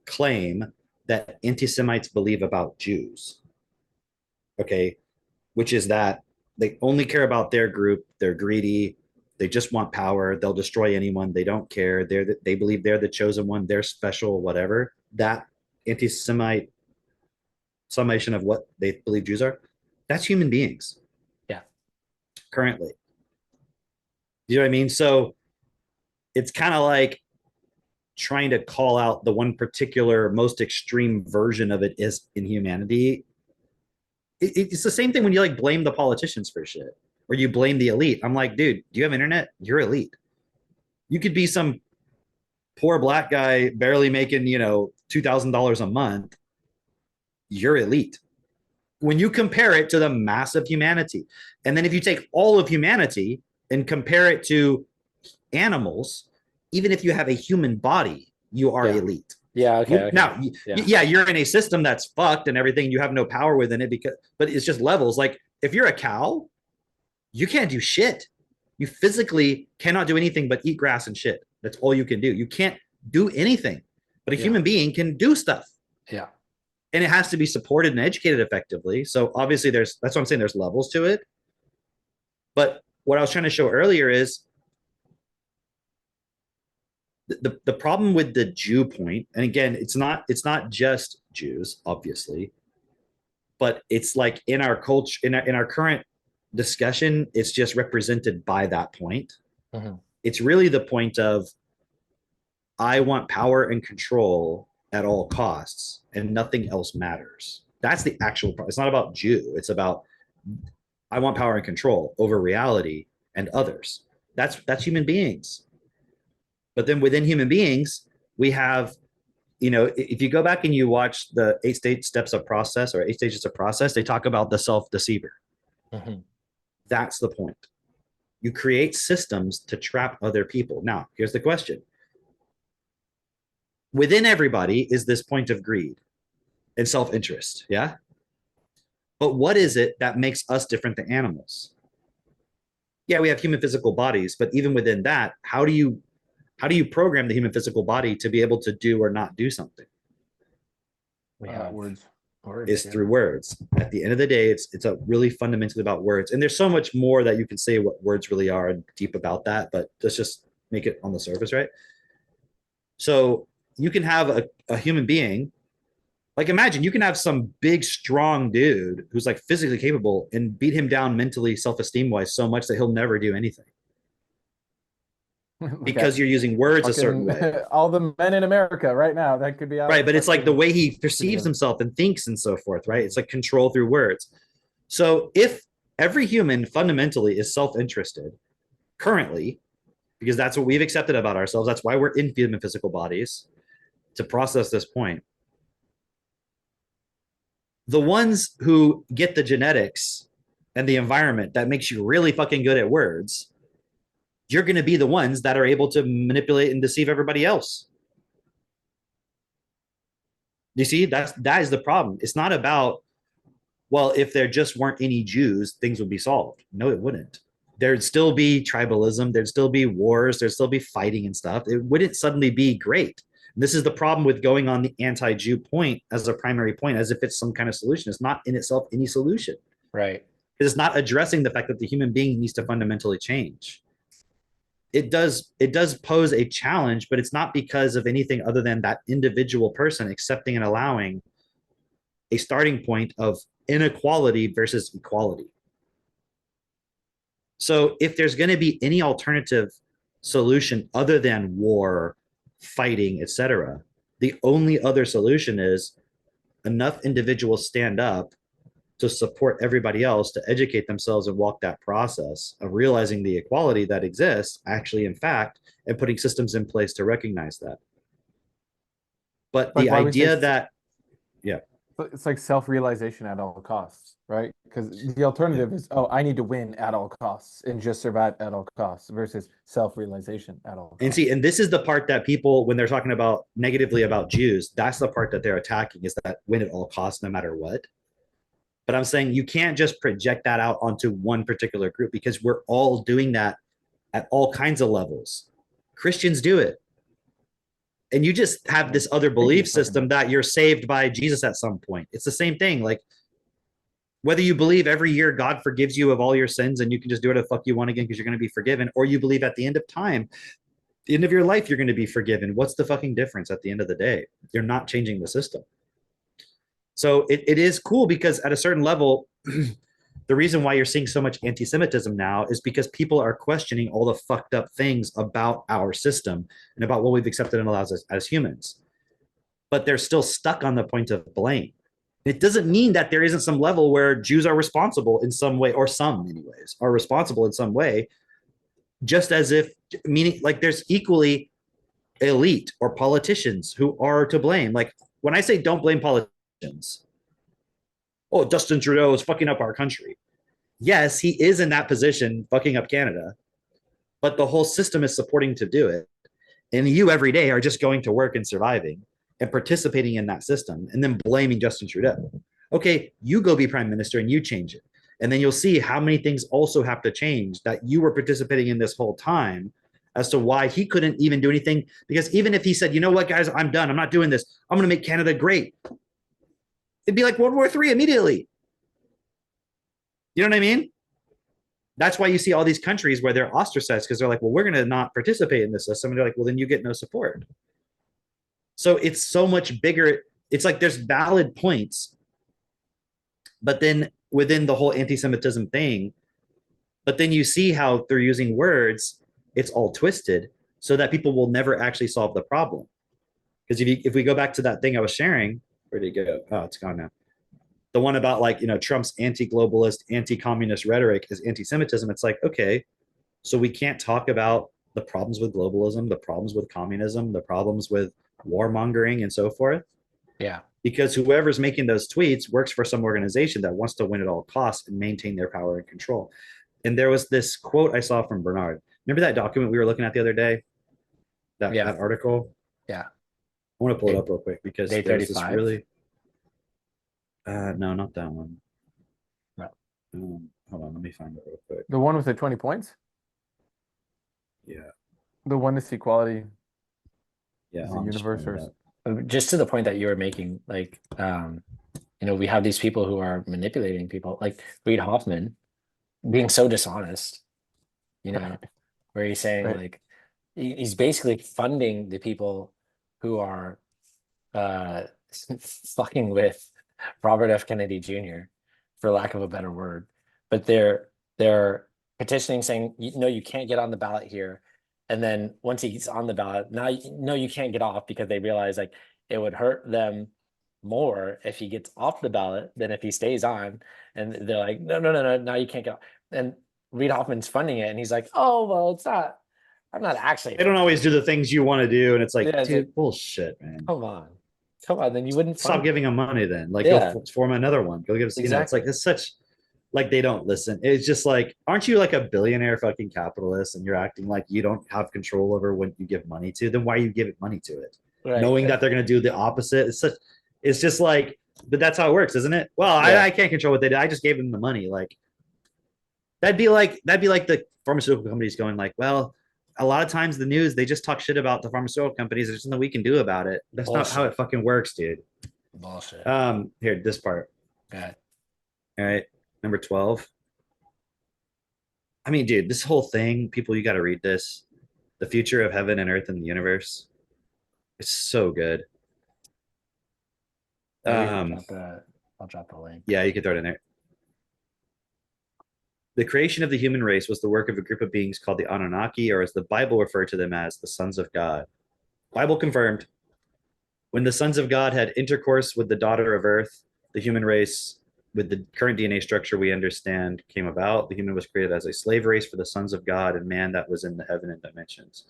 claim that anti-Semites believe about Jews. Okay. Which is that they only care about their group. They're greedy. They just want power. They'll destroy anyone. They don't care. They believe they're the chosen one. They're special, whatever. That anti-Semite summation of what they believe Jews are, that's human beings. Yeah. Currently. You know what I mean? So it's kind of like trying to call out the one particular most extreme version of it is inhumanity. It's the same thing when you like blame the politicians for shit or you blame the elite. I'm like, dude, do you have internet? You're elite. You could be some poor black guy barely making, $2,000 a month. You're elite. When you compare it to the mass of humanity, and then if you take all of humanity and compare it to animals, even if you have a human body, you are elite. Yeah. Okay. Now, you're in a system that's fucked and everything. You have no power within it but it's just levels. Like if you're a cow, you can't do shit. You physically cannot do anything but eat grass and shit. That's all you can do. You can't do anything, but a Yeah. human being can do stuff. Yeah. And it has to be supported and educated effectively. So obviously that's what I'm saying. There's levels to it. But what I was trying to show earlier is the problem with the Jew point, and again, it's not just Jews, obviously, but it's like in our culture, in our current discussion, it's just represented by that point. Mhm. It's really the point of, I want power and control at all costs, and nothing else matters. That's the actual problem. It's not about Jew. It's about, I want power and control over reality and others. That's human beings. But then within human beings, we have, if you go back and you watch the 8 steps of process or 8 stages of process, they talk about the self-deceiver. Mhm. That's the point. You create systems to trap other people. Now, here's the question. Within everybody is this point of greed and self-interest, yeah? But what is it that makes us different than animals? Yeah, we have human physical bodies, but even within that, how do you program the human physical body to be able to do or not do something? We have Words. Is through words. At the end of the day, it's a really fundamentally about words. And there's so much more that you can say what words really are and deep about that, but let's just make it on the surface, right? So you can have a human being, like imagine you can have some big, strong dude who's like physically capable and beat him down mentally, self-esteem wise so much that he'll never do anything. Because you're using words a certain way. All the men in America right now, that could be out. Right, but it's like the way he perceives himself and thinks and so forth, right? It's like control through words. So if every human fundamentally is self-interested currently, because that's what we've accepted about ourselves, that's why we're in human physical bodies, to process this point. The ones who get the genetics and the environment that makes you really fucking good at words, you're going to be the ones that are able to manipulate and deceive everybody else. You see, that is the problem. It's not about, well, if there just weren't any Jews, things would be solved. No, it wouldn't. There'd still be tribalism. There'd still be wars. There'd still be fighting and stuff. It wouldn't suddenly be great. And this is the problem with going on the anti-Jew point as a primary point, as if it's some kind of solution. It's not in itself any solution. Right. It's not addressing the fact that the human being needs to fundamentally change. It does pose a challenge, but it's not because of anything other than that individual person accepting and allowing a starting point of inequality versus equality. So if there's going to be any alternative solution other than war, fighting, etc., the only other solution is enough individuals stand up to support everybody else to educate themselves and walk that process of realizing the equality that exists actually in fact, and putting systems in place to recognize that. But Like the why we say idea that, yeah, it's like self-realization at all costs, right? Because the alternative is, oh, I need to win at all costs and just survive at all costs, versus self-realization at all costs. and see, and this is the part that people, when they're talking about negatively about Jews, that's the part that they're attacking, is that win at all costs no matter what. But I'm saying you can't just project that out onto one particular group, because we're all doing that at all kinds of levels. Christians do it. And you just have this other belief system that you're saved by Jesus at some point. It's the same thing. Like, whether you believe every year God forgives you of all your sins and you can just do whatever the fuck you want again because you're going to be forgiven, or you believe at the end of time, the end of your life, you're going to be forgiven. What's the fucking difference at the end of the day? You're not changing the system. So it is cool, because at a certain level, the reason why you're seeing so much anti-Semitism now is because people are questioning all the fucked up things about our system and about what we've accepted and allowed as humans. But they're still stuck on the point of blame. It doesn't mean that there isn't some level where Jews are responsible in some way, or some anyways, are responsible in some way, just as if, meaning like there's equally elite or politicians who are to blame. Like when I say don't blame politicians, oh, Justin Trudeau is fucking up our country. Yes, he is in that position, fucking up Canada, but the whole system is supporting to do it. And you every day are just going to work and surviving and participating in that system, and then blaming Justin Trudeau. Okay, you go be prime minister and you change it. And then you'll see how many things also have to change that you were participating in this whole time as to why he couldn't even do anything. Because even if he said, you know what, guys, I'm done. I'm not doing this. I'm going to make Canada great. It'd be like World War III immediately. You know what I mean? That's why you see all these countries where they're ostracized because they're like, well, we're going to not participate in this system. And they're like, well, then you get no support. So it's so much bigger. It's like there's valid points, but then within the whole anti-Semitism thing, but then you see how they're using words, it's all twisted so that people will never actually solve the problem. Because if we go back to that thing I was sharing, where did it go? Oh, it's gone now. The one about like, Trump's anti-globalist, anti-communist rhetoric is anti-Semitism. It's like, okay, so we can't talk about the problems with globalism, the problems with communism, the problems with warmongering and so forth. Yeah. Because whoever's making those tweets works for some organization that wants to win at all costs and maintain their power and control. And there was this quote I saw from Bernard. Remember that document we were looking at the other day? That article? Yeah. I want to pull it up real quick because Day there's this 35? really no, not that one. No. Hold on, let me find it real quick. The one with the 20 points? Yeah. The oneness equality Yeah. is the I'll just universe find or it up. Just to the point that you were making, like, we have these people who are manipulating people, like Reid Hoffman being so dishonest, where he's saying Right. like he's basically funding the people who are fucking with Robert F. Kennedy Jr., for lack of a better word. But they're petitioning saying, no, you can't get on the ballot here. And then once he's on the ballot, now no, you can't get off, because they realize like it would hurt them more if he gets off the ballot than if he stays on. And they're like, no, now you can't get off. And Reid Hoffman's funding it, and he's like, oh well, I'm not actually. They don't always do the things you want to do, and it's like, Yeah, it's dude, like, bullshit, man. come on, then you wouldn't Stop fund. giving them money then. Like, Yeah. go form another one. Go give us, it's Exactly. like, it's such, like, they don't listen. It's just like, aren't you like a billionaire fucking capitalist and you're acting like you don't have control over what you give money to? Then why you give it money to it? Right. Knowing that they're going to do the opposite. It's just like, but that's how it works, isn't it? Well, Yeah. I can't control what they do. I just gave them the money. Like, that'd be like the pharmaceutical companies going like, well, a lot of times the news, they just talk shit about the pharmaceutical companies. There's nothing we can do about it. That's not how it fucking works, dude. Bullshit. Here, this part. Okay. All right. Number 12. I mean, dude, this whole thing, people, you got to read this. The future of heaven and earth and the universe. It's so good. I'll drop the link. Yeah, you can throw it in there. The creation of the human race was the work of a group of beings called the Anunnaki, or as the Bible referred to them as, the sons of God. Bible confirmed. When the sons of God had intercourse with the daughter of earth, the human race, with the current DNA structure we understand, came about. The human was created as a slave race for the sons of God and man that was in the heaven and dimensions.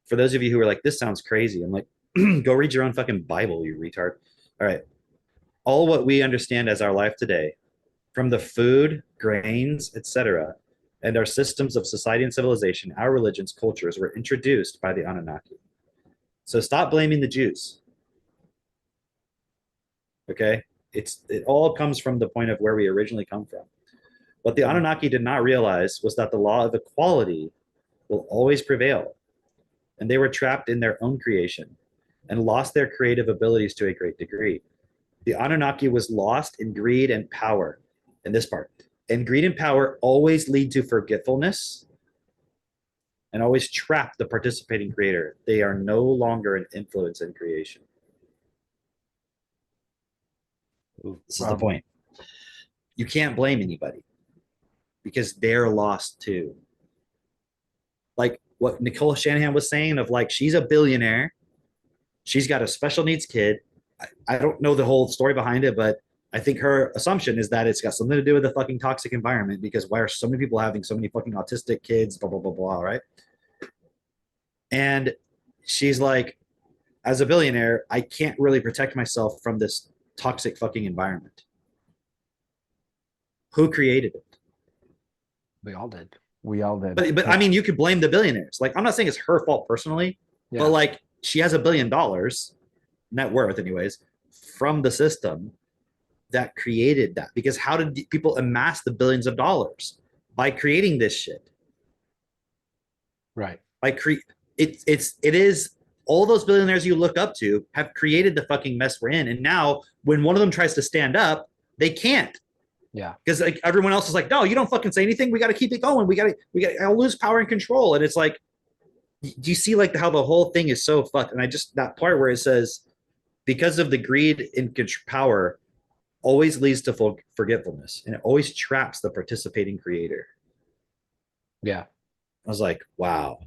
For those of you who are like, this sounds crazy, I'm like, go read your own fucking Bible, you retard. All right. All what we understand as our life today, from the food, grains, etc., and our systems of society and civilization, our religions, cultures were introduced by the Anunnaki. So stop blaming the Jews. Okay? It all comes from the point of where we originally come from. What the Anunnaki did not realize was that the law of equality will always prevail. And they were trapped in their own creation and lost their creative abilities to a great degree. The Anunnaki was lost in greed and power. In this part. And greed and power always lead to forgetfulness and always trap the participating creator. They are no longer an influence in creation. This is the point. You can't blame anybody because they're lost too. Like what Nicole Shanahan was saying of like, she's a billionaire. She's got a special needs kid. I don't know the whole story behind it, but I think her assumption is that it's got something to do with the fucking toxic environment, because why are so many people having so many fucking autistic kids, blah, blah, blah, blah, right? And she's like, as a billionaire, I can't really protect myself from this toxic fucking environment. Who created it? We all did. But I mean, you could blame the billionaires. Like, I'm not saying it's her fault personally, but like, she has $1 billion net worth anyways from the system that created that. Because how did people amass the billions of dollars? By creating this shit. Right. Like it is all those billionaires you look up to have created the fucking mess we're in. And now when one of them tries to stand up, they can't. Yeah. Because like everyone else is like, no, you don't fucking say anything. We got to keep it going. I'll lose power and control. And it's like, do you see like how the whole thing is so fucked? And that part where it says, because of the greed and power always leads to forgetfulness, and it always traps the participating creator. Yeah. I was like, wow,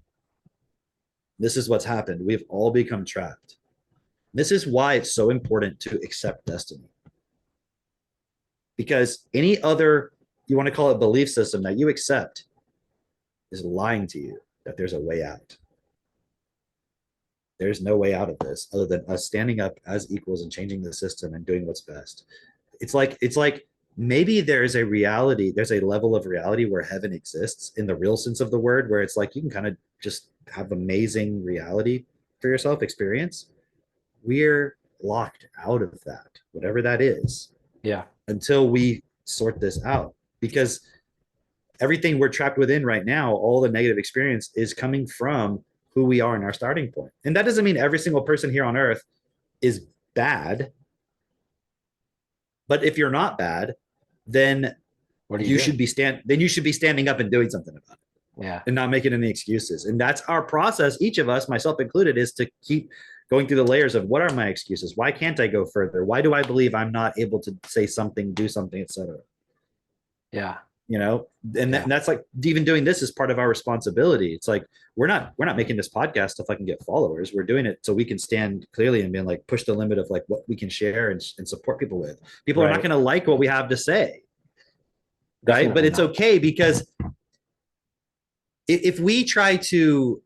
this is what's happened. We've all become trapped. This is why it's so important to accept destiny. Because any other, you want to call it belief system that you accept, is lying to you that there's a way out. There's no way out of this other than us standing up as equals and changing the system and doing what's best. It's like maybe there's a reality, there's a level of reality where heaven exists in the real sense of the word, where it's like you can kind of just have amazing reality for yourself experience. We're locked out of that, whatever that is. Yeah. Until we sort this out, because everything we're trapped within right now, all the negative experience is coming from who we are in our starting point. And that doesn't mean every single person here on earth is bad. But if you're not bad, then you should be standing up and doing something about it. Yeah. And not making any excuses. And that's our process. Each of us, myself included, is to keep going through the layers of what are my excuses? Why can't I go further? Why do I believe I'm not able to say something, do something, etc.? Yeah. You know, and that's like, even doing this is part of our responsibility. It's like we're not making this podcast to fucking get followers. We're doing it so we can stand clearly and be like, push the limit of like what we can share and support people with. People are not going to like what we have to say, right? But it's okay, because if we try to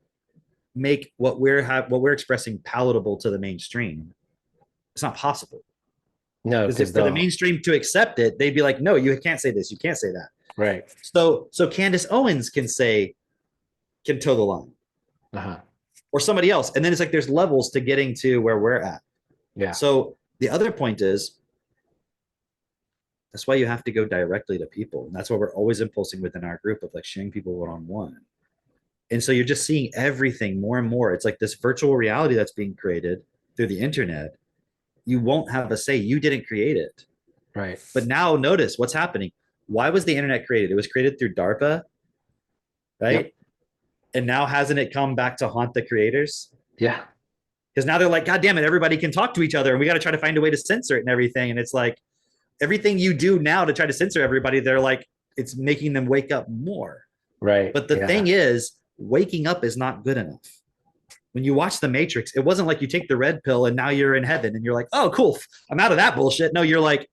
make what we're expressing palatable to the mainstream, it's not possible. No, because for the mainstream to accept it, they'd be like, no, you can't say this, you can't say that. Right. So Candace Owens can toe the line. Or somebody else. And then it's like there's levels to getting to where we're at. Yeah. So the other point is, that's why you have to go directly to people. And that's what we're always impulsing within our group of like sharing people one-on-one. And so you're just seeing everything more and more. It's like this virtual reality that's being created through the internet. You won't have a say. You didn't create it. Right. But now notice what's happening. Why was the internet created? It was created through DARPA, right? Yep. And now hasn't it come back to haunt the creators? Yeah. Because now they're like, God damn it, everybody can talk to each other and we got to try to find a way to censor it and everything. And it's like, everything you do now to try to censor everybody, they're like, it's making them wake up more. Right. But the thing is, waking up is not good enough. When you watch The Matrix, it wasn't like you take the red pill and now you're in heaven and you're like, oh, cool, I'm out of that bullshit. No, you're like,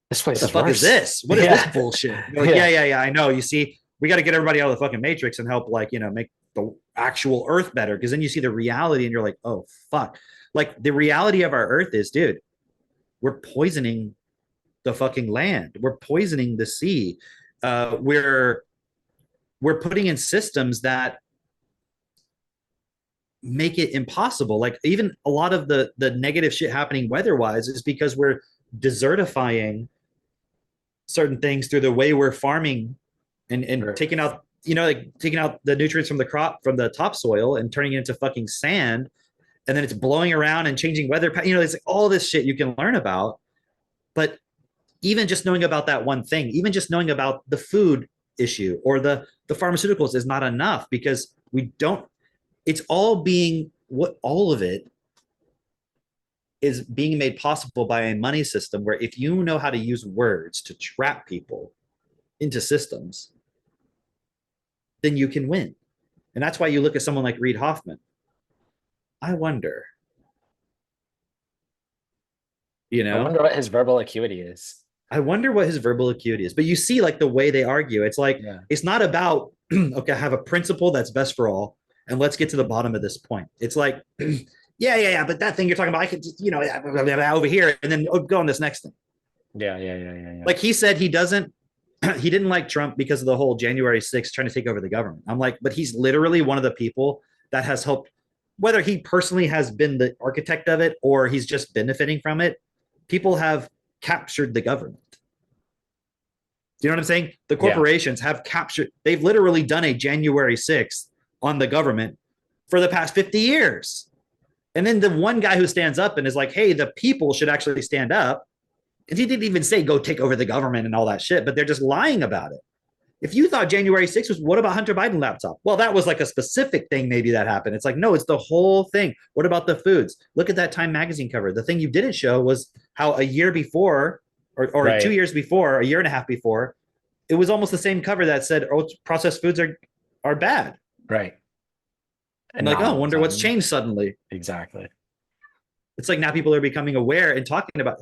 this place what the fuck is this? What is this bullshit? You're like, yeah, I know. You see, we got to get everybody out of the fucking Matrix and help, like, you know, make the actual Earth better. Because then you see the reality and you're like, oh, fuck. Like, the reality of our Earth is, dude, we're poisoning the fucking land. We're poisoning the sea. We're putting in systems that make it impossible. Like, even a lot of the negative shit happening weather-wise is because we're desertifying certain things through the way we're farming and taking out, you know, like taking out the nutrients from the crop, from the topsoil and turning it into fucking sand. And then it's blowing around and changing weather. You know, it's like all this shit you can learn about. But even just knowing about that one thing, even just knowing about the food issue or the pharmaceuticals is not enough, because it's all being, all of it is being made possible by a money system where if you know how to use words to trap people into systems, then you can win. And that's why you look at someone like Reid Hoffman. I wonder, you know, I wonder what his verbal acuity is. But you see, like, the way they argue, it's like, it's not about, okay, I have a principle that's best for all, and let's get to the bottom of this point. It's like, yeah, but that thing you're talking about, I could just, you know, over here, and then go on this next thing. Yeah. Like, he said he didn't like Trump because of the whole January 6th trying to take over the government. I'm like, but he's literally one of the people that has helped, whether he personally has been the architect of it or he's just benefiting from it, people have captured the government. Do you know what I'm saying? The corporations have captured, they've literally done a January 6th on the government for the past 50 years. And then the one guy who stands up and is like, hey, the people should actually stand up. And he didn't even say go take over the government and all that shit, but they're just lying about it. If you thought January 6th was, what about Hunter Biden laptop? Well, that was like a specific thing maybe that happened. It's like, no, it's the whole thing. What about the foods? Look at that Time magazine cover. The thing you didn't show was how a year before or Right. 2 years before, a year and a half before, it was almost the same cover that said, oh, processed foods are bad. Right. And like, now oh, I all of a wonder what's sudden- changed suddenly. Exactly. It's like now people are becoming aware and talking about.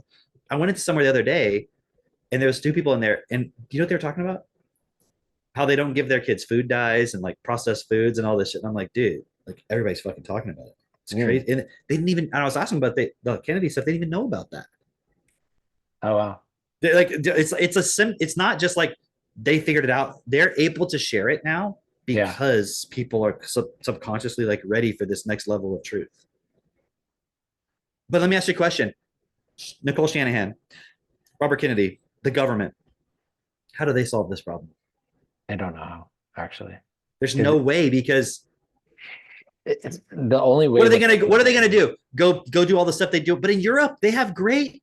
I went into somewhere the other day and there was 2 people in there. And do you know what they were talking about? How they don't give their kids food dyes and like processed foods and all this shit. And I'm like, dude, like everybody's fucking talking about it. It's crazy. And they didn't even, and I was asking about the Kennedy stuff. They didn't even know about that. Oh, wow. They're like, it's not just like they figured it out. They're able to share it now Yeah. because people are subconsciously like ready for this next level of truth. But let me ask you a question. Nicole Shanahan, Robert Kennedy, the government, how do they solve this problem? I don't know how, actually. There's no way, because It's the only way. what are they gonna do? Go do all the stuff they do. But in Europe, they have great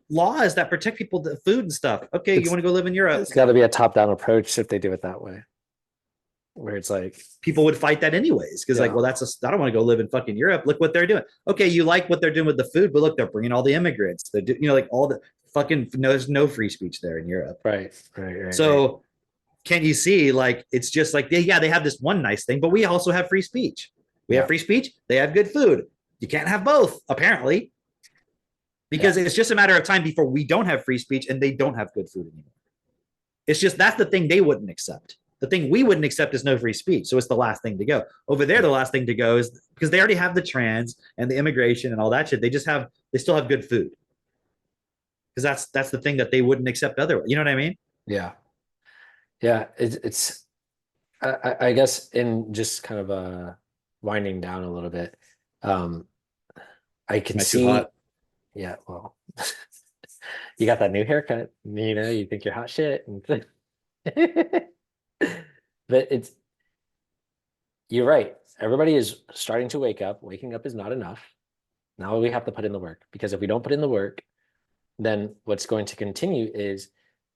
laws that protect people, the food and stuff. Okay, you It's- want to go live in Europe? It's got to be a top-down approach if they do it that way, where it's like, People would fight that anyways, because like, Yeah. well, I don't want to go live in fucking Europe. Look what they're doing. Okay, you like what they're doing with the food, but look, they're bringing all the immigrants. They're like all the fucking there's no free speech there in Europe. right. So can you see, like, it's just like, they have this one nice thing, but we also have free speech. We have Yeah. free speech. They have good food. You can't have both, apparently, because it's just a matter of time before we don't have free speech and they don't have good food anymore. It's just, that's the thing they wouldn't accept. The thing we wouldn't accept is no free speech. So it's the last thing to go. Over there, the last thing to go is because they already have the trans and the immigration and all that shit. They still have good food. Because that's the thing that they wouldn't accept otherwise. You know what I mean? Yeah. It's I guess in just kind of winding down a little bit, I can Am I too see. hot? Yeah, well, you got that new haircut, you think you're hot shit, but you're right. Everybody is starting to wake up. Waking up is not enough. Now we have to put in the work, because if we don't put in the work, then what's going to continue is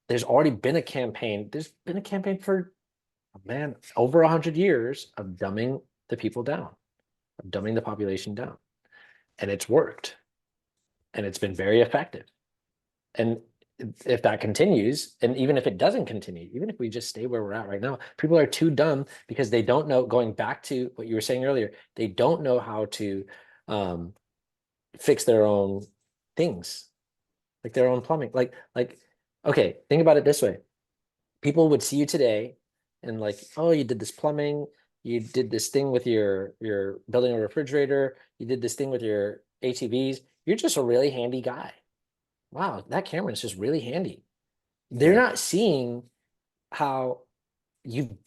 there's already been a campaign. There's been a campaign for, man, over 100 years of dumbing the people down, of dumbing the population down. And it's worked. And it's been very effective. And if that continues, and even if it doesn't continue, even if we just stay where we're at right now, people are too dumb because they don't know, going back to what you were saying earlier, they don't know how to fix their own things, like their own plumbing. Like, okay, think about it this way. People would see you today and like, oh, you did this plumbing, you did this thing with your building a refrigerator, you did this thing with your ATVs. You're just a really handy guy. Wow, that camera is just really handy. They're not seeing how you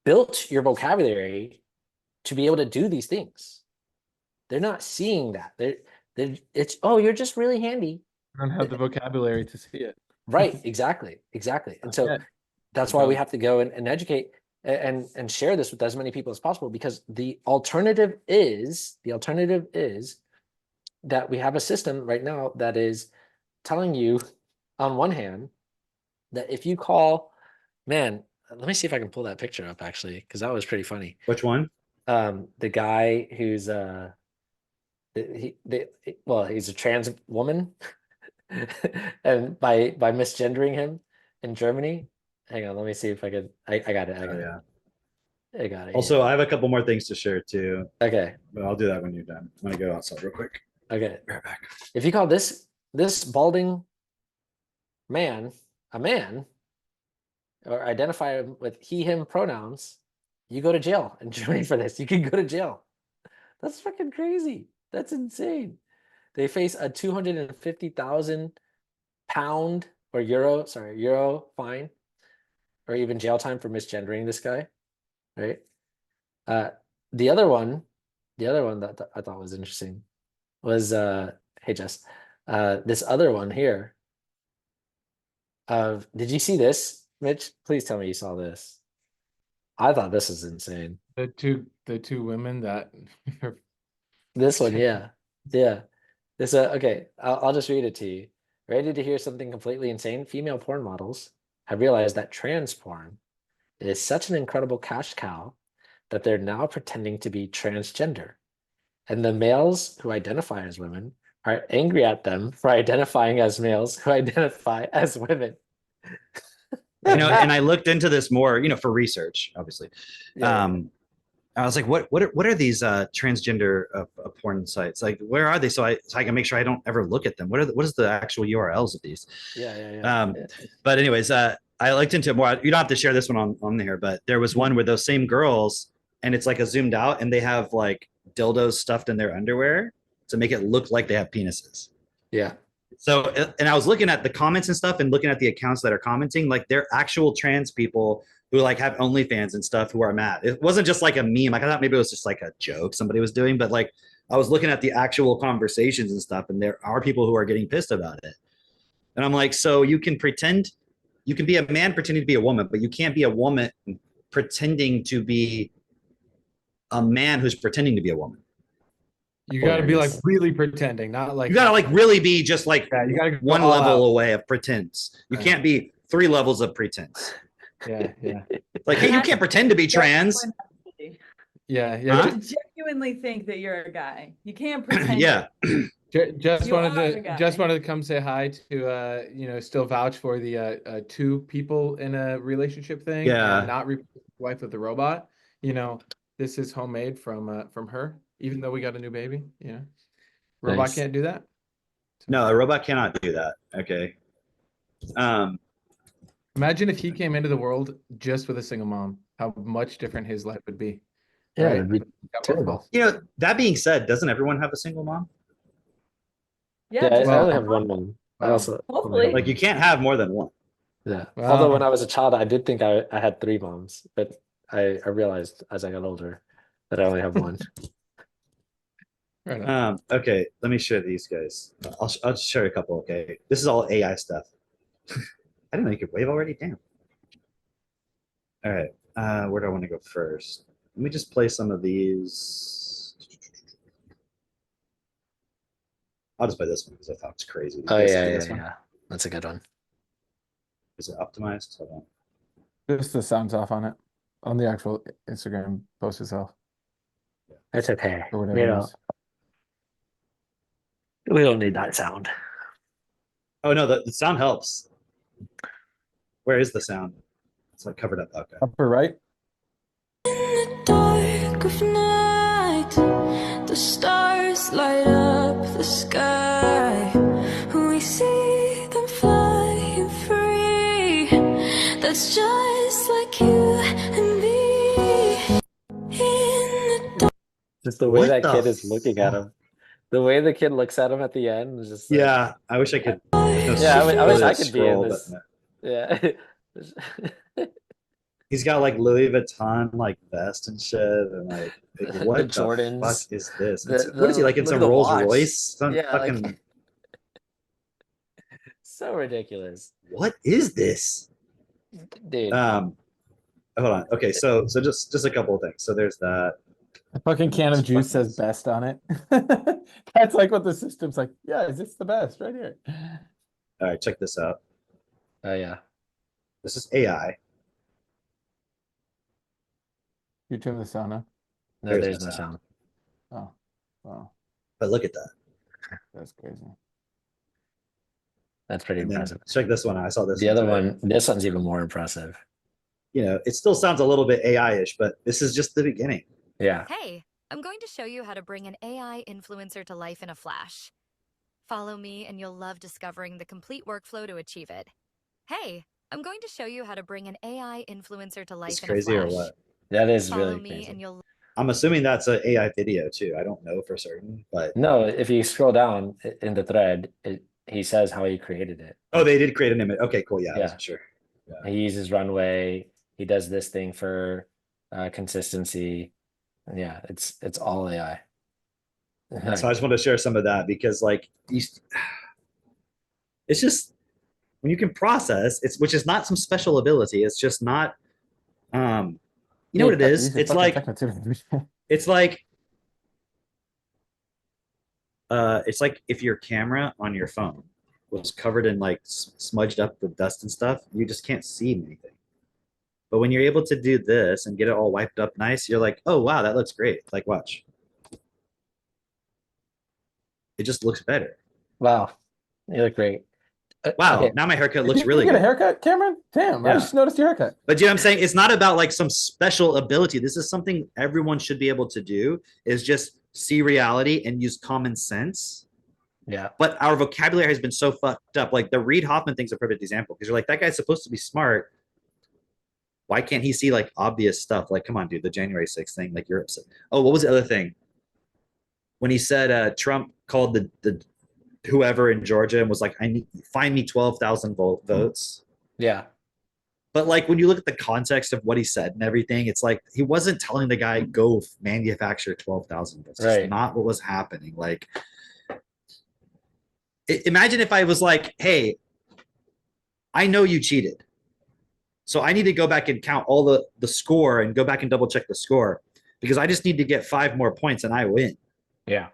built your vocabulary to be able to do these things. They're not seeing that. It's, oh, you're just really handy. I don't have the vocabulary to see it. Right, exactly. And so Yeah. that's why we have to go and educate and share this with as many people as possible, because the alternative is that we have a system right now that is telling you, on one hand, that if you call, man, let me see if I can pull that picture up actually, because that was pretty funny. Which one? The guy who's he's a trans woman, and by misgendering him in Germany. Hang on, let me see if I could. I got it. Yeah. I got it. Also, I have a couple more things to share too, Okay. but I'll do that when you're done. I'm gonna go outside real quick. Okay. Right back. If you call this balding man a man, or identify him with he him pronouns, you go to jail in Germany for this. You can go to jail. That's fucking crazy. That's insane. They face a 250,000 pound or euro fine, or even jail time for misgendering this guy, right? The other one that I thought was interesting was hey Jess, this other one here. Did you see this, Mitch? Please tell me you saw this. I thought this is insane. The two women that This one, yeah. Yeah. This okay, I'll just read it to you. Ready to hear something completely insane? Female porn models have realized that trans porn is such an incredible cash cow that they're now pretending to be transgender. And the males who identify as women are angry at them for identifying as males who identify as women. You know, and I looked into this more, you know, for research, obviously. Yeah. I was like, what are these transgender porn sites? Like, where are they? So I can make sure I don't ever look at them. What is the actual URLs of these? Yeah. But anyways, I looked into it more. You don't have to share this one on there, but there was one where those same girls, and it's like a zoomed out, and they have like dildos stuffed in their underwear to make it look like they have penises. Yeah. So, and I was looking at the comments and stuff and looking at the accounts that are commenting, like they're actual trans people who like have OnlyFans and stuff who are mad. It wasn't just like a meme. Like I thought maybe it was just like a joke somebody was doing, but like I was looking at the actual conversations and stuff, and there are people who are getting pissed about it. And I'm like, so you can be a man pretending to be a woman, but you can't be a woman pretending to be a man who's pretending to be a woman. you got to be like really pretending, not like You gotta like really be just like you got to one level away of pretense. You can't be 3 levels of pretense. Yeah. Like, hey, you can't pretend to be trans. Yeah. Huh? Genuinely think that you're a guy. You can't pretend. Yeah. Just You are a wanted guy. to come say hi to still vouch for the 2 people in a relationship thing. Yeah. And not replace the wife with the robot. This is homemade from her, even though we got a new baby. Robot Nice. can't do that. No, a robot cannot do that. Okay. Imagine if he came into the world just with a single mom, how much different his life would be. Yeah, Right. it'd be terrible. You know, that being said, doesn't everyone have a single mom? Yeah, just I only one. have one mom. I Wow. also Hopefully. Like, you can't have more than one. yeah. Wow. Although when I was a child, I did think I had 3 moms, but I realized as I got older that I only have one. Right on. Okay, let me share these guys. I'll share a couple. Okay, this is all AI stuff. I didn't know you could wave already. Damn. All right, where do I want to go first? Let me just play some of these. I'll just play this one because I thought it was crazy. Oh You guys yeah, see this one? yeah. That's a good one. Is it optimized? Hold on. Just the sounds off on it on the actual Instagram post itself It's okay. or We whatever. It don't, is. we don't need that sound. Oh no, the sound helps. Where is the sound? It's like covered up. Okay. Upper right. Dark of night, the stars light up the sky. We see them flying free. That's just like you and me. In the Just the way What that the kid is looking at him. The way the kid looks at him at the end is just like, Yeah, I wish I could. Yeah, I wish I could be in scroll, this. but no. yeah. He's got like Louis Vuitton like vest and shit, and like what The the Jordans. fuck is this? The- What is he like in look some at the Rolls watch. Royce? Some Yeah, fucking like- So ridiculous. what is this? Dude. Hold on. Okay, so just a couple of things. So there's that. A fucking can of juice says best on it. That's like what the system's like. Yeah, is this the best right here? All right, check this out. Oh yeah. This is AI. You turn the sound on. No, There's there's no no sound. sound. Oh, wow, But look at that. that's crazy. That's pretty And then impressive. check this one. I saw this. The other today. one, this one's even more impressive. You know, it still sounds a little bit AI-ish, but this is just the beginning. Yeah. Hey, I'm going to show you how to bring an AI influencer to life in a flash. Follow me and you'll love discovering the complete workflow to achieve it. Hey, I'm going to show you how to bring an AI influencer to life It's in crazy a or flash. what? That is Follow really me crazy. and you'll I'm assuming that's an AI video too. I don't know for certain, but No, if you scroll down in the thread, he says how he created it. oh, they did create an image. Okay, cool. Yeah, I Yeah. wasn't sure. He uses Runway. He does this thing for consistency. And yeah, it's all AI. So I just want to share some of that because like it's just when you can process it's which is not some special ability. It's just not You know what it Yeah, is? these are It's fucking like techno-tubers. it's like if your camera on your phone was covered in like smudged up with dust and stuff, you just can't see anything. But when you're able to do this and get it all wiped up nice, you're like, oh wow, that looks great. Like watch. It just looks better. Wow, you look great. Wow, Okay. now my haircut Did looks you really get a good. haircut, Cameron? Damn, I Yeah. just noticed your haircut. But you know what I'm saying? It's not about like some special ability. This is something everyone should be able to do, is just see reality and use common sense. Yeah. But our vocabulary has been so fucked up. Like the Reid Hoffman thing's a perfect example, because you're like, that guy's supposed to be smart. Why can't he see like obvious stuff? Like, come on, dude, the January 6th thing, like you're upset. Oh, what was the other thing? When he said Trump called the whoever in Georgia and was like, find me 12,000 votes. Yeah. But like when you look at the context of what he said and everything, it's like he wasn't telling the guy go manufacture 12,000 votes. That's Right. not what was happening. Like, imagine if I was like, hey, I know you cheated, so I need to go back and count all the score and go back and double check the score, because I just need to get 5 more points and I win. Yeah.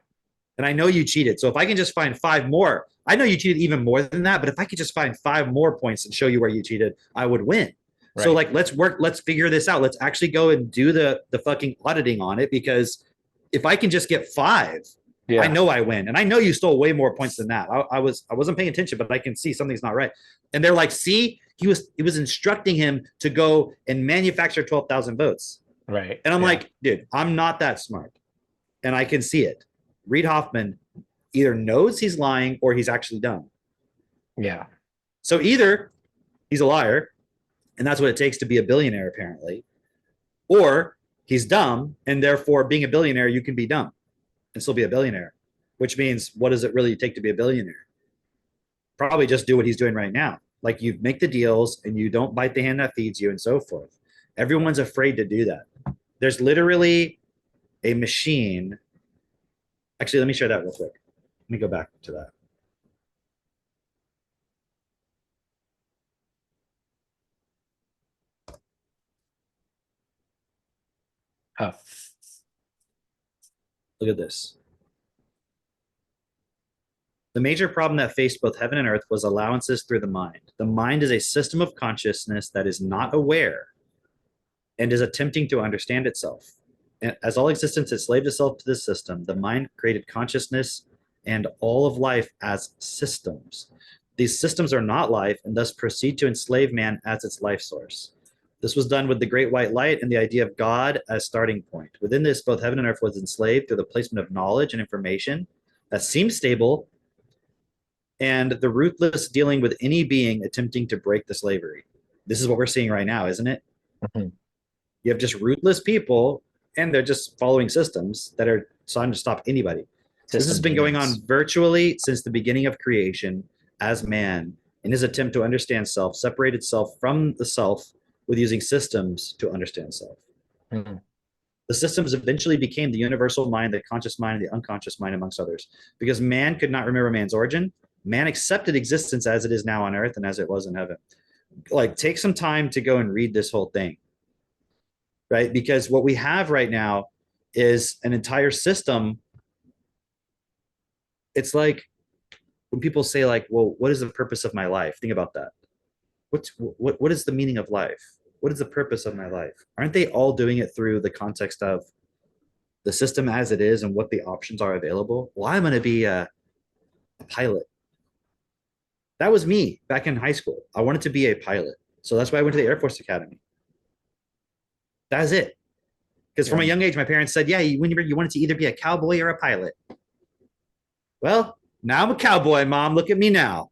And I know you cheated. So if I can just find 5 more, I know you cheated even more than that, but if I could just find 5 more points and show you where you cheated, I would win. Right. So like, let's figure this out. Let's actually go and do the fucking auditing on it, because if I can just get 5, Yeah. I know I win. And I know you stole way more points than that. I wasn't paying attention, but I can see something's not right. And they're like, see, it was instructing him to go and manufacture 12,000 votes. Right. And I'm Yeah. like, dude, I'm not that smart. And I can see it. Reid Hoffman either knows he's lying or he's actually dumb. Yeah. So either he's a liar, and that's what it takes to be a billionaire, apparently, or he's dumb, and therefore being a billionaire, you can be dumb and still be a billionaire, which means what does it really take to be a billionaire? Probably just do what he's doing right now. Like, you make the deals and you don't bite the hand that feeds you and so forth. Everyone's afraid to do that. There's literally a machine. Actually, let me share that real quick. Let me go back to that. Oh. Look at this. The major problem that faced both heaven and earth was allowances through the mind. The mind is a system of consciousness that is not aware and is attempting to understand itself. And as all existence enslaved itself to this system, the mind created consciousness and all of life as systems. These systems are not life and thus proceed to enslave man as its life source. This was done with the great white light and the idea of God as starting point. Within this, both heaven and earth was enslaved through the placement of knowledge and information that seemed stable, and the ruthless dealing with any being attempting to break the slavery. This is what we're seeing right now, isn't it? Mm-hmm. You have just ruthless people, and they're just following systems that are trying to stop anybody. This has been going on virtually since the beginning of creation, as man, in his attempt to understand self, separate itself from the self with using systems to understand self. Mm-hmm. The systems eventually became the universal mind, the conscious mind, and the unconscious mind, amongst others. Because man could not remember man's origin, man accepted existence as it is now on earth and as it was in heaven. Like, take some time to go and read this whole thing, right? Because what we have right now is an entire system. It's like when people say like, well, what is the purpose of my life? Think about that. What is the meaning of life? What is the purpose of my life? Aren't they all doing it through the context of the system as it is and what the options are available? Well, I'm going to be a pilot. That was me back in high school. I wanted to be a pilot. So that's why I went to the Air Force Academy. That's it. Because from a young age, my parents said, yeah, when you wanted to either be a cowboy or a pilot. Well, now I'm a cowboy, Mom. Look at me now.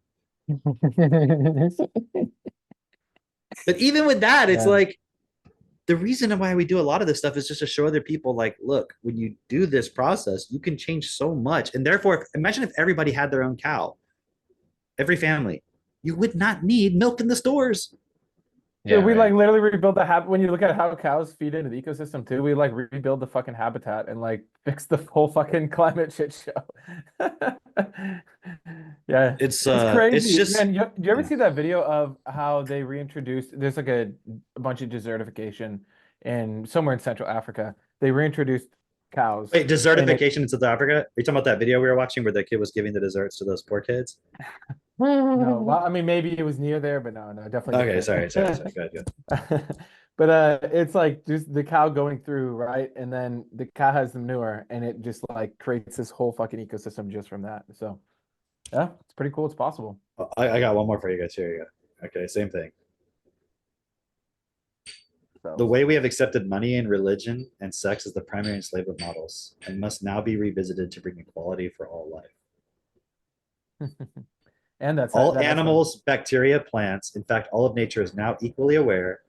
But even with that, it's like, the reason why we do a lot of this stuff is just to show other people, like, look, when you do this process, you can change so much. And therefore, imagine if everybody had their own cow, every family, you would not need milk in the stores. Yeah, we like literally rebuild the habit. When you look at how cows feed into the ecosystem too, we like rebuild the fucking habitat and like fix the whole fucking climate shit show. Yeah, it's crazy. it's just, Man, do you ever see that video of how they reintroduced? There's like a bunch of desertification in somewhere in Central Africa. They reintroduced cows. Wait, and it- desertification in South Africa? Are you talking about that video we were watching where the kid was giving the desserts to those poor kids? No, well, I mean, maybe it was near there, but no, definitely. Okay, different. sorry. Go ahead. But it's like just the cow going through, right? And then the cow has the manure, and it just like creates this whole fucking ecosystem just from that. So, yeah, it's pretty cool. It's possible. I got one more for you guys. Here you go. Okay, same thing. So, The way we have accepted money and religion and sex as the primary enslavement models and must now be revisited to bring equality for all life. and that's All that's animals, bacteria, plants, in fact, all of nature is now equally aware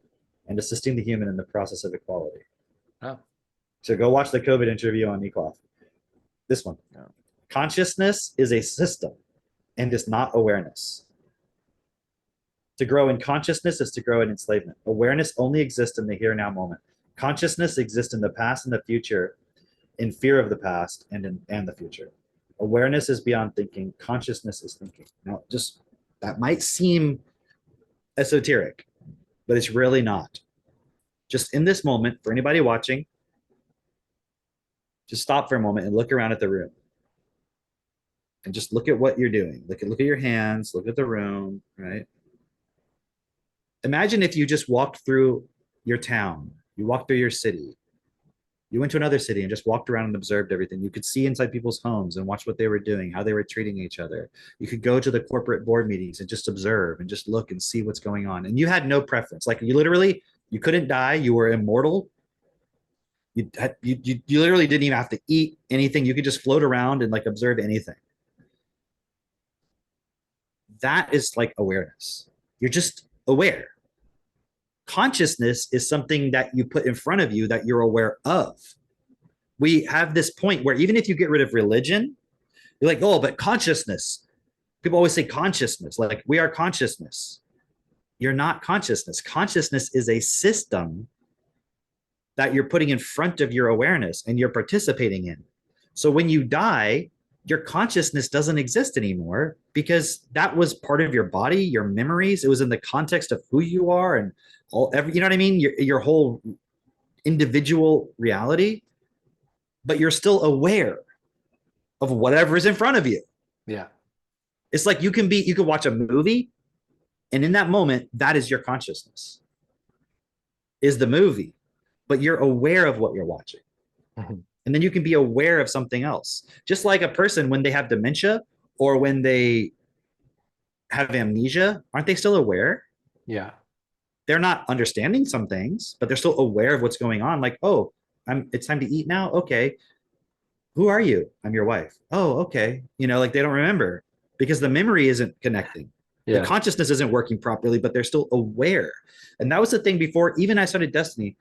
and assisting the human in the process of equality. Oh. So go watch the COVID interview on Equaf. This one. Yeah. Consciousness is a system and is not awareness. To grow in consciousness is to grow in enslavement. Awareness only exists in the here and now moment. Consciousness exists in the past and the future, in fear of the past and the future. Awareness is beyond thinking. Consciousness is thinking. Now, just that might seem esoteric, but it's really not. Just in this moment, for anybody watching, just stop for a moment and look around at the room. And just look at what you're doing. Look at your hands, look at the room, right? Imagine if you just walked through your town, you walked through your city, you went to another city and just walked around and observed everything. You could see inside people's homes and watch what they were doing, how they were treating each other. You could go to the corporate board meetings and just observe and just look and see what's going on. And you had no preference. Like you literally, you couldn't die. You were immortal. You literally didn't even have to eat anything. You could just float around and like observe anything. That is like awareness. You're just aware. Consciousness is something that you put in front of you that you're aware of. We have this point where even if you get rid of religion, you're like, oh, but consciousness. People always say consciousness, like we are consciousness. You're not consciousness. Consciousness is a system that you're putting in front of your awareness and you're participating in. So when you die, your consciousness doesn't exist anymore because that was part of your body, your memories. It was in the context of who you are and you know what I mean? Your whole individual reality, but you're still aware of whatever is in front of you. Yeah. It's like you could watch a movie and in that moment, that is your consciousness is the movie, but you're aware of what you're watching. Mm-hmm. And then you can be aware of something else. Just like a person when they have dementia or when they have amnesia, aren't they still aware? Yeah. They're not understanding some things, but they're still aware of what's going on. Like, oh, it's time to eat now. Okay. Who are you? I'm your wife. Oh, okay. You know, like they don't remember because the memory isn't connecting. Yeah. The consciousness isn't working properly, but they're still aware. And that was the thing before even I started Destiny.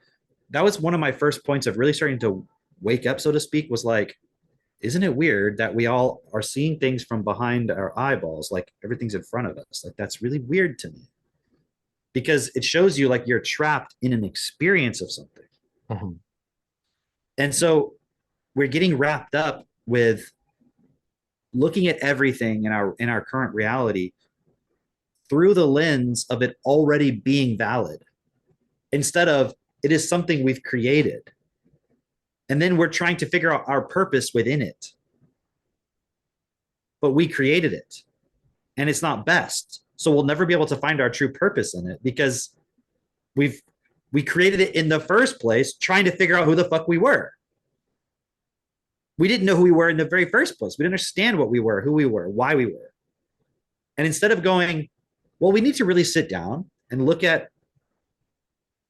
That was one of my first points of really starting to wake up, so to speak, was like, isn't it weird that we all are seeing things from behind our eyeballs, like everything's in front of us? Like that's really weird to me because it shows you like you're trapped in an experience of something. Mm-hmm. And so we're getting wrapped up with looking at everything in our current reality through the lens of it already being valid instead of it is something we've created. And then we're trying to figure out our purpose within it. But we created it and it's not best. So we'll never be able to find our true purpose in it because we created it in the first place, trying to figure out who the fuck we were. We didn't know who we were in the very first place. We didn't understand what we were, who we were, why we were. And instead of going, well, we need to really sit down and look at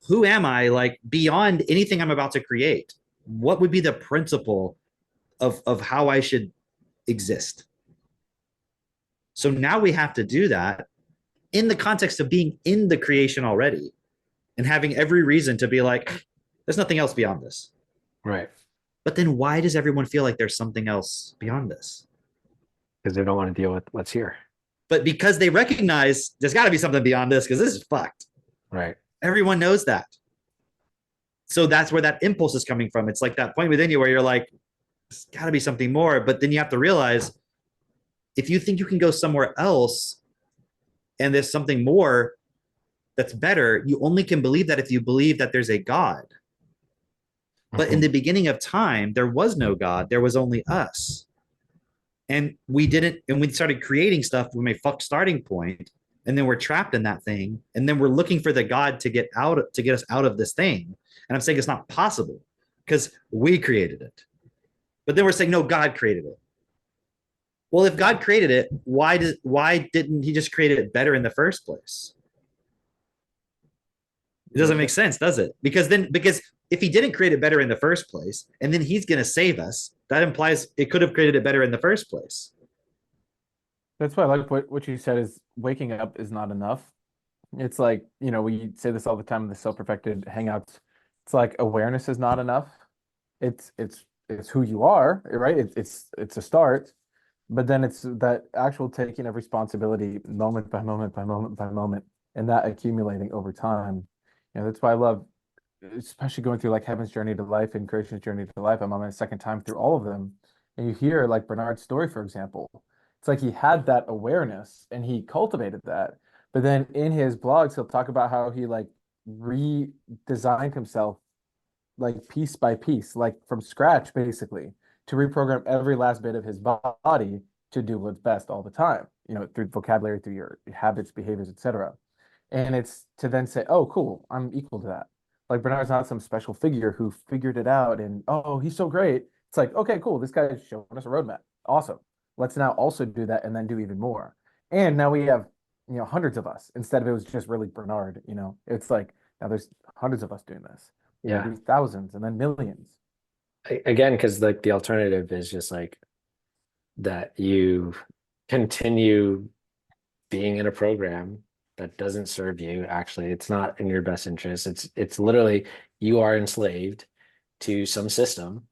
who am I, like beyond anything I'm about to create? What would be the principle of how I should exist? So now we have to do that in the context of being in the creation already and having every reason to be like, there's nothing else beyond this. Right. But then why does everyone feel like there's something else beyond this? Because they don't want to deal with what's here. But because they recognize there's got to be something beyond this because this is fucked. Right. Everyone knows that. So that's where that impulse is coming from. It's like that point within you where you're like, there's got to be something more. But then you have to realize if you think you can go somewhere else and there's something more that's better, you only can believe that if you believe that there's a God. But in the beginning of time, there was no God. There was only us. And we started creating stuff from a fucked starting point, and then we're trapped in that thing. And then we're looking for the God to get us out of this thing. And I'm saying it's not possible because we created it. But then we're saying, no, God created it. Well, if God created it, why didn't he just create it better in the first place? It doesn't make sense, does it? Because if he didn't create it better in the first place, and then he's going to save us, that implies it could have created it better in the first place. That's why I like what you said is waking up is not enough. It's like, we say this all the time in the self-perfected hangouts. It's like awareness is not enough. It's who you are, right? It's a start, but then it's that actual taking of responsibility moment by moment by moment by moment, and that accumulating over time. That's why I love, especially going through like Heaven's Journey to Life and Creation's Journey to Life. I'm on my second time through all of them. And you hear like Bernard's story, for example. It's like he had that awareness and he cultivated that. But then in his blogs, he'll talk about how he like redesigned himself like piece by piece, like from scratch, basically, to reprogram every last bit of his body to do what's best all the time, through vocabulary, through your habits, behaviors, etc. And it's to then say, oh, cool, I'm equal to that. Like Bernard's not some special figure who figured it out and, oh, he's so great. It's like, okay, cool. This guy's showing us a roadmap. Awesome. Let's now also do that and then do even more. And now we have, hundreds of us instead of it was just really Bernard, it's like now there's hundreds of us doing this. Yeah. Thousands and then millions. Again, because like the alternative is just like that you continue being in a program that doesn't serve you. Actually, it's not in your best interest. It's literally you are enslaved to some system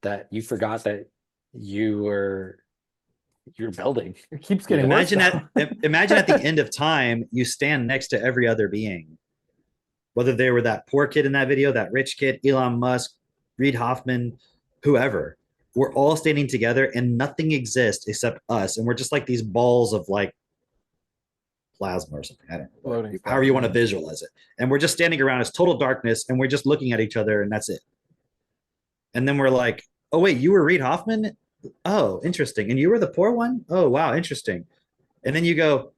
that you forgot that you're building. It keeps getting imagine worse. Imagine at the end of time, you stand next to every other being, whether they were that poor kid in that video, that rich kid, Elon Musk, Reid Hoffman, whoever. We're all standing together and nothing exists except us, and we're just like these balls of like plasma or something. I don't know. Floating However you want to visualize it. And we're just standing around as total darkness, and we're just looking at each other, and that's it. And then we're like, oh wait, you were Reid Hoffman? Oh, interesting. And you were the poor one? Oh, wow, interesting. And then you go,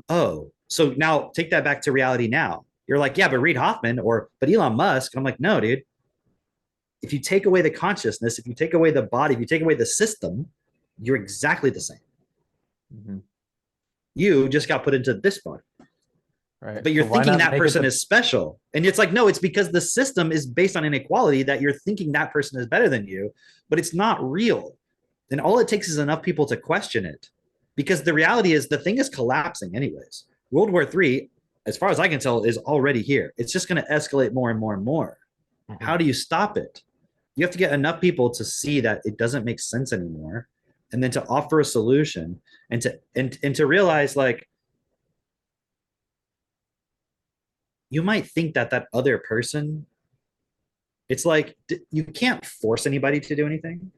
oh, so now take that back to reality now. You're like, yeah, but Reid Hoffman but Elon Musk. I'm like, no, dude. If you take away the consciousness, if you take away the body, if you take away the system, you're exactly the same. Mm-hmm. You just got put into this body. Right. But you're So why thinking not that make it person the- is special. And it's like, no, it's because the system is based on inequality that you're thinking that person is better than you, but it's not real. And all it takes is enough people to question it. Because the reality is the thing is collapsing anyways. World War III, as far as I can tell, is already here. It's just going to escalate more and more and more. Mhm. How do you stop it? You have to get enough people to see that it doesn't make sense anymore, and then to offer a solution and to realize, like, you might think that other person, it's like you can't force anybody to do anything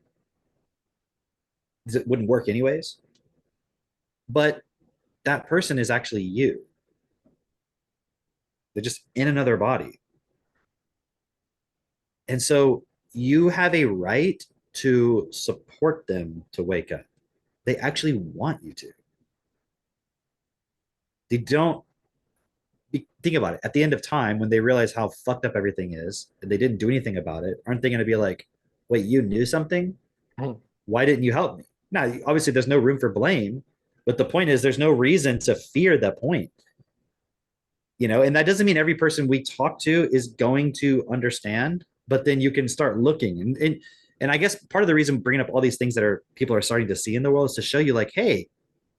because it wouldn't work anyways. But that person is actually you. They're just in another body. And so you have a right to support them to wake up. They actually want you to. They don't. Think about it. At the end of time, when they realize how fucked up everything is and they didn't do anything about it, aren't they going to be like, wait, you knew something? Why didn't you help me? Now, obviously, there's no room for blame, but the point is there's no reason to fear that point. And that doesn't mean every person we talk to is going to understand, but then you can start looking. And I guess part of the reason bringing up all these things that people are starting to see in the world is to show you, like, hey,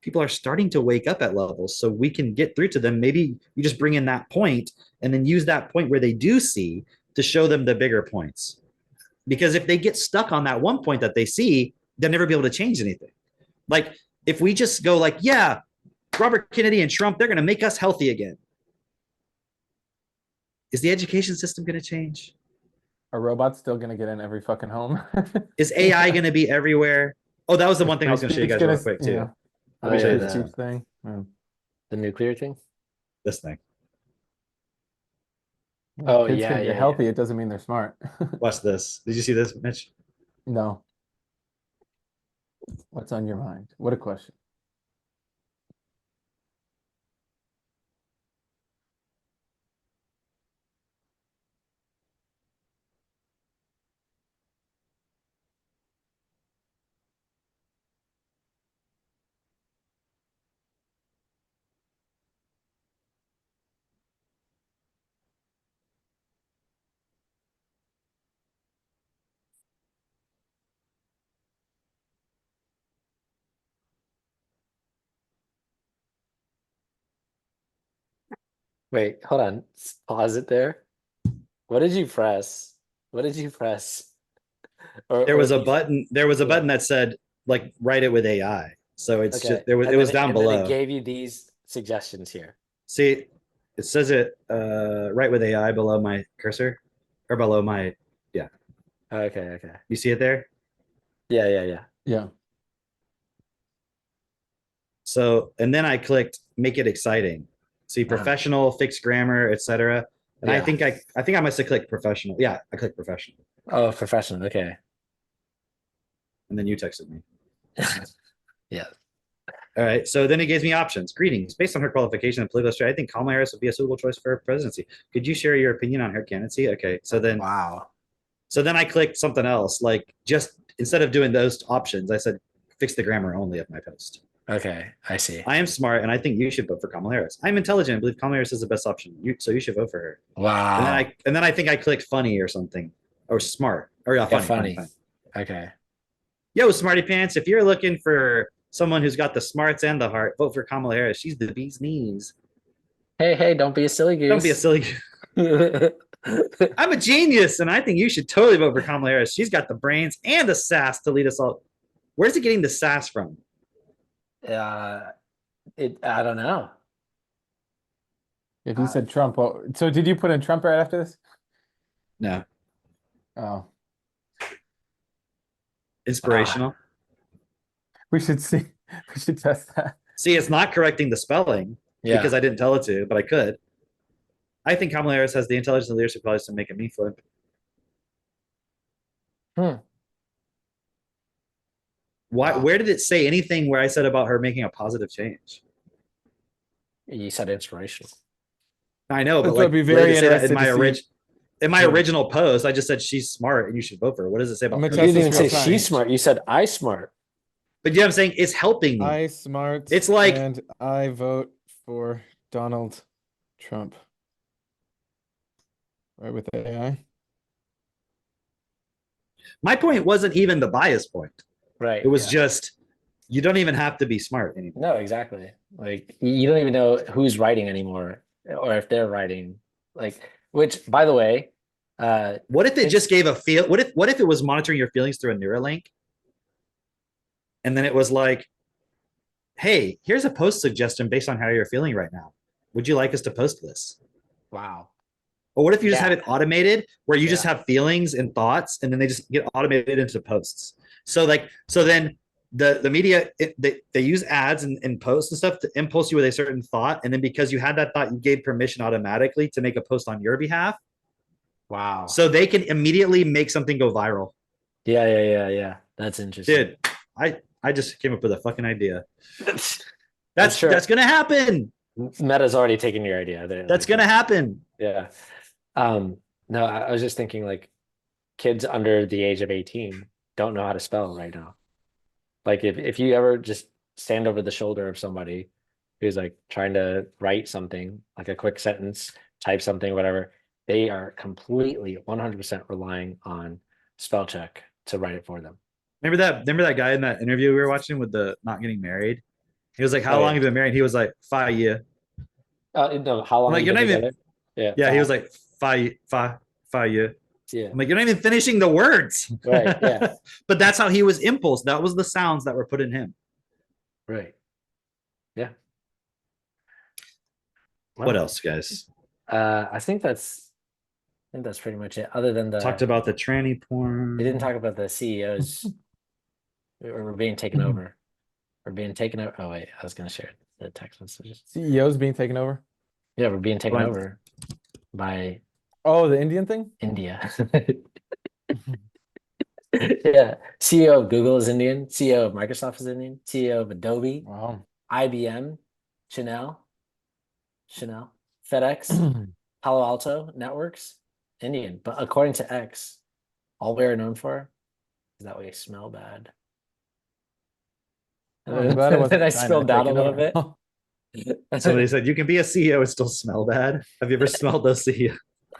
people are starting to wake up at levels so we can get through to them. Maybe you just bring in that point and then use that point where they do see to show them the bigger points. Because if they get stuck on that one point that they see, they'll never be able to change anything. Like if we just go like, yeah, Robert Kennedy and Trump, they're going to make us healthy again. Is the education system going to change? Are robots still going to get in every fucking home? Is AI going to be everywhere? Oh, that was the one thing I was going to show you guys real quick too. Yeah. Let me show you the- this. Cheap thing. Yeah. The nuclear thing? This thing. Oh, Kids yeah, can be yeah, healthy. It doesn't mean they're smart. Watch this. Did you see this, Mitch? No. What's on your mind? What a question. Wait, hold on. Pause it there. What did you press? What did you press? There was a you- button. There was a Yeah. button that said like write it with AI. So it's Okay. just there was And it was then down and then below. it gave you these suggestions here. See, it says it right with AI below my cursor or below my. Okay, okay. You see it there? Yeah, yeah, yeah. Yeah. So and then I clicked make it exciting. See professional, fixed grammar, etc. And I Yeah. think I must have clicked professional. Yeah, I clicked professional. Oh, professional. Okay. And then you texted me. Yeah. All right. So then it gives me options. Greetings. Based on her qualification and political strategy, I think Kamala Harris would be a suitable choice for presidency. Could you share your opinion on her candidacy? Okay. So then Wow. so then I clicked something else. Like just instead of doing those options, I said fix the grammar only of my post. Okay, I see. I am smart and I think you should vote for Kamala Harris. I'm intelligent and believe Kamala Harris is the best option. So you should vote for her. Wow. And then I think I clicked funny or something. Or smart. Or yeah, Yeah, funny. Okay. Yo, smarty pants, if you're looking for someone who's got the smarts and the heart, vote for Kamala Harris. She's the bee's knees. Hey, don't be a silly goose. Don't be a silly. I'm a genius, and I think you should totally vote for Kamala Harris. She's got the brains and the sass to lead us all. Where's it getting the sass from? I don't know. If you said Trump, well, so did you put in Trump right after this? No, Oh, inspirational. we should see. We should test that. See, it's not correcting the spelling Yeah. because I didn't tell it to, but I could. I think Kamala Harris has the intelligence and leadership qualities to make a me flip. Why? Wow. Where did it say anything where I said about her making a positive change? You said inspirational. I know, but So like, I'd be where did very it say that interested in my to see- original post, I just said she's smart and you should vote for her. What does it say about Mitch, her? You That's didn't even real say science. she's smart. You said I smart. But you know what I'm saying? It's helping me. I smart. It's like- and I vote for Donald Trump. Right with AI. My point wasn't even the bias point. Right. It was yeah. just you don't even have to be smart anymore. No, exactly. Like you don't even know who's writing anymore, or if they're writing. Like, which, by the way, What if it just gave a feel? What if it was monitoring your feelings through a Neuralink? And then it was like, hey, here's a post suggestion based on how you're feeling right now. Would you like us to post this? wow. Or what if you just Yeah. have it automated where you just Yeah. have feelings and thoughts and then they just get automated into posts? So then the media, they use ads and posts and stuff to impulse you with a certain thought. And then because you had that thought, you gave permission automatically to make a post on your behalf. Wow. So they can immediately make something go viral. Yeah. That's interesting. Dude, I just came up with a fucking idea. That's sure. That's gonna happen. Meta's already taken your idea. That's gonna happen. Yeah. No, I was just thinking like kids under the age of 18 don't know how to spell right now. Like if you ever just stand over the shoulder of somebody who's like trying to write something, like a quick sentence, type something, whatever, they are completely 100% relying on spell check to write it for them. Remember that guy in that interview we were watching with the not getting married? He was like, how Oh, long yeah. have you been married? He was like, 5 years. No, how long? I'm like, have you you're not been even- together? Yeah. Yeah, he was like, 5 years. Yeah. I'm like, you're not even finishing the words. Right, yeah. But that's how he was impulse. That was the sounds that were put in him. Right. Yeah. What Well, else, guys? I think that's pretty much it. Other than the Talked about the tranny porn. we didn't talk about the CEOs. We're being taken over. We're being taken over. Oh wait, I was gonna share the text messages. CEOs being taken over. Yeah, we're being taken What? over by Oh, the Indian thing? India. Yeah. CEO of Google is Indian. CEO of Microsoft is Indian. CEO of Adobe, Wow. IBM, Chanel, FedEx, Palo Alto Networks, Indian. But according to X, all we are known for is that we smell bad. And Oh, I'm glad it then wasn't I China scrolled down a taking little over. bit. Somebody said you can be a CEO and still smell bad. Have you ever smelled those CEO?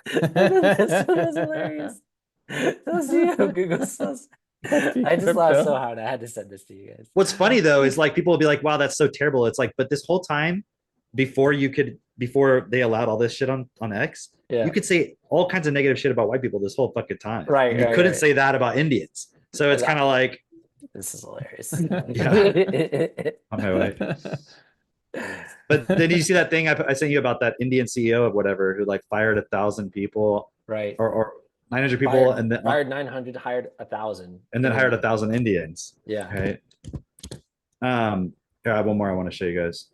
This one was hilarious. The CEO of Google smells. I just laughed so hard. I had to send this to you guys. What's funny though is like people will be like, "Wow, that's so terrible." It's like, but this whole time, before they allowed all this shit on X, Yeah. you could say all kinds of negative shit about white people this whole fucking time. Right, And you right, couldn't right. say that about Indians. So it's kind of like, This is hilarious. yeah, on my way. But then you see that thing I sent you about that Indian CEO of whatever who like fired 1,000 people, Right. or 900 people, Fired, and then fired 900, hired 1,000. hired 1,000 Indians. Yeah. Right. Here, I have one more I want to show you guys.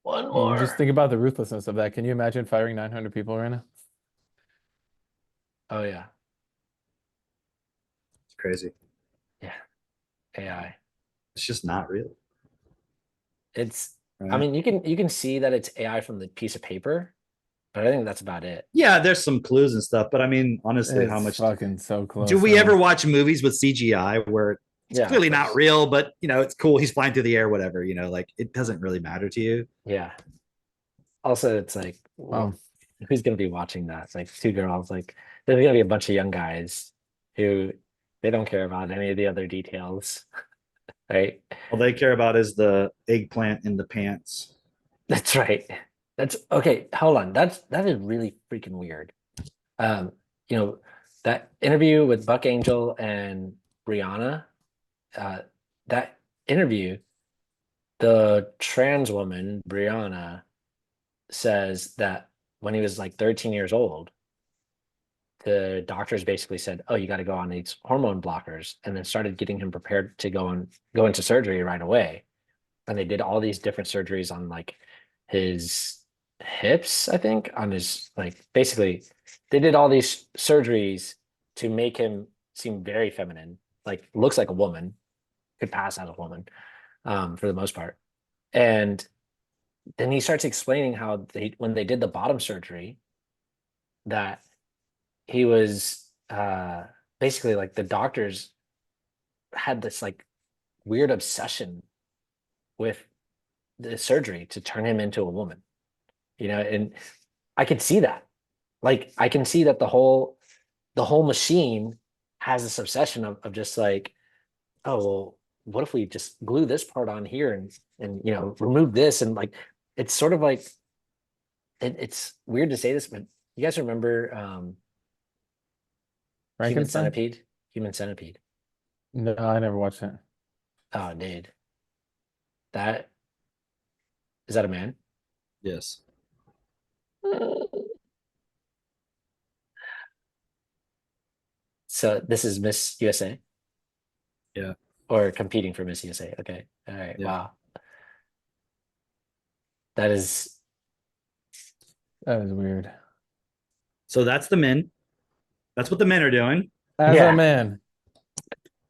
One You more. just think about the ruthlessness of that. Can you imagine firing 900 people right now? Oh yeah. It's crazy. Yeah. AI. It's just not real. It's I Right? mean you can see that it's AI from the piece of paper, but I think that's about it. Yeah, there's some clues and stuff, but I mean, honestly, how It's much fucking so close. do we man. ever watch movies with CGI where it's Yeah, clearly of not course. real, but it's cool. He's flying through the air, whatever, like it doesn't really matter to you. Yeah. Also, it's like, well, who's gonna be watching that? It's like two girls, like there's gonna be a bunch of young guys who they don't care about any of the other details. Right? All they care about is the eggplant in the pants. That's right. That's okay. Hold on. That is really freaking weird. That interview with Buck Angel and Brianna, that interview, the trans woman, Brianna, says that when he was like 13 years old, the doctors basically said, "Oh, you got to go on these hormone blockers," and then started getting him prepared to go into surgery right away. And they did all these different surgeries on like his hips, I think, on his like basically they did all these surgeries to make him seem very feminine, like looks like a woman, could pass as a woman, for the most part. And then he starts explaining how when they did the bottom surgery, that he was basically like the doctors had this like weird obsession with the surgery to turn him into a woman, and I could see that. Like I can see that the whole machine has this obsession of just like, oh well, what if we just glue this part on here and remove this, and like it's sort of like it's weird to say this, but you guys remember Frankenstein? Human Centipede. No, I never watched it. Oh, dude. That is that a man? Yes. So this is Miss USA? Yeah. Or competing for Miss USA. Okay. All right. Yeah. Wow. That is weird. So that's the men. That's what the men are doing. As a man.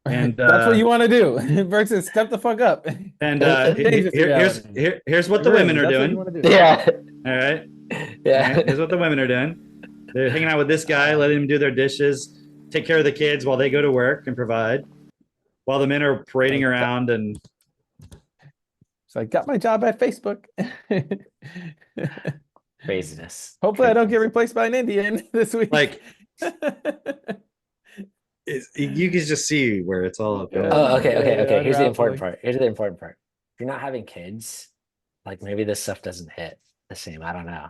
And that's what you want to do versus step the fuck up. And Change this reality. here's what the Really, women are that's what doing. you wanna do. Yeah. All right. Yeah. All right, here's what the women are doing. They're hanging out with this guy, letting him do their dishes, take care of the kids while they go to work and provide, while the men are parading around and. So I got my job at Facebook. Craziness. Hopefully I don't get replaced by an Indian this week. Like, you can just see where it's all going. Oh, okay. Yeah, Here's the yeah, important absolutely. part. Here's the important part. If you're not having kids, like maybe this stuff doesn't hit the same. I don't know.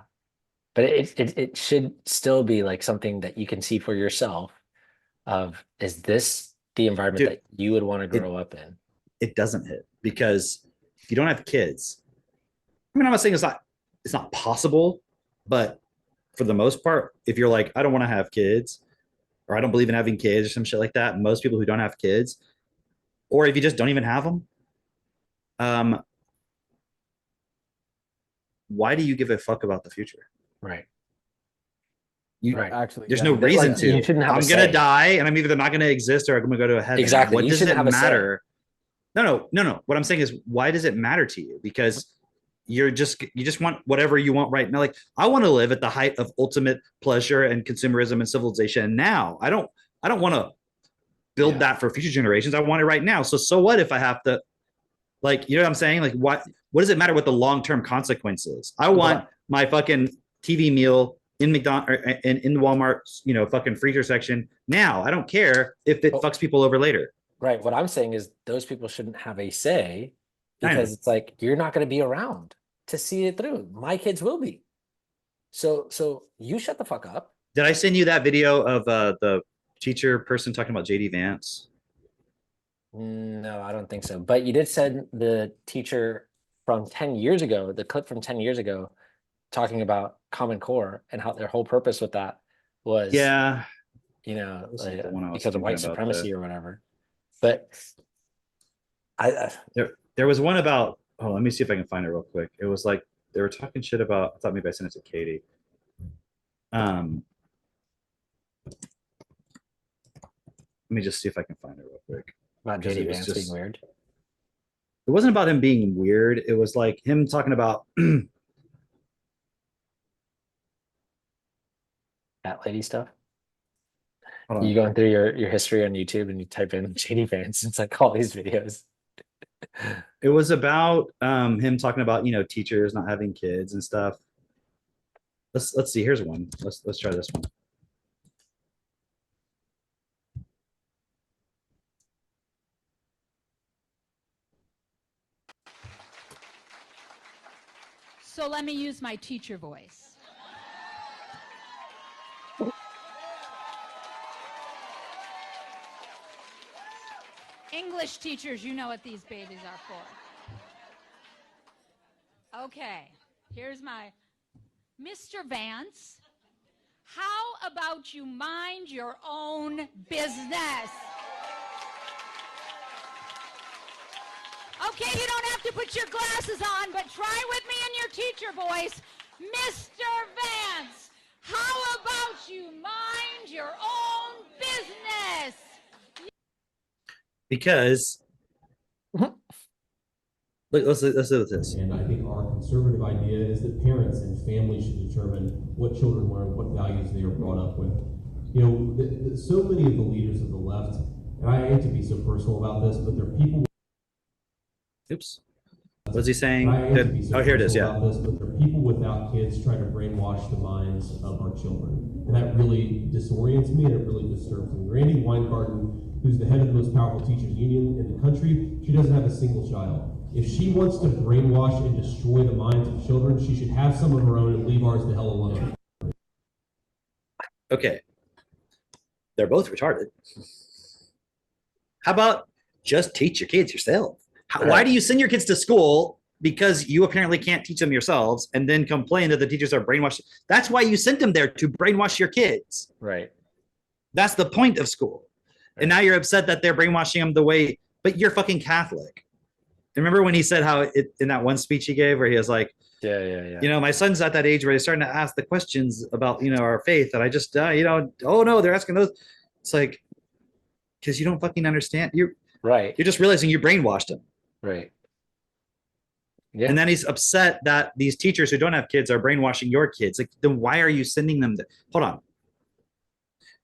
But it should still be like something that you can see for yourself of, is this the environment Dude, that you would want to grow up in? It doesn't hit because if you don't have kids, I mean, I'm not saying it's not possible, but for the most part, if you're like, I don't want to have kids, or I don't believe in having kids or some shit like that, most people who don't have kids, or if you just don't even have them, why do you give a fuck about the future? Right. You, Right. Actually, there's yeah. no reason Like, to. you shouldn't have I'm a gonna say. die, and I'm either not gonna exist or I'm gonna go to heaven. Exactly. What You does shouldn't it have a say. matter? No. What I'm saying is, why does it matter to you? Because you just want whatever you want right now. Like, I want to live at the height of ultimate pleasure and consumerism and civilization now. I don't want to build that for future generations. I want it right now. So what if I have to, like, you know what I'm saying? Like, what does it matter what the long-term consequence is? I want my fucking TV meal in McDonald's or in Walmart, you know, fucking freezer section now. I don't care if it fucks people over later. Right. What I'm saying is those people shouldn't have a say I know. because it's like you're not going to be around to see it through. My kids will be. So you shut the fuck up. Did I send you that video of the teacher person talking about JD Vance? No, I don't think so. But you did send the teacher from 10 years ago, the clip from 10 years ago, talking about Common Core and how their whole purpose with that was, Yeah, you know, This is like, the one I was because of white thinking about, supremacy or whatever. But there was one about, oh, let me see if I can find it real quick. It was like they were talking shit about, I thought maybe I sent it to Katie. Let me just see if I can find it real quick. about Because JD it was Vance just- being weird. It wasn't about him being weird. It was like him talking about That lady stuff. hold on. You going through your history on YouTube and you type in JD Vance, it's like all these videos. It was about him talking about, you know, teachers not having kids and stuff. Let's see. Here's one. Let's try this one. So let me use my teacher voice. English teachers, you know what these babies are for. Okay, here's my Mr. Vance. How about you mind your own business? Okay, you don't have to put your glasses on, but try with me in your teacher voice. Mr. Vance, how about you mind your own business? Because look, let's do this. And I think our conservative idea is that parents and families should determine what children learn, what values they are brought up with. You know, so many of the leaders of the left, and I hate to be so personal about this, but they're people. Oops. What's he saying? I hate to be so Oh, here it is. personal Yeah. about this, but they're people without kids trying to brainwash the minds of our children, and that really disorients me and it really disturbs me. Randy Weingarten, who's the head of the most powerful teachers union in the country, she doesn't have a single child. If she wants to brainwash and destroy the minds of children, she should have some of her own and leave ours the hell alone. Okay. They're both retarded. How about just teach your kids yourself? Why do you send your kids to school because you apparently can't teach them yourselves and then complain that the teachers are brainwashed? That's why you sent them there, to brainwash your kids. Right. That's the point of school. And now you're upset that they're brainwashing them the way, but you're fucking Catholic. Remember when he said how in that one speech he gave where he was like, yeah. you know, my son's at that age where he's starting to ask the questions about, you know, our faith. And I just, you know, oh no, they're asking those. It's like, because you don't fucking understand. You're just realizing you brainwashed him. Right. Yeah. And then he's upset that these teachers who don't have kids are brainwashing your kids. Like, then why are you sending them? Hold on.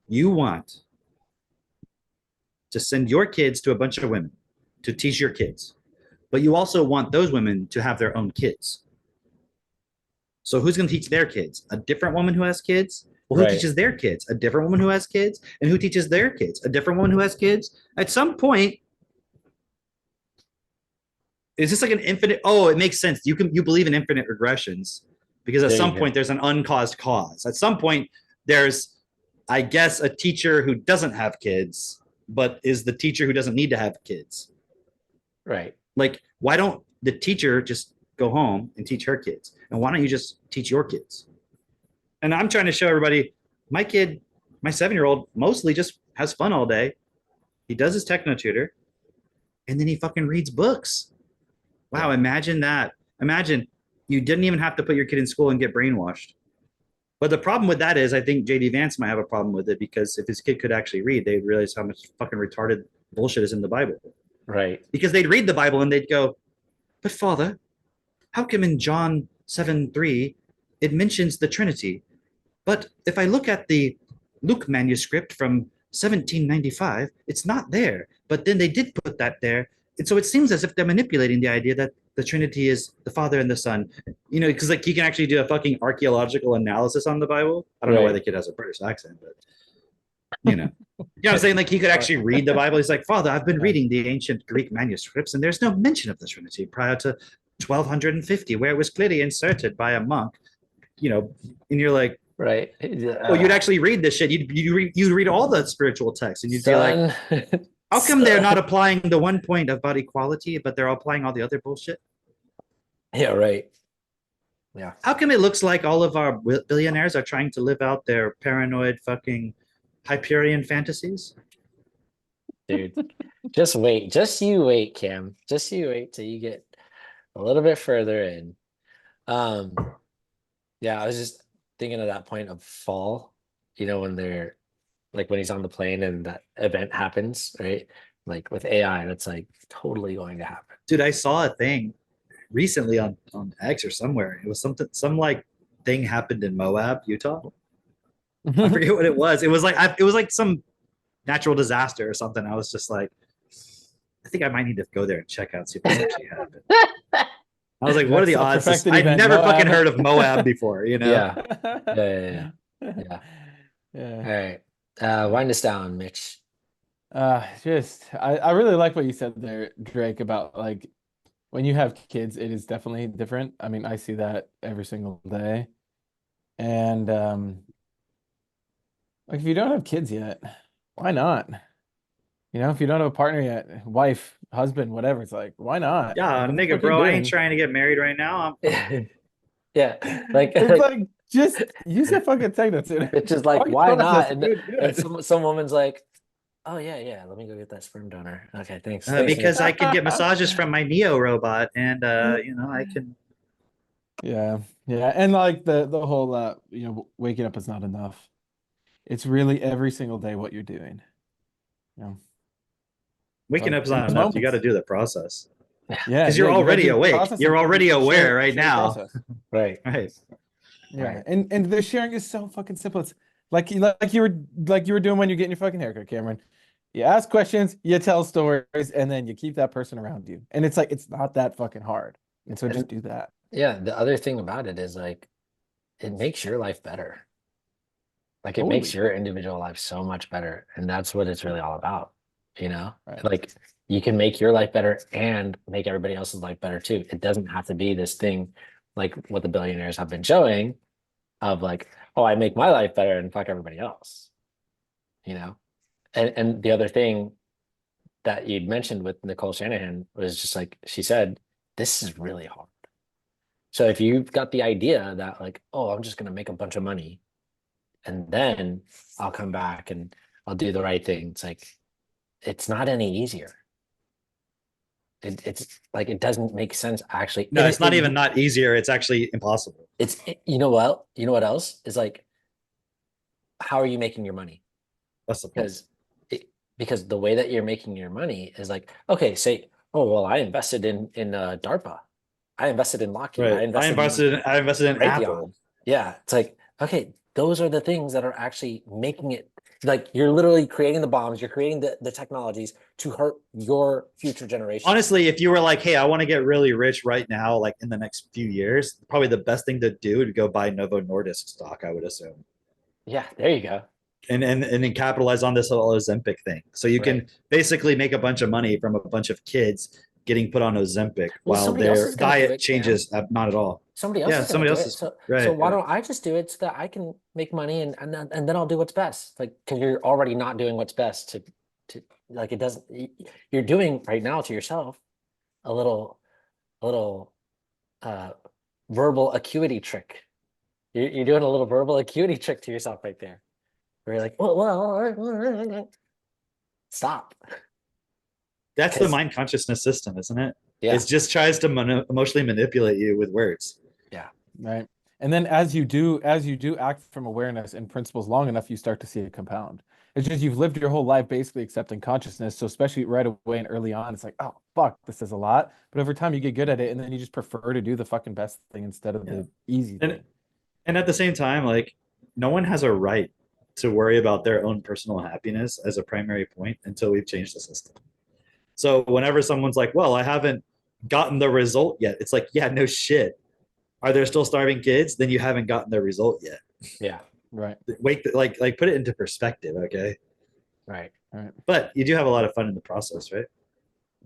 You want to send your kids to a bunch of women to teach your kids, but you also want those women to have their own kids. So who's going to teach their kids? A different woman who has kids? Well, who teaches their kids? A different woman who has kids? And who teaches their kids? A different woman who has kids? At some point, is this like an infinite? Oh, it makes sense. You believe in infinite regressions because at some point there's an uncaused cause. At some point there's, I guess, a teacher who doesn't have kids, but is the teacher who doesn't need to have kids. Right. Like, why don't the teacher just go home and teach her kids? And why don't you just teach your kids? And I'm trying to show everybody, my kid, my 7-year-old mostly just has fun all day. He does his techno tutor and then he fucking reads books. Wow, imagine that. Imagine You didn't even have to put your kid in school and get brainwashed. But the problem with that is, I think JD Vance might have a problem with it, because if his kid could actually read, they'd realize how much fucking retarded bullshit is in the Bible. Right. Because they'd read the Bible and they'd go, but Father, how come in John 7:3 it mentions the Trinity? But if I look at the Luke manuscript from 1795, it's not there. But then they did put that there. And so it seems as if they're manipulating the idea that the Trinity is the Father and the Son. You know, because like you can actually do a fucking archaeological analysis on the Bible. I don't know why the kid has a British accent, but you know. You know what I'm saying? Like he could actually read the Bible. He's like, Father, I've been reading the ancient Greek manuscripts, and there's no mention of the Trinity prior to 1250, where it was clearly inserted by a monk. You know, and you're like, right. Well, you'd actually read this shit. You'd read all the spiritual texts, and you'd be like, how come they're not applying the one point about equality, but they're applying all the other bullshit? Yeah, right. Yeah. How come it looks like all of our billionaires are trying to live out their paranoid fucking Hyperion fantasies? Dude, just wait. Just you wait, Cam. Just you wait till you get a little bit further in. Yeah, I was just thinking of that point of fall, you know, when they're like when he's on the plane and that event happens, right? Like with AI, that's like totally going to happen. Dude, I saw a thing recently on X or somewhere. It was some like thing happened in Moab, Utah. I forget what it was. It was like some natural disaster or something. I was just like, I think I might need to go there and check out, see if this actually happened. I was like, what are the odds? I'd never fucking heard of Moab before, you know? Yeah. All right. Wind us down, Mitch. I really like what you said there, Drake, about like when you have kids, it is definitely different. I mean, I see that every single day. And like if you don't have kids yet, why not? You know, if you don't have a partner yet, wife, husband, whatever, it's like, why not? Yeah, Like, what the nigga, fuck bro, you I ain't doing? trying to get married right now. Yeah, like It's like just use a fucking techno tuner. it's just like, Fucking why process not? it, And, good. and some woman's like, oh yeah, let me go get that sperm donor. Okay, thanks. Because I can get massages from my Neo robot, and you know, I can. Yeah, and like the whole you know, waking up is not enough. It's really every single day what you're doing. You know, Waking Like, up is not in enough. You got to moments. do the process. Yeah, Because you're you gotta already do the awake. process You're and already share- aware right share the now. process. Right. Right. Yeah, and the sharing is so fucking simple. It's like you were doing when you're getting your fucking haircut, Cameron. You ask questions, you tell stories, and then you keep that person around you. And it's like it's not that fucking hard. And so just do that. Yeah, the other thing about it is like it makes your life better. Like it makes Totally. your individual life so much better. And that's what it's really all about, you know? Right. Like you can make your life better and make everybody else's life better too. It doesn't have to be this thing like what the billionaires have been showing of like, oh, I make my life better and fuck everybody else. You know? And the other thing that you'd mentioned with Nicole Shanahan was just like she said, this is really hard. So if you've got the idea that like, oh, I'm just gonna make a bunch of money and then I'll come back and I'll do the right thing. It's like, it's not any easier. It's like, it doesn't make sense actually. No, And it's not it- even not easier. It's actually impossible. you know what? You know what else is like, how are you making your money? That's the point. Because the way that you're making your money is like, okay, say, oh, well, I invested in DARPA. I invested in Lockheed. Right. I invested in Raytheon. Apple. Yeah. It's like, okay, those are the things that are actually making it like you're literally creating the bombs, you're creating the technologies to hurt your future generation. Honestly, if you were like, hey, I want to get really rich right now, like in the next few years, probably the best thing to do would go buy Novo Nordisk stock, I would assume. Yeah, there you go. And then capitalize on this whole Ozempic thing. So you can basically make a bunch of money from a bunch of kids getting put on Ozempic Well, while somebody else their is gonna do diet it, changes. Not at all. Somebody else Yeah, is somebody gonna else do is it. right. So why yeah. don't I just do it so that I can make money and then I'll do what's best? Like, because you're already not doing what's best to like it doesn't. You're doing right now to yourself a little verbal acuity trick. You're doing a little verbal acuity trick to yourself right there. Where you're like, well, stop. That's the mind consciousness system, isn't it? Yeah. It just tries to emotionally manipulate you with words. Right. And then as you do act from awareness and principles long enough, you start to see it compound. It's just you've lived your whole life basically accepting consciousness. So especially right away and early on, it's like, oh fuck, this is a lot. But over time you get good at it, and then you just prefer to do the fucking best thing instead of the easy thing. And at the same time, like, no one has a right to worry about their own personal happiness as a primary point until we've changed the system. So whenever someone's like, well, I haven't gotten the result yet, it's like, yeah, no shit. Are there still starving kids? Then you haven't gotten the result yet. Yeah. Right. Wait, like put it into perspective, okay? Right. Right. But you do have a lot of fun in the process, right?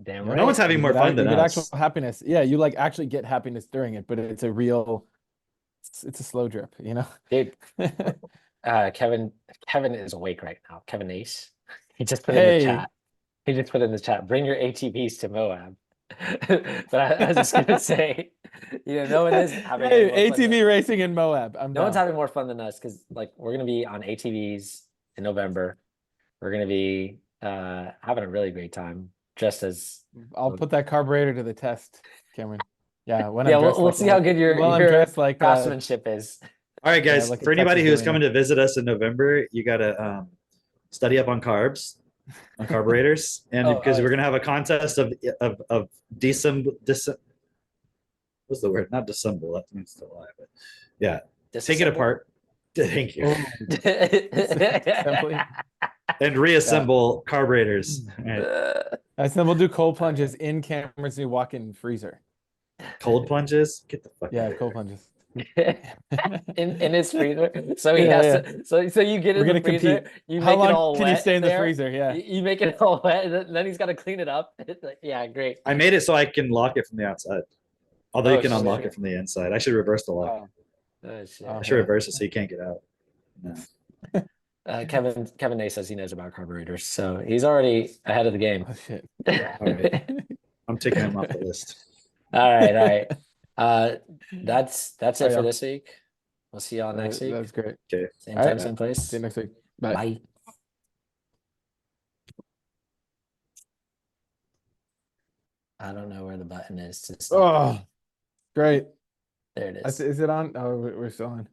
Damn No right. one's having more fun than you get us. actual happiness. Yeah, you like actually get happiness during it, but it's a real, it's a slow drip, you know? Dude, Kevin is awake right now. Kevin Ace. He just put in Hey. the chat. He just put in the chat, bring your ATVs to Moab. But I was just gonna say, no one is having any more Hey, fun ATV racing in Moab. no one's having more fun than us because like we're gonna be on ATVs in November. We're gonna be having a really great time. Just as I'll put that carburetor to the test, Cameron. Yeah, when yeah, I'm dressed we'll like see how good your I'm dressed like craftsmanship is. All right, guys. like a For anybody Texas who's Marine. coming to visit us in November, you gotta study up on carbs, on carburetors, and because we're gonna have a contest of what's the word? Not dissemble. That means to lie, but yeah, take it Disassemble? apart. Thank you. Simply. And reassemble carburetors. All right. And then we'll do cold plunges in Cameron's new walk-in freezer. Cold plunges. Get the fuck. Yeah, cold plunges. in his freezer. So he Yeah, has to. So you get We're in the gonna freezer. compete. You How make long it all can wet you stay in the there, freezer? Yeah. You make it all wet, and then he's got to clean it up. It's like, yeah, great. I made it so I can lock it from the outside. Although you Oh, can unlock shit. it from the inside. I should reverse the lock. Oh, shit. I should reverse it so you can't get out. No. Kevin Nay says he knows about carburetors, so he's already ahead of the game. Oh shit. All right. I'm taking him off the list. All right. That's it Oh, yeah. for this week. We'll see y'all next week. That's great. Okay. Same All time, right. same place. See you next week. Bye. Bye. I don't know where the button is to stop. Oh, great. There it is. Is it on? Oh, we're still on.